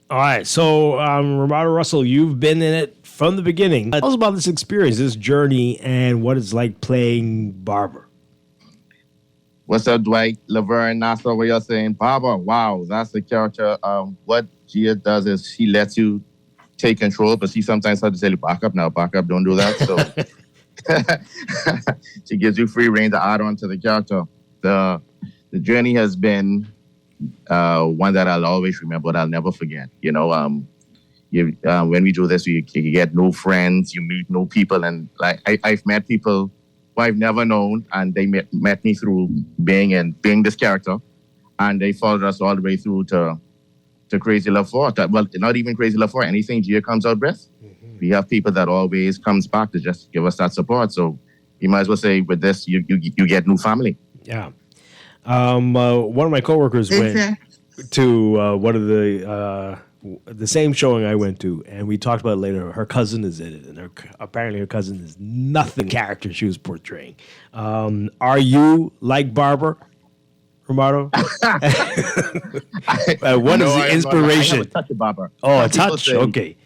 All right. So, Ramada Russell, you've been in it from the beginning. Tell us about this experience, this journey, and what it's like playing Barbara. What's up, Dwight? Laverne, Nassau, what you're saying? Barbara, wow, that's the character. What Gia does is she lets you take control, but she sometimes has to tell you, back up, don't do that. So she gives you free rein to add on to the character. The journey has been one that I'll always remember, that I'll never forget. When we do this, you get new friends, you meet new people, and like I've met people who I've never known, and they met me through being this character, and they followed us all the way through to Crazy Love 4. Well, not even Crazy Love 4, anything Gia comes out with. We have people that always comes back to just give us that support. So, you might as well say with this, you get new family. Yeah. One of my coworkers went to one of the same showing I went to, and we talked about it later. Her cousin is in it, and apparently her cousin is nothing character she was portraying. Are you like Barbara Romano? What is the inspiration? I have a touch of Barbara. Oh, a touch. Okay.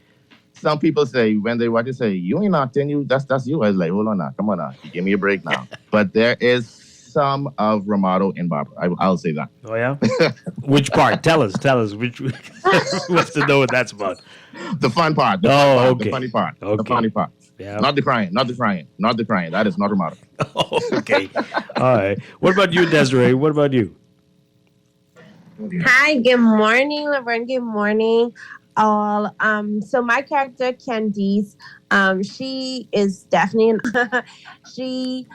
Some people say when they watch it, say you ain't acting, you that's you. I was like, hold on now, come on now, give me a break now. But there is some of Romano in Barbara. I'll say that. Oh yeah. Which part? Tell us. Which wants to know what that's about? The fun part. Okay. The funny part. Okay. The funny part. Yeah. Not the crying. That is not Romano. Okay. All right. What about you, Desiree? What about you? Hi, good morning, Laverne. Good morning, all. So my character, Candice, she is definitely she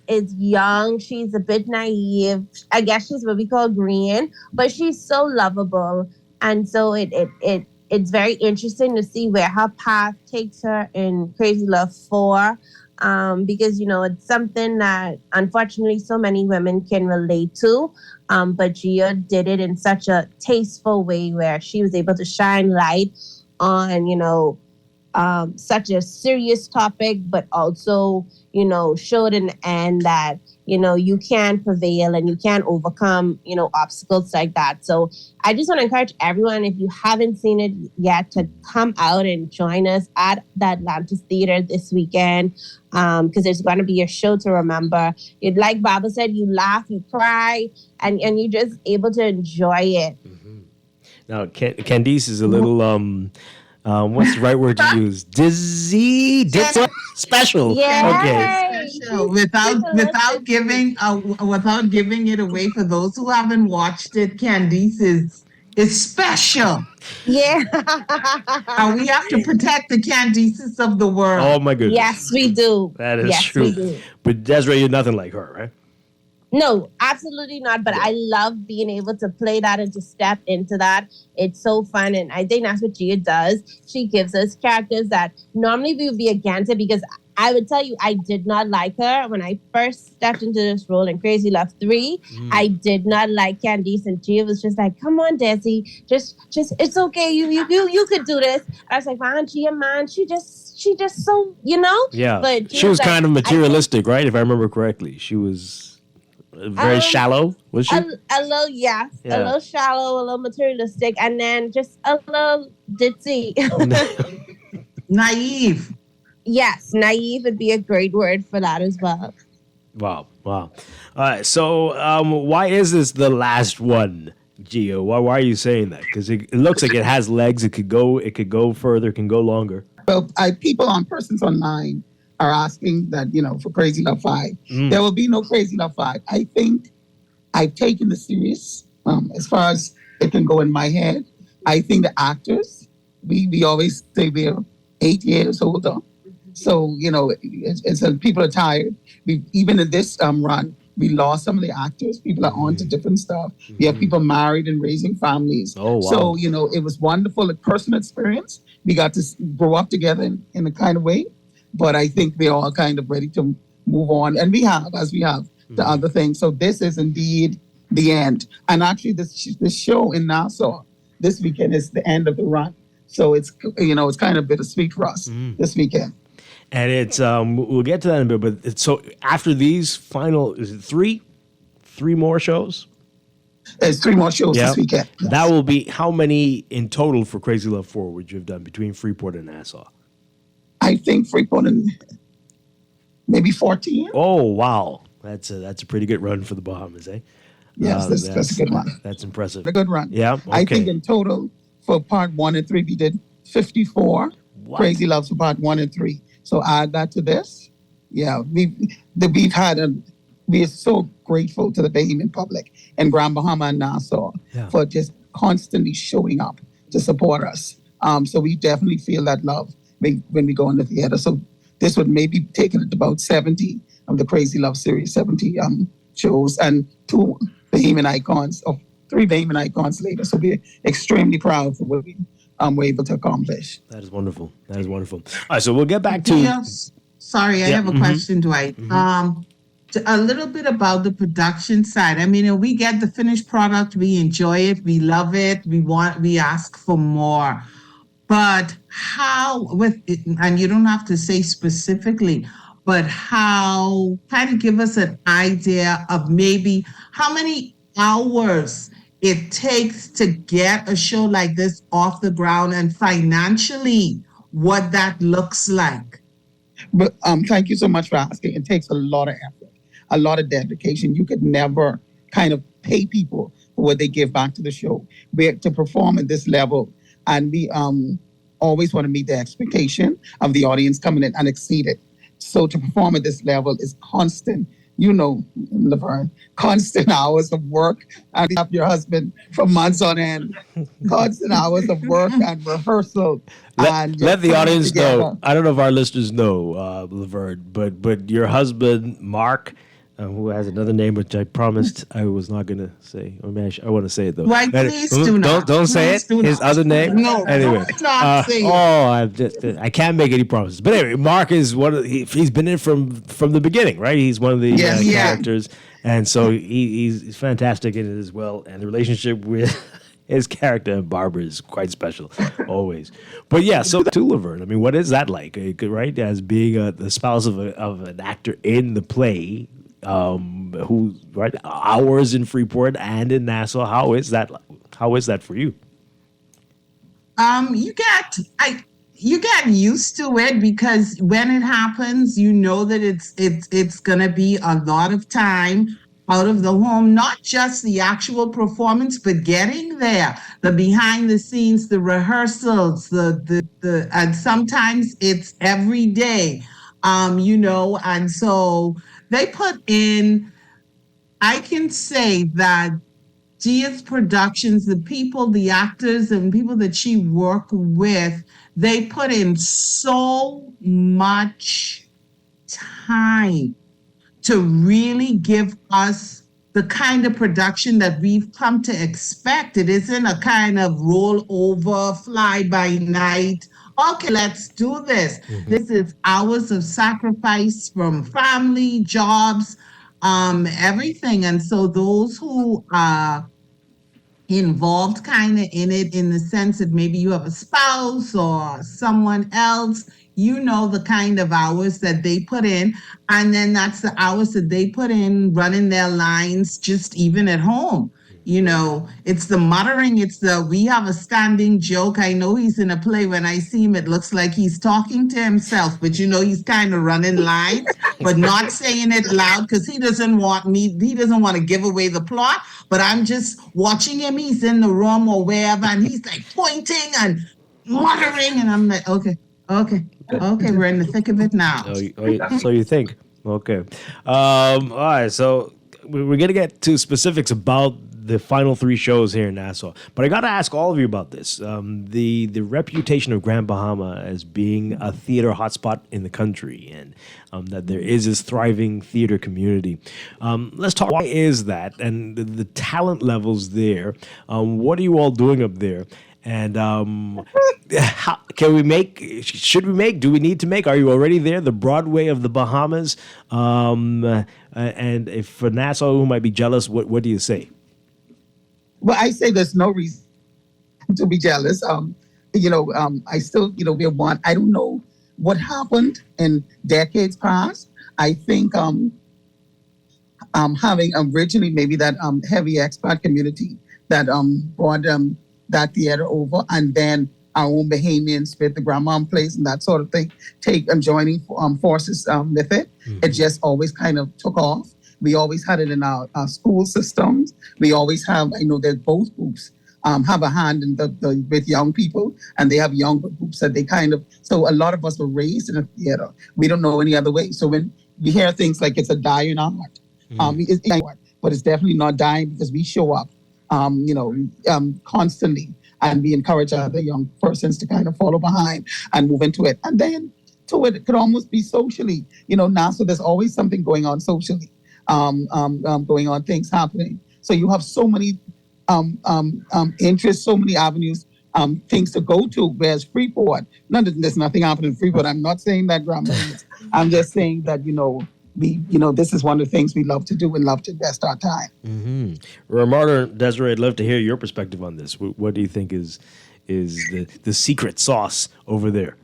is young. She's a bit naive. I guess she's what we call green, but she's so lovable, and so it's very interesting to see where her path takes her in Crazy Love 4. Because, it's something that unfortunately so many women can relate to. But Gia did it in such a tasteful way where she was able to shine light on, such a serious topic, but also, showed in the end that, you can prevail and you can overcome, obstacles like that. So I just want to encourage everyone, if you haven't seen it yet, to come out and join us at the Atlantis Theater this weekend, because there's going to be a show to remember. Like Baba said, you laugh, you cry, and you're just able to enjoy it. Mm-hmm. Now, Candice is a little... what's the right word to use? Dizzy special. Yeah. Okay. Special. Without giving it away for those who haven't watched it, Candice is special. Yeah. And we have to protect the Candices of the world. Oh my goodness. Yes, we do. That is yes, true. We do. But Desiree, you're nothing like her, right? No, absolutely not. But I love being able to play that and to step into that. It's so fun. And I think that's what Gia does. She gives us characters that normally we would be against it, because I would tell you, I did not like her when I first stepped into this role in Crazy Love 3. I did not like Candice, and Gia was just like, "Come on, Desi, just it's okay. You could do this." I was like, "Man, Gia, man, she just so Yeah. But she was kind of materialistic, right? If I remember correctly, she was very shallow. Was she? A little, yes, a little shallow, a little materialistic, and then just a little ditzy, naive. Yes, naive would be a great word for that as well. Wow. All right. So, why is this the last one, Gio? Why are you saying that? Because it looks like it has legs. It could go further. It can go longer. Well, persons online are asking that, for Crazy Love 5. There will be no Crazy Love 5. I think I've taken the serious as far as it can go in my head. I think the actors, we always say we're 8 years older. So, it's people are tired. Even in this run, we lost some of the actors. People are on to different stuff. We have people married and raising families. Oh, wow. So, it was wonderful, a personal experience. We got to grow up together in a kind of way. But I think we're all kind of ready to move on. And we have the other things. So this is indeed the end. And actually, this show in Nassau this weekend is the end of the run. So it's kind of bittersweet for us this weekend. And it's we'll get to that in a bit. But so after these final, is it three more shows? There's 3 more shows this weekend. Yes. That will be how many in total for Crazy Love 4 would you have done between Freeport and Nassau? I think Freeport and maybe 14. Oh, wow. That's a pretty good run for the Bahamas, eh? Yes, that's a good one. That's impressive. A good run. Yeah, okay. I think in total for part 1 and 3, we did 54 Crazy Loves for part 1 and 3. So add that to this. Yeah, we are so grateful to the Bahamian public in Grand Bahama and Nassau for just constantly showing up to support us. So we definitely feel that love when we go in the theater. So this would maybe take it to about 70 of the Crazy Love series, 70 shows, and 2 Bahamian icons, or 3 Bahamian icons later. So we're extremely proud for what we were able to accomplish. That is wonderful. All right, so we'll get back to... Sorry, I have a question, Dwight. A little bit about the production side. I mean, we get the finished product, we enjoy it, we love it, we ask for more. But how with it, and you don't have to say specifically, but how kind of give us an idea of maybe how many hours it takes to get a show like this off the ground and financially what that looks like. But thank you so much for asking. It takes a lot of effort, a lot of dedication. You could never kind of pay people for what they give back to the show. We're to perform at this level, and we always want to meet the expectation of the audience coming in and exceed it. So to perform at this level is constant, Laverne, constant hours of work. And have your husband for months on end, constant hours of work and rehearsal. Let the audience know. I don't know if our listeners know, Laverne, but your husband, Mark, who has another name, which I promised I was not going to say. Or maybe I want to say it, though. Why, please do not. Don't say it. His other name? No, anyway. Not say it. I can't make any promises. But anyway, Mark is he's been in from the beginning, right? He's one of the characters. And so he's fantastic in it as well. And the relationship with his character and Barbara is quite special, always. But yeah, so to Laverne, I mean, what is that like, right? As being the spouse of an actor in the play, who right hours in Freeport and in Nassau. How is that for you? You get used to it because when it happens, you know that it's gonna be a lot of time out of the home, not just the actual performance, but getting there, the behind the scenes, the rehearsals, the and sometimes it's every day, and so they put in, I can say that Gia's Productions, the people, the actors and people that she worked with, they put in so much time to really give us the kind of production that we've come to expect. It isn't a kind of roll over, fly by night. Okay, let's do this. This is hours of sacrifice from family, jobs, everything. And so those who are involved kind of in it, in the sense that maybe you have a spouse or someone else, the kind of hours that they put in. And then that's the hours that they put in running their lines, just even at home. It's the muttering, we have a standing joke. I know he's in a play. When I see him, it looks like he's talking to himself, but he's kind of running lines, but not saying it loud because he doesn't want to give away the plot, but I'm just watching him. He's in the room or wherever, and he's like pointing and muttering, and I'm like, okay, we're in the thick of it now. So you think. Okay. All right, so we're going to get to specifics about the final 3 shows here in Nassau. But I got to ask all of you about this. The reputation of Grand Bahama as being a theater hotspot in the country, and that there is this thriving theater community. Let's talk, why is that? And the talent levels there. What are you all doing up there? And do we need to make, are you already there, the Broadway of the Bahamas? And if for Nassau who might be jealous, what do you say? Well, I say there's no reason to be jealous. I still, we're one. I don't know what happened in decades past. I think having originally maybe that heavy expat community that brought that theater over, and then our own Bahamians with the grandma place and that sort of thing, joining forces with it. It just always kind of took off. We always had it in our school systems. We always have, that both groups have a hand in with young people, and they have younger groups that they so a lot of us were raised in a theater. We don't know any other way. So when we hear things like it's a dying art, but it's definitely not dying because we show up, constantly, and we encourage other young persons to kind of follow behind and move into it. And then to it could almost be socially, now, so there's always something going on socially. Going on, things happening. So you have so many interests, so many avenues things to go to. Whereas Freeport, there's nothing happening in Freeport. I'm not saying that, Grandma. I'm just saying that, this is one of the things we love to do and love to invest our time. Mm-hmm. Ramarda and Desiree, I'd love to hear your perspective on this. What do you think is the secret sauce over there?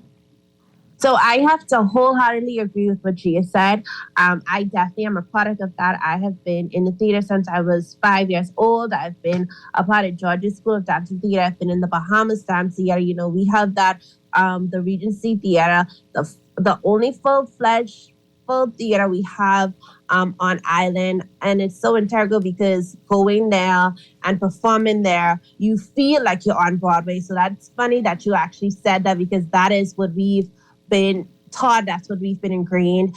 So I have to wholeheartedly agree with what Gia said. I definitely am a product of that. I have been in the theater since I was 5 years old. I've been a part of Georgia School of Dance and Theater. I've been in the Bahamas Dance Theater. We have that, the Regency Theater, the only full-fledged full theater we have on island, and it's so integral because going there and performing there, you feel like you're on Broadway. So that's funny that you actually said that, because that is what we've been taught. That's what we've been ingrained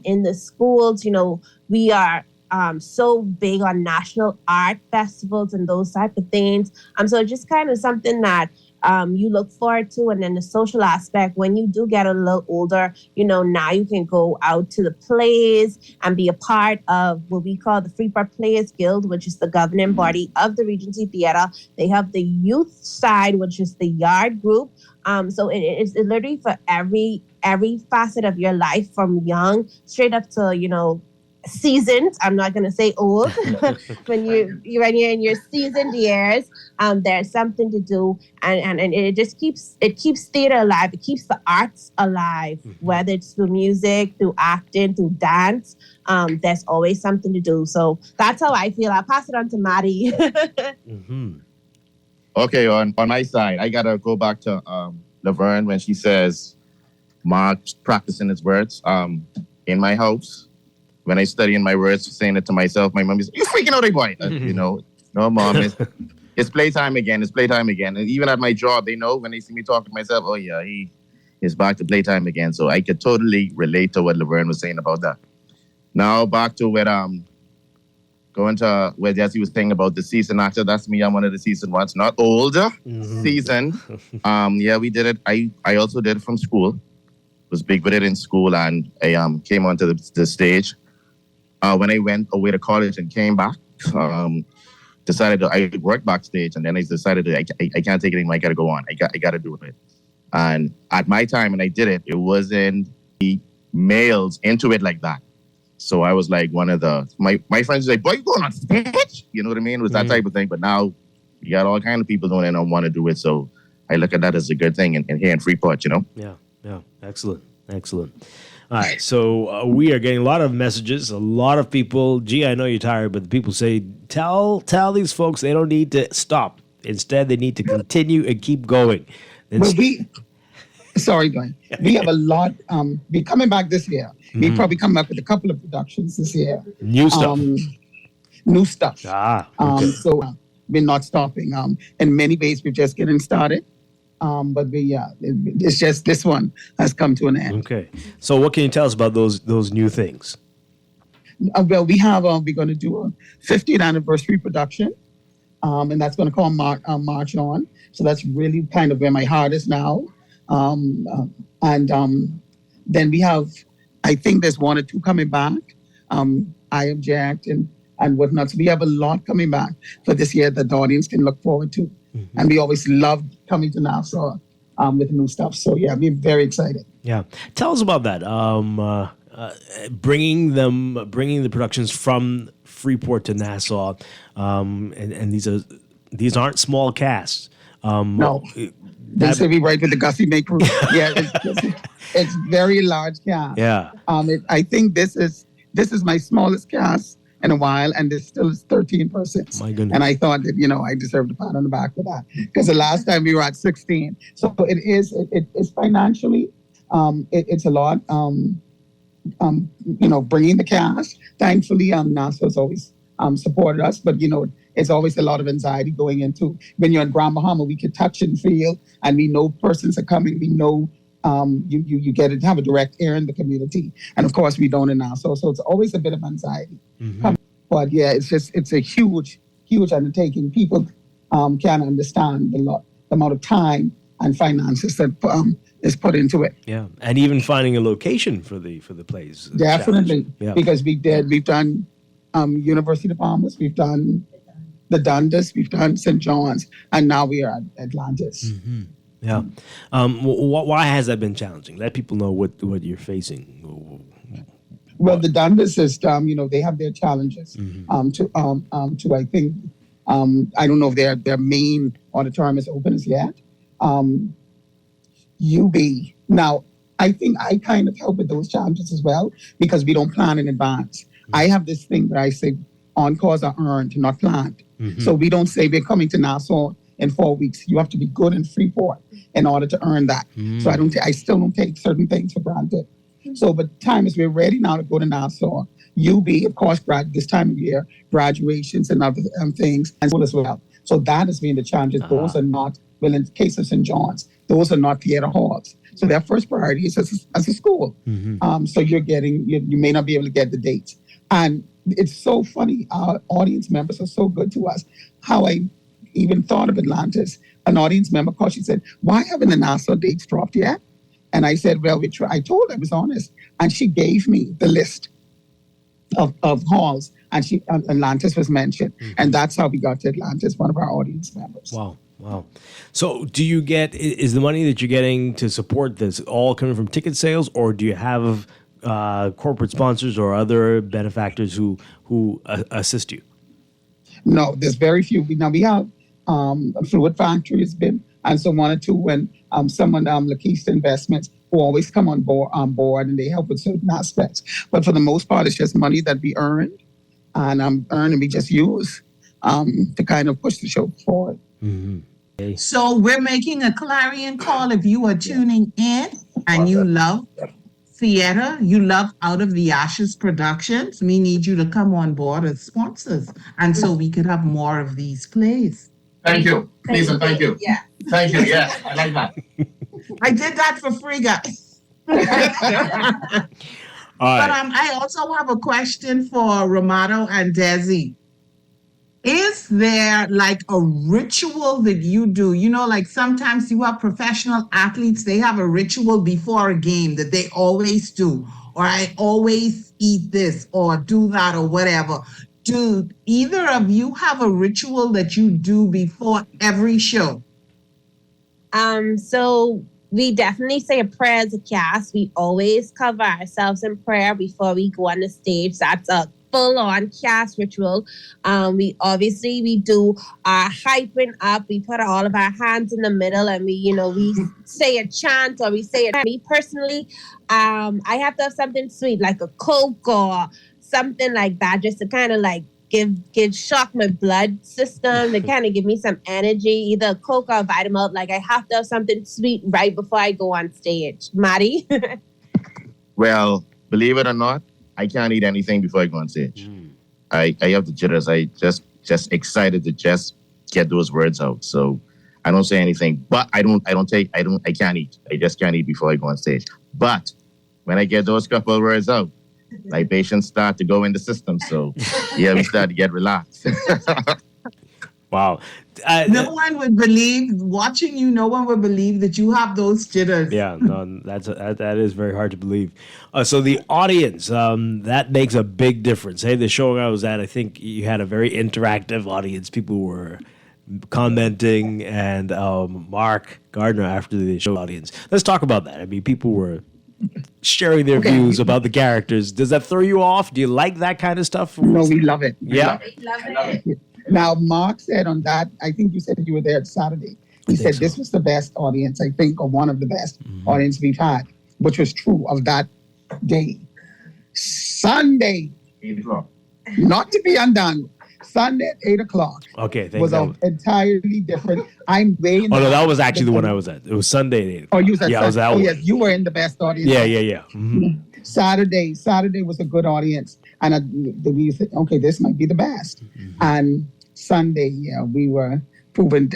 in the schools. We are so big on national art festivals and those type of things. So just kind of something that you look forward to. And then the social aspect, when you do get a little older, now you can go out to the plays and be a part of what we call the Freeport Players Guild, which is the governing body of the Regency Theater. They have the youth side, which is the yard group. So it's literally for every facet of your life, from young straight up to, seasoned. I'm not going to say old. when you're in your seasoned years, there's something to do, and it just keeps theater alive. It keeps the arts alive, whether it's through music, through acting, through dance. There's always something to do. So that's how I feel. I'll pass it on to Maddie. Okay, on my side, I gotta go back to Laverne when she says Mark's practicing his words. In my house, when I study in my words, saying it to myself, my mom is, "You freaking out, boy." No, mom, it's playtime again. It's playtime again. And even at my job, they know when they see me talking to myself, oh yeah, he is back to playtime again. So I could totally relate to what Laverne was saying about that. Now back to where going to where Jesse was saying about the season actor. That's me. I'm one of the seasoned ones, not older, seasoned. Yeah, we did it. I also did it from school. Was big with it in school, and I came onto the stage. When I went away to college and came back, decided I worked backstage, and then I decided I can't take it anymore. I got to go on. I got to do it. And at my time, when I did it, it wasn't the males into it like that. So I was like one of my friends was like, "Boy, you going on stage?" You know what I mean? It was that type of thing. But now you got all kind of people doing it and want to do it. So I look at that as a good thing in here in Freeport, Yeah. Excellent. All right, so we are getting a lot of messages, a lot of people. Gee, I know you're tired, but the people say, tell these folks they don't need to stop. Instead, they need to continue and keep going. Sorry, Dwight. We have a lot. We're coming back this year. We probably come up with a couple of productions this year. New stuff. New stuff. Okay. So we're not stopping. In many ways, we're just getting started. But it's just this one has come to an end. Okay. So what can you tell us about those new things? Well, we're going to do a 50th anniversary production, and that's going to call March On. So that's really kind of where my heart is now. Then we have, I think there's one or two coming back. I Object and whatnot. So we have a lot coming back for this year that the audience can look forward to. And we always love coming to Nassau with new stuff. So yeah, we're very excited. Yeah, tell us about that. Bringing the productions from Freeport to Nassau, and these aren't small casts. No, they say we write with the Gussie May crew. Yeah, it's very large cast. Yeah, I think this is my smallest cast in a while, and there's still 13 persons. My goodness. And I thought that, I deserved a pat on the back for that, because the last time we were at 16. So it's financially, it's a lot, bringing the cast. Thankfully, NASA's always supported us, but, it's always a lot of anxiety going into, when you're in Grand Bahama, we can touch and feel, and we know persons are coming, we know you get to have a direct air in the community. And of course, we don't in Nassau. So it's always a bit of anxiety. But yeah, it's a huge, huge undertaking. People can't understand the amount of time and finances that is put into it. Yeah, and even finding a location for the plays. Definitely, because we've done University of Bahamas, we've done the Dundas, we've done St. John's, and now we are at Atlantis. Mm-hmm. Yeah. Why has that been challenging? Let people know what you're facing. Well, the Dundas system, they have their challenges. To I think, I don't know if their main auditorium is open as yet. UB. Now, I think I kind of help with those challenges as well because we don't plan in advance. I have this thing where I say encores are earned, not planned. So we don't say we're coming to Nassau in 4 weeks. You have to be good in Freeport in order to earn that. So I still don't take certain things for granted. So, but time is we're ready now to go to Nassau. UB, of course, this time of year, graduations and other things as well. So that has been the challenges. Those are not, well, in the case of St. John's, those are not theater halls. So their first priority is as a school. So you may not be able to get the dates. And it's so funny. Our audience members are so good to us. How I even thought of Atlantis, an audience member called, she said, why haven't the Nassau dates dropped yet? And I said, well, I told her I was honest. And she gave me the list of halls, and Atlantis was mentioned. And that's how we got to Atlantis, one of our audience members. Wow. So is the money that you're getting to support this all coming from ticket sales, or do you have corporate sponsors or other benefactors who assist you? No, there's very few. Now we have a fluid factory has been, and so one or two when someone, Lakeista Investments, who always come on board and they help with certain aspects. But for the most part, it's just money that we earned and we just use to kind of push the show forward. Okay. So we're making a clarion call if you are tuning in and you love theater, you love Out of the Ashes Productions. We need you to come on board as sponsors, and so we could have more of these plays. Thank you. Lisa, thank you. Yeah. Thank you. Yes, I like that. I did that for free, guys. All But right. I also have a question for Ramato and Desi. Is there like a ritual that you do? Like sometimes you have professional athletes, they have a ritual before a game that they always do, or I always eat this or do that or whatever. Do either of you have a ritual that you do before every show? So we definitely say a prayer as a cast. We always cover ourselves in prayer before we go on the stage. That's a full-on cast ritual. We do our hyping up. We put all of our hands in the middle, and we say a chant, or we say it. Me personally, I have to have something sweet like a Coke or something like that, just to kind of like shock my blood system, to kind of give me some energy, either a Coke or a vitamin. Like I have to have something sweet right before I go on stage. Maddie? Well, believe it or not, I can't eat anything before I go on stage. I have the jitters. I just excited to just get those words out. So I don't say anything, but I can't eat. I just can't eat before I go on stage. But when I get those couple of words out, libations start to go in the system. So yeah, we start to get relaxed. Wow. No one would believe, watching you, no one would believe that you have those jitters. Yeah, no, that is very hard to believe. So the audience, that makes a big difference. Hey, the show I was at, I think you had a very interactive audience. People were commenting, and Mark Gardner after the show audience. Let's talk about that. I mean, people were sharing their views about the characters. Does that throw you off? Do you like that kind of stuff? No, we love it. Yeah. I love it. Now, Mark said on that, I think you said you were there Saturday. He said this was the best audience, I think, or one of the best audience we've had, which was true of that day. Sunday, 8 o'clock. Not to be undone. Sunday at 8 o'clock. Okay, thank was you. entirely different. I'm way in Oh, no, that was actually the one I was at. It was Sunday at 8 o'clock. Oh, you was at I was at Oh, one. yes, you were in the best audience. Yeah. Mm-hmm. Saturday was a good audience. And we said, okay, this might be the best. And Sunday, we were proven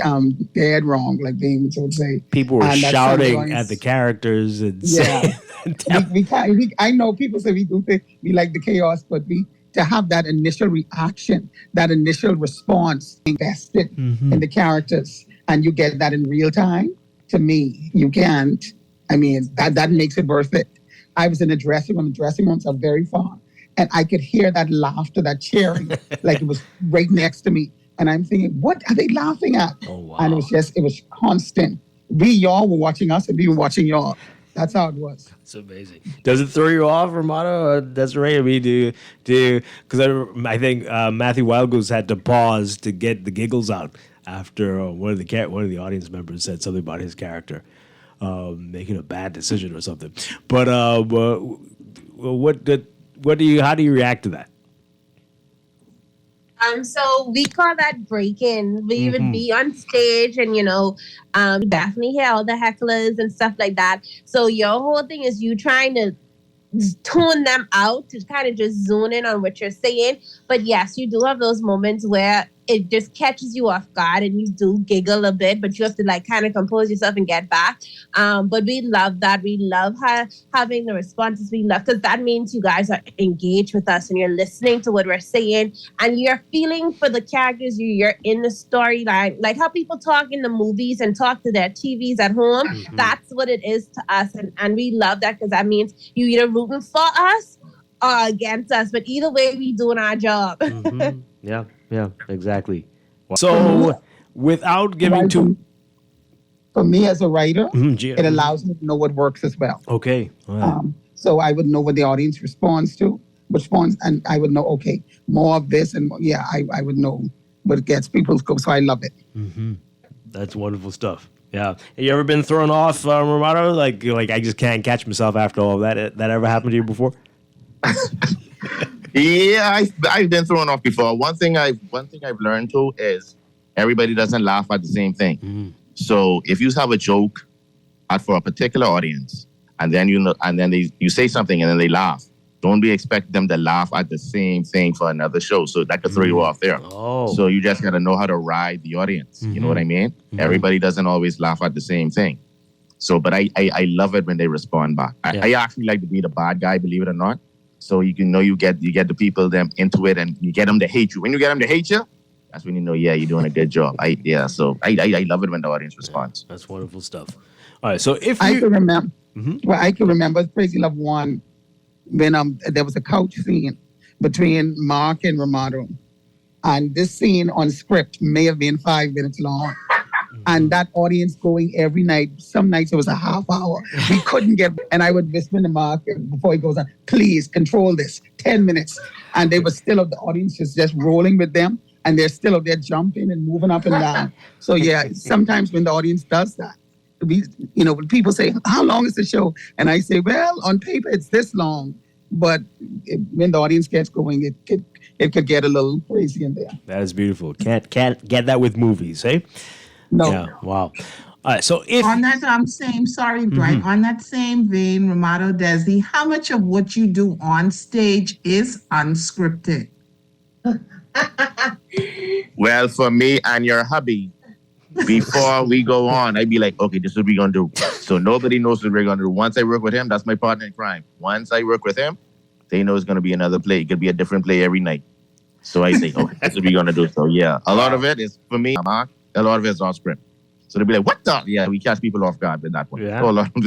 dead wrong, like James would say. People were And that shouting Sunday at the characters and Yeah. saying, we can't. I know people say we do think we like the chaos, but to have that initial reaction, that initial response, invested in the characters, and you get that in real time. To me, you can't. I mean, that makes it worth it. I was in the dressing room. The dressing rooms are very far, and I could hear that laughter, that cheering, like it was right next to me. And I'm thinking, what are they laughing at? Oh, wow. And it was constant. Y'all were watching us and we were watching y'all. That's how it was. It's amazing. Does it throw you off, Romano? Desiree? I mean, because I think Matthew Wildgoose had to pause to get the giggles out after one of the audience members said something about his character making a bad decision or something. But how do you react to that? So we call that break-in. We would be on stage and, definitely hear all the hecklers and stuff like that. So your whole thing is you trying to tune them out to kind of just zone in on what you're saying. But yes, you do have those moments where it just catches you off guard and you do giggle a bit, but you have to kind of compose yourself and get back. But we love that. We love having the responses we love, because that means you guys are engaged with us and you're listening to what we're saying and you're feeling for the characters. You're in the storyline, like how people talk in the movies and talk to their TVs at home. That's what it is to us. And we love that, because that means you either rooting for us or against us. But either way, we doing our job. Yeah, exactly. So, without giving too... For me as a writer, it allows me to know what works as well. Okay. Right. So I would know what the audience responds to, and I would know, okay, more of this, and I would know what gets people's go. So I love it. That's wonderful stuff. Yeah. Have you ever been thrown off, Romano? Like I just can't catch myself after all of that. That ever happened to you before? Yeah, I've been thrown off before. One thing I've learned too is everybody doesn't laugh at the same thing. So if you have a joke for a particular audience, and then you say something and then they laugh, don't be expecting them to laugh at the same thing for another show. So that could throw you off there. So you just gotta know how to ride the audience. You know what I mean? Everybody doesn't always laugh at the same thing. So, but I love it when they respond back. I actually like to be the bad guy, believe it or not. So you can know you get the people them into it and you get them to hate you. When you get them to hate you, that's when you know, you're doing a good job. So I love it when the audience responds. That's wonderful stuff. All right, so if I can remember, I can remember Crazy Love 1 when there was a couch scene between Mark and Romano, and this scene on script may have been 5 minutes long. And that audience going every night. Some nights it was a half hour. We couldn't get, and I would whisper to Mark before he goes on, please control this, 10 minutes. And they were still, the audience is just rolling with them. And they're still up there jumping and moving up and down. So yeah, sometimes when the audience does that, when people say, how long is the show? And I say, well, on paper it's this long. But when the audience gets going, it could get a little crazy in there. That is beautiful. Can't get that with movies, eh? No. Yeah. Wow. All right. So if on that, Dwight, on that same vein, Romano, Desi, how much of what you do on stage is unscripted? Well, for me and your hubby, before we go on, I'd be like, okay, this is what we're going to do. So nobody knows what we're going to do. Once I work with him, that's my partner in crime. Once I work with him, they know it's going to be another play. It could be a different play every night. So I say, okay, that's what we're going to do. So yeah, a lot of it is, for me, Mark, a lot of it is on script. So they'll be like, what the? Yeah, we catch people off guard with that one. Yeah. So a lot of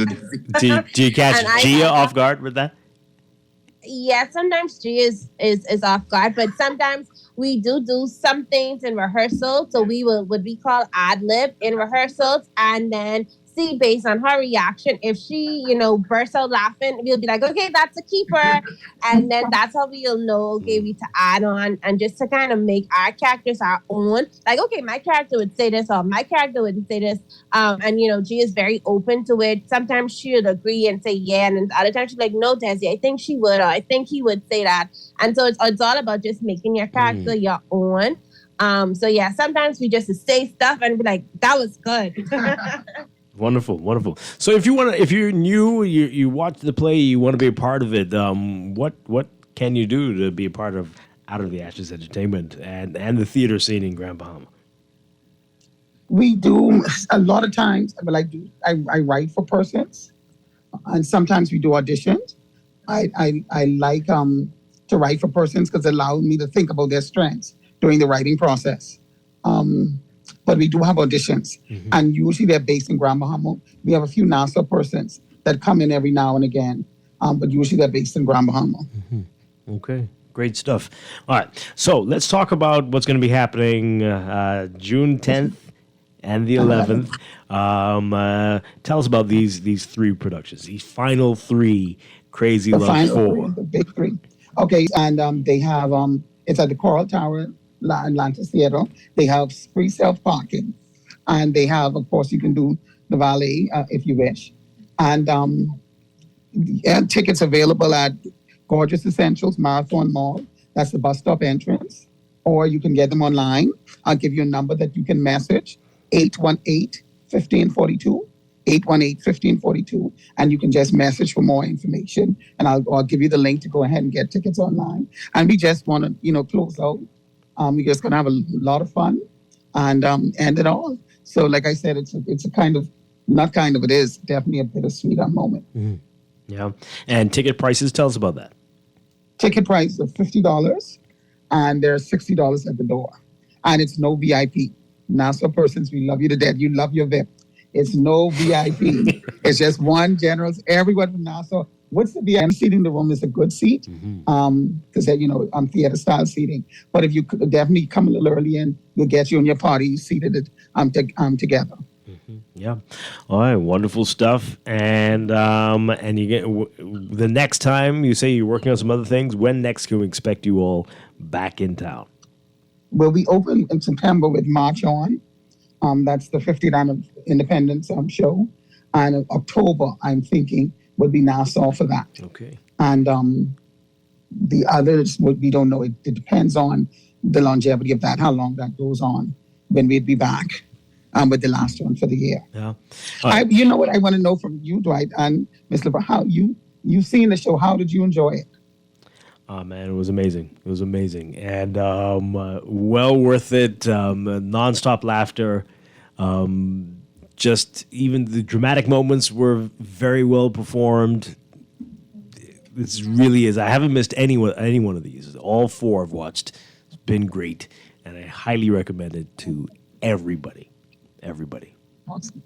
do you catch Gia off guard with that? Yeah, sometimes G is off guard, but sometimes we do some things in rehearsal. So we will what we call ad lib in rehearsals, and then see based on her reaction. If she, bursts out laughing, we'll be like, okay, that's a keeper, and then that's how we'll know, okay, we to add on and just to kind of make our characters our own. Like, okay, my character would say this, or my character wouldn't say this, and G is very open to it. Sometimes she would agree and say yeah, and then other times she's like, no, Desi, I think she would, or I think he would say that. And so it's all about just making your character your own. So yeah, sometimes we just say stuff and be like, that was good. Wonderful. So if you're new, you watch the play, you want to be a part of it, what can you do to be a part of Out of the Ashes Entertainment and the theater scene in Grand Bahama? We do a lot of times. I write for persons, and sometimes we do auditions. I like to write for persons because it allows me to think about their strengths during the writing process. But we do have auditions, and usually they're based in Grand Bahama. We have a few NASA persons that come in every now and again, but usually they're based in Grand Bahama. Okay. Great stuff. All right. So let's talk about what's going to be happening June 10th and the 11th. Tell us about these three productions, these final three, Crazy Love 4. The big three. Okay, and they have, it's at the Coral Tower, Atlantis Theater. They have free self-parking. And they have, of course, you can do the valet if you wish. And tickets available at Gorgeous Essentials Marathon Mall. That's the bus stop entrance. Or you can get them online. I'll give you a number that you can message, 818-1542, 818-1542. And you can just message for more information. And I'll give you the link to go ahead and get tickets online. And we just want to, close out. We're just going to have a lot of fun and end it all. So like I said, it's a kind of, not kind of, it is definitely a bittersweet moment. Mm-hmm. Yeah. And ticket prices, tell us about that. Ticket price of $50, and there's $60 at the door. And it's no VIP. Nassau persons, we love you to death. You love your VIP. It's no VIP. It's just one general. Everyone from Nassau. What's the VIP seating in the room is a good seat. Because, I'm theater style seating. But if you could definitely come a little early and we'll get you and your party seated together. Yeah. All right. Wonderful stuff. And you get the next time you say you're working on some other things. When next can we expect you all back in town? Well, we open in September with March On. That's the 50th Independence show. And in October, I'm thinking, would be Nassau for that. Okay. And the others, we don't know. It depends on the longevity of that, how long that goes on, when we'd be back. With the last one for the year. Yeah. You know what I want to know from you, Dwight and Ms. LeBron, how you've seen the show. How did you enjoy it? Oh, man, it was amazing. It was amazing. And well worth it. Nonstop laughter. Just even the dramatic moments were very well performed. This really is. I haven't missed any one of these. All four I've watched. It's been great. And I highly recommend it to everybody. Everybody. Awesome.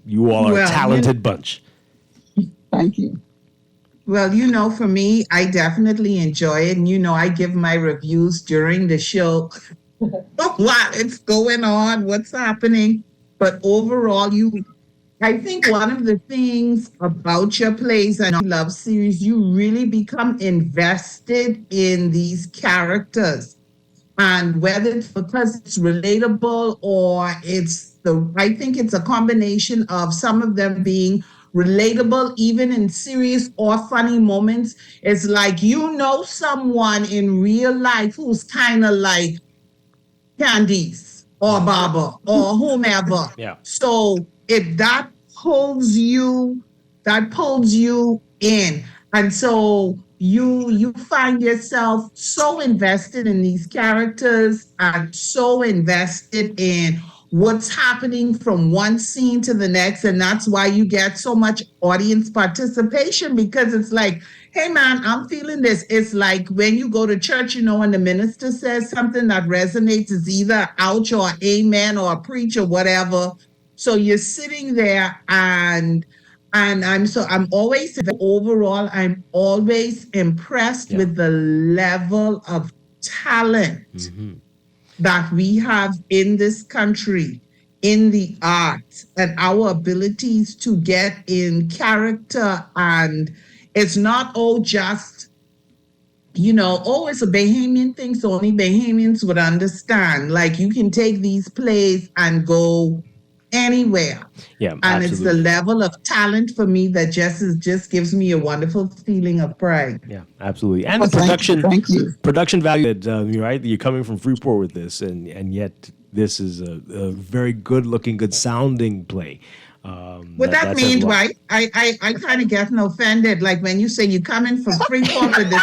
You all are a talented bunch. Thank you. Well, for me, I definitely enjoy it. And, I give my reviews during the show while it's going on, what's happening. But overall, I think one of the things about your plays and love series, you really become invested in these characters. And whether it's because it's relatable or I think it's a combination of some of them being relatable, even in serious or funny moments. It's like, someone in real life who's kind of like Candice or Baba or whomever. Yeah. So that pulls you in. And so you find yourself so invested in these characters and so invested in what's happening from one scene to the next. And that's why you get so much audience participation, because it's like, hey, man, I'm feeling this. It's like when you go to church, and the minister says something that resonates, is either ouch or amen or preach or whatever. So you're sitting there and I'm always impressed with the level of talent that we have in this country, in the arts, and our abilities to get in character. And it's not just, it's a Bahamian thing, so only Bahamians would understand. Like, you can take these plays and go anywhere. Yeah, and absolutely. It's the level of talent for me that just gives me a wonderful feeling of pride. Yeah, absolutely. And the production value that right, you're coming from Freeport with this, and yet this is a very good sounding play. What that means, Dwight? I kind of getting offended. Like when you say you're coming from Freeport with this.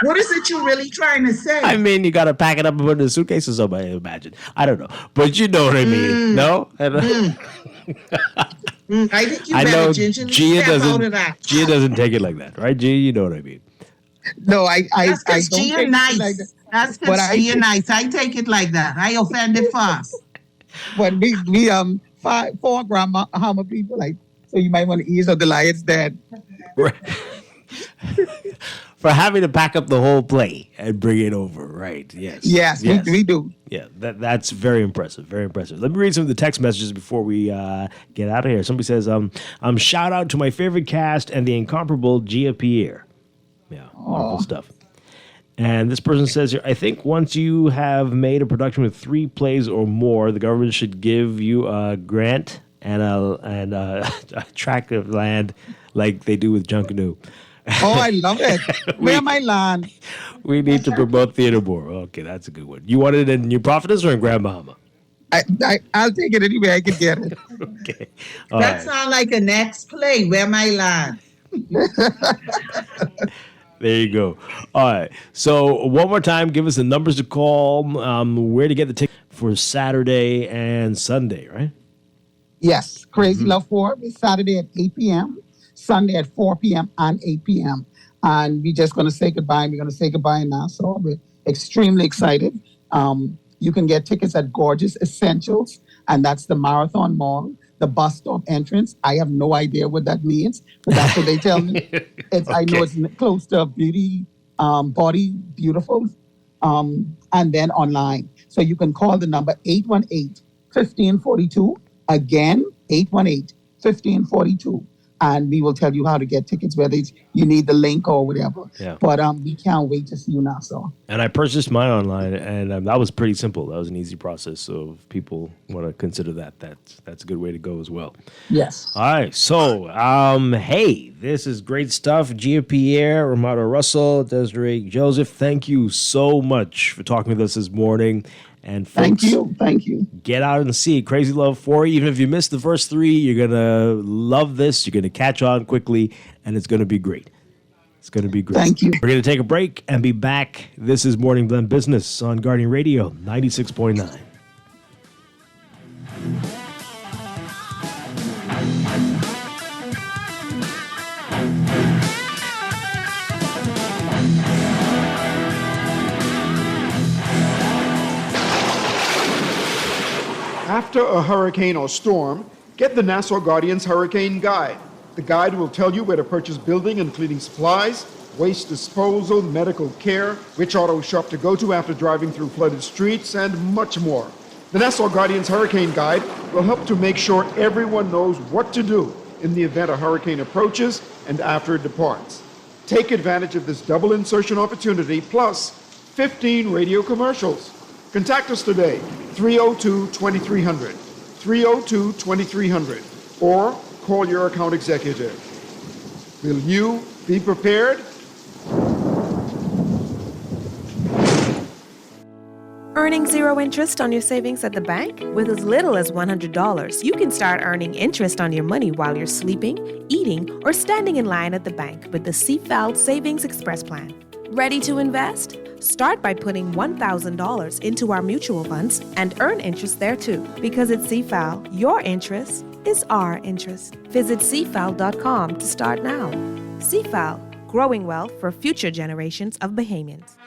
What is it you're really trying to say? I mean, you got to pack it up and put it in a suitcase or something, I imagine. I don't know. But you know what I mean. No? I think you better gingerly step out of that. Gia doesn't take it like that, right, Gia? You know what I mean. No, I That's because don't Gia take nice. it like that. That's because Gia nice. I take it like that. I offended fast. But we 4 grandma people, like, so you might want to ease up the lions dead. Right. for having to pack up the whole play and bring it over. Right? Yes. Yes, we do. Yeah, that's very impressive. Very impressive. Let me read some of the text messages before we get out of here. Somebody says, shout out to my favorite cast and the incomparable Gia Pierre. Yeah, wonderful stuff. And this person says here, I think once you have made a production with 3 plays or more, the government should give you a grant and a tract of land like they do with Junkanoo. Oh, I love it. Where my land? We need to promote theater more. Okay, that's a good one. You want it in New Prophetess or in Grand Bahama? I'll take it anywhere I can get it. Okay. That sounds like a next play, Where My Land. There you go. All right. So one more time, give us the numbers to call, where to get the ticket for Saturday and Sunday, right? Yes. Crazy Love 4 is Saturday at 8 p.m., Sunday at 4 p.m. and 8 p.m. And we're just going to say goodbye. We're going to say goodbye now. So we're extremely excited. You can get tickets at Gorgeous Essentials, and that's the Marathon Mall, the bus stop entrance. I have no idea what that means, but that's what they tell me. I know it's close to Beauty, Body Beautiful, and then online. So you can call the number 818-1542. Again, 818-1542. And we will tell you how to get tickets, whether you need the link or whatever. Yeah. But we can't wait to see you now. So. And I purchased mine online, and that was pretty simple. That was an easy process. So if people want to consider that, that's a good way to go as well. Yes. All right. So, hey, this is great stuff. Gia Pierre, Ramada Russell, Desiree Joseph, thank you so much for talking with us this morning. And folks, thank you. Get out and see Crazy Love 4. Even if you missed the first 3, you're going to love this. You're going to catch on quickly, and it's going to be great. It's going to be great. Thank you. We're going to take a break and be back. This is Morning Blend Business on Guardian Radio 96.9. After a hurricane or storm, get the Nassau Guardian's Hurricane Guide. The guide will tell you where to purchase building and cleaning supplies, waste disposal, medical care, which auto shop to go to after driving through flooded streets, and much more. The Nassau Guardian's Hurricane Guide will help to make sure everyone knows what to do in the event a hurricane approaches and after it departs. Take advantage of this double insertion opportunity plus 15 radio commercials. Contact us today, 302-2300, 302-2300, or call your account executive. Will you be prepared? Earning zero interest on your savings at the bank? With as little as $100, you can start earning interest on your money while you're sleeping, eating, or standing in line at the bank with the CFAL Savings Express Plan. Ready to invest? Start by putting $1,000 into our mutual funds and earn interest there too. Because at CFAL, your interest is our interest. Visit CFAL.com to start now. CFAL, growing wealth for future generations of Bahamians.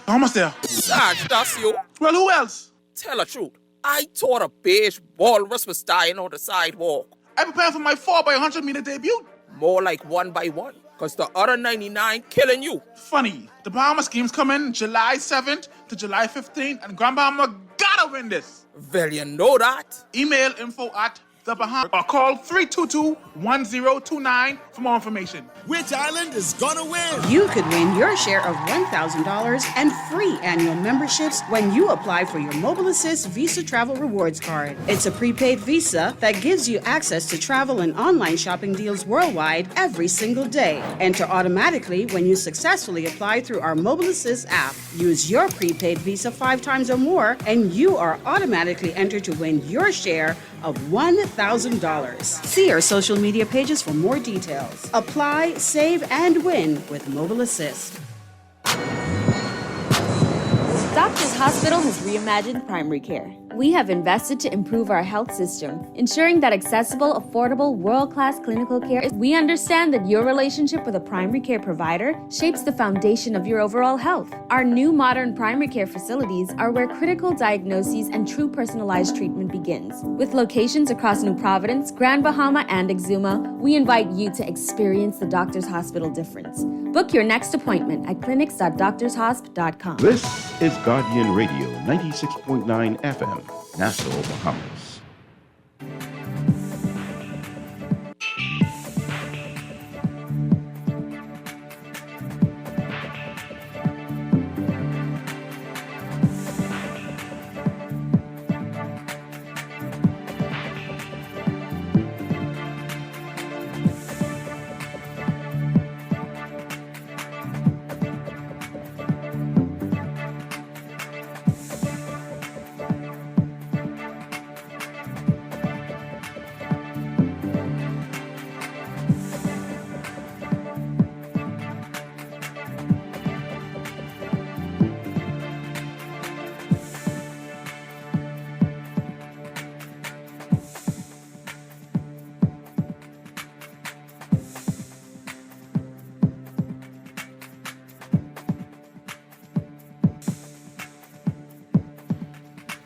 Almost there. Sarge, that's you. Well, who else? Tell the truth. I thought a beige walrus was dying on the sidewalk. I'm preparing for my 4x100 meter debut. More like 1 by 1, because the other 99 killing you. Funny. The Bahama scheme's coming July 7th to July 15th, and Grand Bahama gotta win this. Well, you know that. Email info@thebahama or call 322-1029 for more information. Which island is gonna win? You could win your share of $1,000 and free annual memberships when you apply for your Mobile Assist Visa Travel Rewards Card. It's a prepaid visa that gives you access to travel and online shopping deals worldwide every single day. Enter automatically when you successfully apply through our Mobile Assist app. Use your prepaid visa 5 times or more, and you are automatically entered to win your share of $1,000. See our social media pages for more details. Apply, save, and win with Mobile Assist. Doctors Hospital has reimagined primary care. We have invested to improve our health system, ensuring that accessible, affordable, world-class clinical care. We understand that your relationship with a primary care provider shapes the foundation of your overall health. Our new modern primary care facilities are where critical diagnoses and true personalized treatment begins. With locations across New Providence, Grand Bahama, and Exuma, we invite you to experience the Doctors Hospital difference. Book your next appointment at clinics.doctorshosp.com. This is Guardian Radio 96.9 FM, Nassau, Bahamas.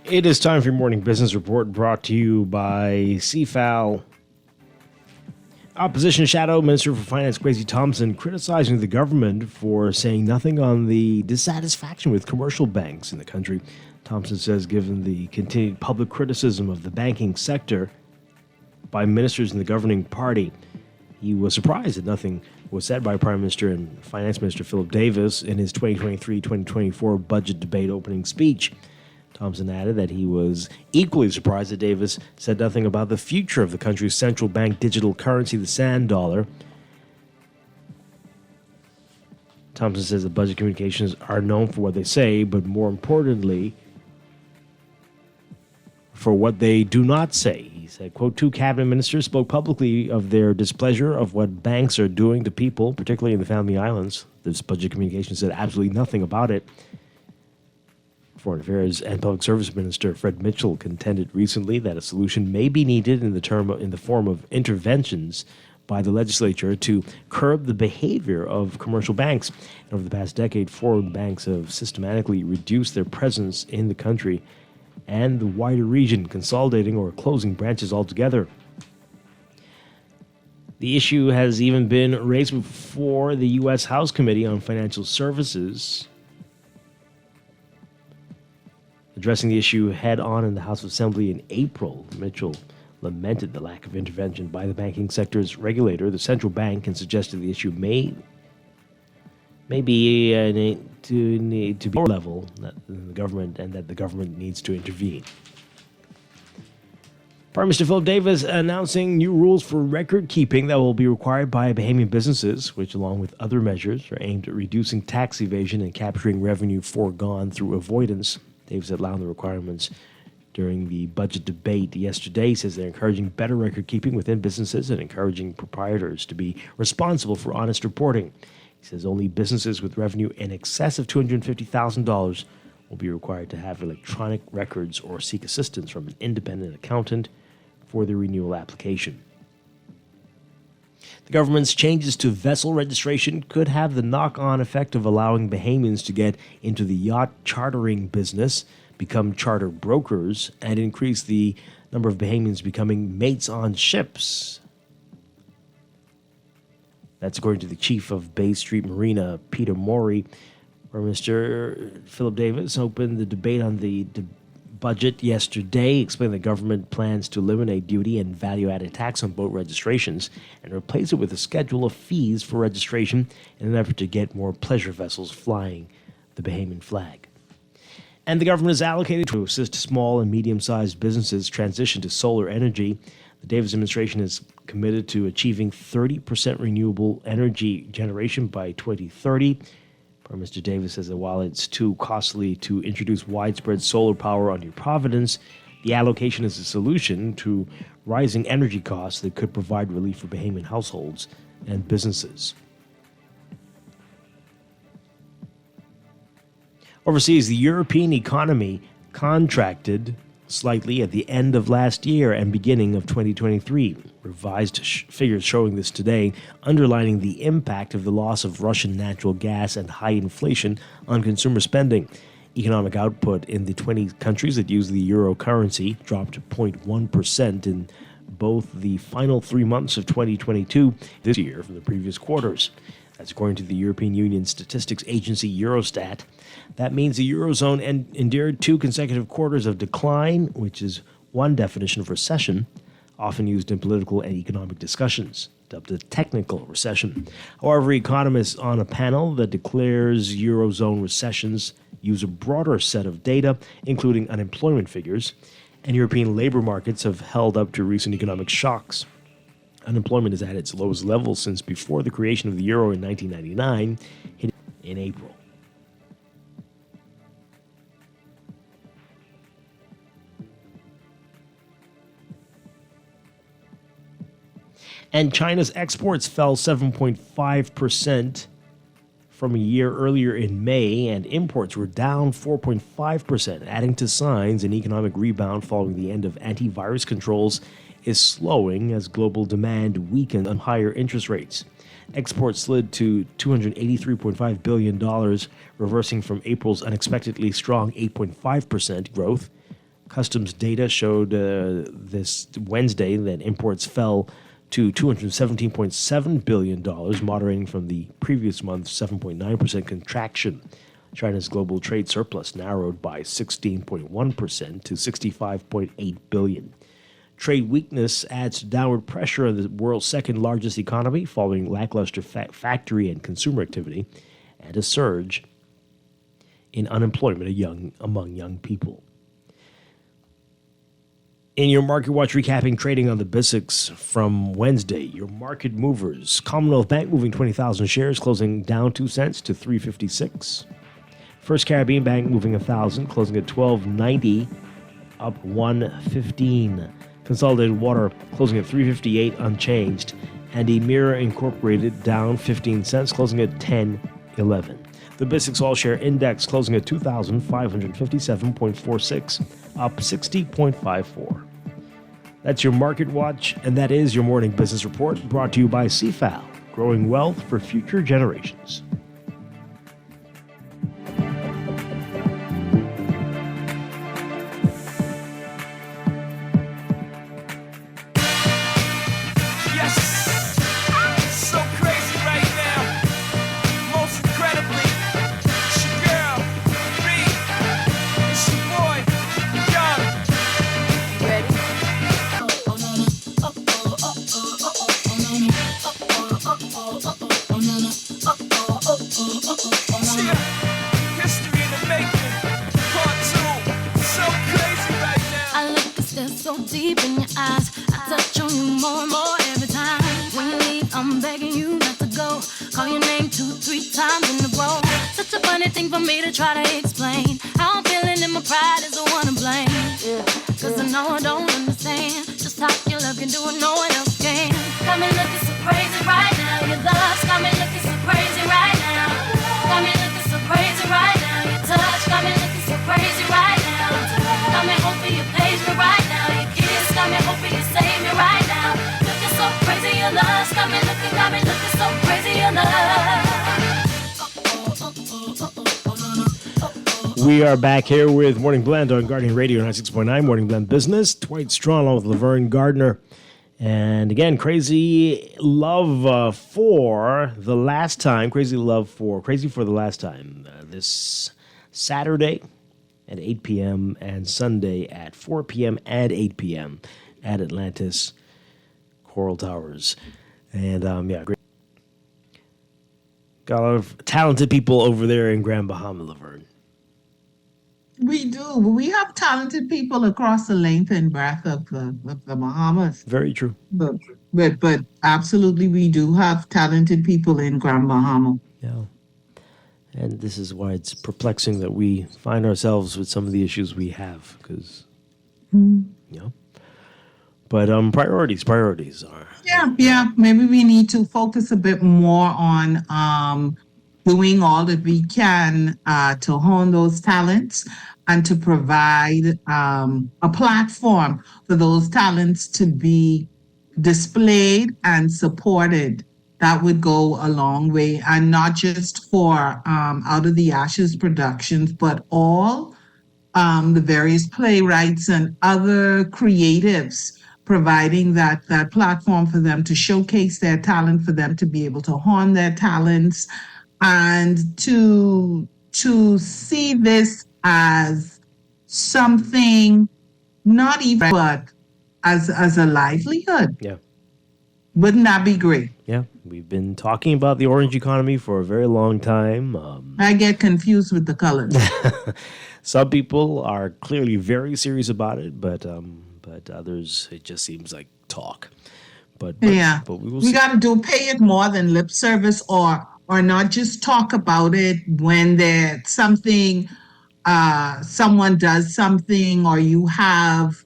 It is time for your morning business report brought to you by CFAL. Opposition Shadow Minister for Finance Gracie Thompson criticizing the government for saying nothing on the dissatisfaction with commercial banks in the country. Thompson says given the continued public criticism of the banking sector by ministers in the governing party, he was surprised that nothing was said by Prime Minister and Finance Minister Philip Davis in his 2023-2024 budget debate opening speech. Thompson added that he was equally surprised that Davis said nothing about the future of the country's central bank digital currency, the sand dollar. Thompson says the budget communications are known for what they say, but more importantly, for what they do not say. He said, quote, 2 cabinet ministers spoke publicly of their displeasure of what banks are doing to people, particularly in the Family Islands. This budget communication said absolutely nothing about it. Foreign Affairs and Public Service Minister Fred Mitchell contended recently that a solution may be needed in the form of interventions by the legislature to curb the behavior of commercial banks. And over the past decade, foreign banks have systematically reduced their presence in the country and the wider region, consolidating or closing branches altogether. The issue has even been raised before the U.S. House Committee on Financial Services. Addressing the issue head-on in the House of Assembly in April, Mitchell lamented the lack of intervention by the banking sector's regulator, the central bank, and suggested the issue may be to be lower level than the government, and that the government needs to intervene. Prime Minister Philip Davis announcing new rules for record keeping that will be required by Bahamian businesses, which, along with other measures, are aimed at reducing tax evasion and capturing revenue foregone through avoidance. Davis outlined the requirements during the budget debate yesterday. He says they're encouraging better record keeping within businesses and encouraging proprietors to be responsible for honest reporting. He says only businesses with revenue in excess of $250,000 will be required to have electronic records or seek assistance from an independent accountant for the renewal application. The government's changes to vessel registration could have the knock-on effect of allowing Bahamians to get into the yacht chartering business, become charter brokers, and increase the number of Bahamians becoming mates on ships. That's according to the chief of Bay Street Marina, Peter Morey, where Mr. Philip Davis opened the debate on the budget yesterday, explained the government plans to eliminate duty and value-added tax on boat registrations and replace it with a schedule of fees for registration in an effort to get more pleasure vessels flying the Bahamian flag. And the government is allocated to assist small and medium-sized businesses transition to solar energy. The Davis administration is committed to achieving 30% renewable energy generation by 2030. Mr. Davis says that while it's too costly to introduce widespread solar power on New Providence, the allocation is a solution to rising energy costs that could provide relief for Bahamian households and businesses. Overseas, the European economy contracted slightly at the end of last year and beginning of 2023. Revised figures showing this today, underlining the impact of the loss of Russian natural gas and high inflation on consumer spending. Economic output in the 20 countries that use the euro currency dropped 0.1% in both the final 3 months of 2022 this year from the previous quarters. That's according to the European Union statistics agency Eurostat. That means the Eurozone endured 2 consecutive quarters of decline, which is one definition of recession, often used in political and economic discussions, dubbed a technical recession. However, economists on a panel that declares Eurozone recessions use a broader set of data, including unemployment figures, and European labor markets have held up to recent economic shocks. Unemployment is at its lowest level since before the creation of the euro in 1999, hit in April. And China's exports fell 7.5% from a year earlier in May, and imports were down 4.5%, adding to signs an economic rebound following the end of antivirus controls is slowing as global demand weakened on higher interest rates. Exports slid to $283.5 billion, reversing from April's unexpectedly strong 8.5% growth. Customs data showed this Wednesday that imports fell to $217.7 billion, moderating from the previous month's 7.9% contraction. China's global trade surplus narrowed by 16.1% to $65.8 billion. Trade weakness adds downward pressure on the world's second largest economy following lackluster factory and consumer activity and a surge in unemployment among young people. In your Market Watch recapping trading on the BISX from Wednesday, your market movers: Commonwealth Bank moving 20,000 shares, closing down 2 cents to $3.56. First Caribbean Bank moving 1,000, closing at $12.90, up $1.15. Consolidated Water closing at $3.58, unchanged. And Emira Incorporated down 15 cents, closing at $10.11. The BISX All-Share Index closing at 2,557.46, up 60.54. That's your Market Watch, and that is your morning business report brought to you by CFAL, growing wealth for future generations. Deep in your eyes, I touch on you more and more every time. When you leave, I'm begging you not to go. Call your name 2-3 times in a row. Such a funny thing for me to try to explain. How I'm feeling and my pride is the one to blame. Cause I know I don't understand just how your love can do what no one else can. Got me looking so crazy right now. Your love's got me looking so crazy right now. Got me looking so crazy right now. Your touch got me looking so crazy right now. Got me hoping you page me right now. Got me hoping you save me right now. Looking so crazy, your love got me looking so crazy, your love. We are back here with Morning Blend on Guardian Radio 96.9, Morning Blend Business. Dwight Strachan along with Laverne Gardner. And again, Crazy Love for the Last Time. Crazy for the Last Time. This Saturday at 8 p.m. and Sunday at 4 p.m. and 8 p.m. at Atlantis Coral Towers. And, great. Got a lot of talented people over there in Grand Bahama, Laverne. We do. We have talented people across the length and breadth of the Bahamas. Very true. But absolutely, we do have talented people in Grand Bahama. Yeah. And this is why it's perplexing that we find ourselves with some of the issues we have, because, But priorities are. Yeah. Maybe we need to focus a bit more on doing all that we can to hone those talents and to provide a platform for those talents to be displayed and supported. That would go a long way, and not just for Out of the Ashes productions, but all the various playwrights and other creatives, providing that platform for them to showcase their talent, for them to be able to hone their talents, and to see this as something not even but as a livelihood. Yeah. Wouldn't that be great? Yeah, we've been talking about the orange economy for a very long time. I get confused with the colors. Some people are clearly very serious about it, but others, it just seems like talk. But we will We see. got to pay it more than lip service, or not just talk about it when there's something, someone does something, or you have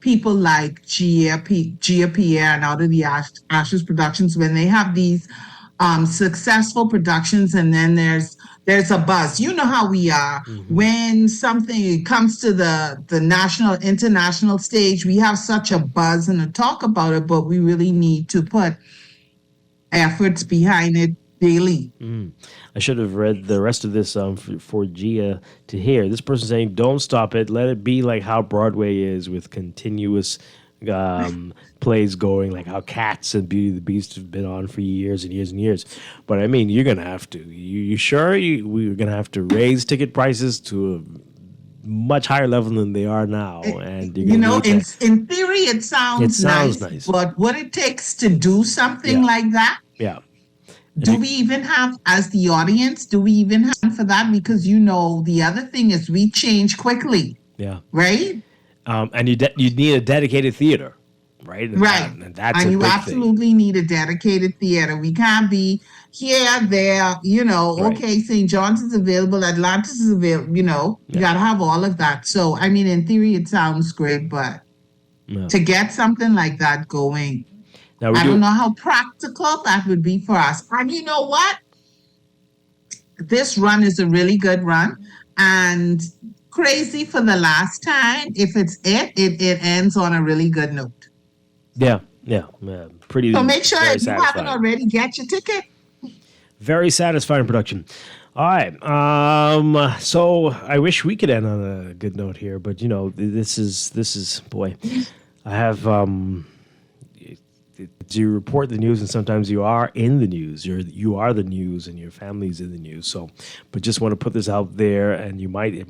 people like Gia Pierre and Out of the Ashes Productions, when they have these successful productions, and then there's a buzz. You know how we are. When something comes to the national, international stage, we have such a buzz and a talk about it, but we really need to put efforts behind it daily. I should have read the rest of this for Gia to hear. This person saying, don't stop it. Let it be like how Broadway is, with continuous plays going, like how Cats and Beauty and the Beast have been on for years and years and years. But I mean, you're going to have to. You sure? We're going to have to raise ticket prices to a much higher level than they are now. And You know, in theory, it sounds nice. But what it takes to do something like that, Yeah. do we even have, as the audience, do we even have for that? Because, you know, the other thing is we change quickly, Yeah. right? And you need a dedicated theater, right? Right. And that's And a you big thing. absolutely need a dedicated theater. We can't be here, there, you know, Right. okay, St. John's is available, Atlantis is available, you know, you got to have all of that. So, I mean, in theory, it sounds great, but to get something like that going, Now we I do- don't know how practical that would be for us. And you know what? This run is a really good run. And crazy for the last time, if it's it ends on a really good note. Yeah. Pretty. So make sure very if you haven't satisfying. already, get your ticket. Very satisfying production. All right. So I wish we could end on a good note here, but you know, this is boy. I have you report the news, and sometimes you are in the news. You are the news, and your family's in the news. So, but just want to put this out there, and it might get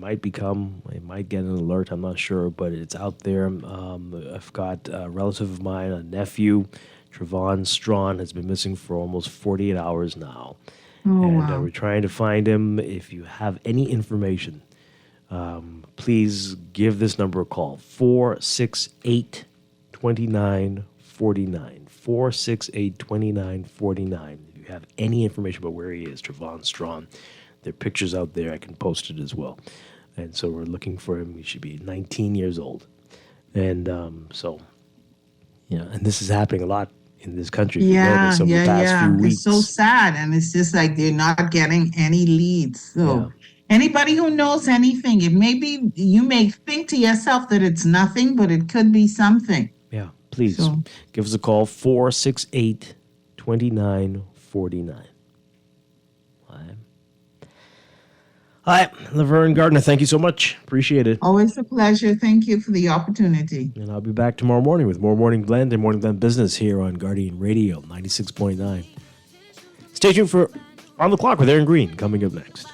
an alert. I'm not sure, but it's out there. I've got a relative of mine, a nephew, Trevon Strachan, has been missing for almost 48 hours now. Wow. We're trying to find him. If you have any information, please give this number a call, 468-2949, 468-2949. If you have any information about where he is, Trevon Strachan, there are pictures out there. I can post it as well. And so we're looking for him. He should be 19 years old. And so, you know, and this is happening a lot in this country. We know this over the past few weeks. It's so sad. And it's just like they're not getting any leads. So anybody who knows anything, it may be, you may think to yourself that it's nothing, but it could be something. Yeah, please give us a call, 468-2949. All right, Laverne Gardner, thank you so much. Appreciate it. Always a pleasure. Thank you for the opportunity. And I'll be back tomorrow morning with more Morning Blend and Morning Blend Business here on Guardian Radio 96.9. Stay tuned for On the Clock with Aaron Green coming up next.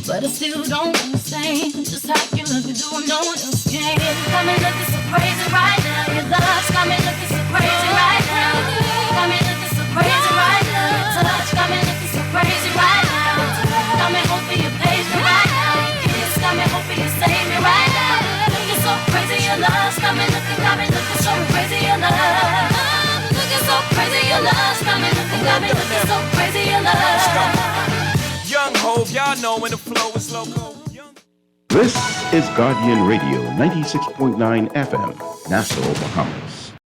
But I still don't understand just how you look and doing no one else can. Got me looking so crazy right now. Your love's got me looking so crazy right now. Got me looking so crazy right now. Your touch got me looking so crazy right now. Got me hoping you page me right now. Your kiss got me hoping you save me right now. Looking so crazy, your love's got me looking so crazy, your love. Looking so crazy, your love's got me looking so crazy, your love. Young Hov, y'all know when the flow is loco. This is Guardian Radio 96.9 FM, Nassau, Bahamas.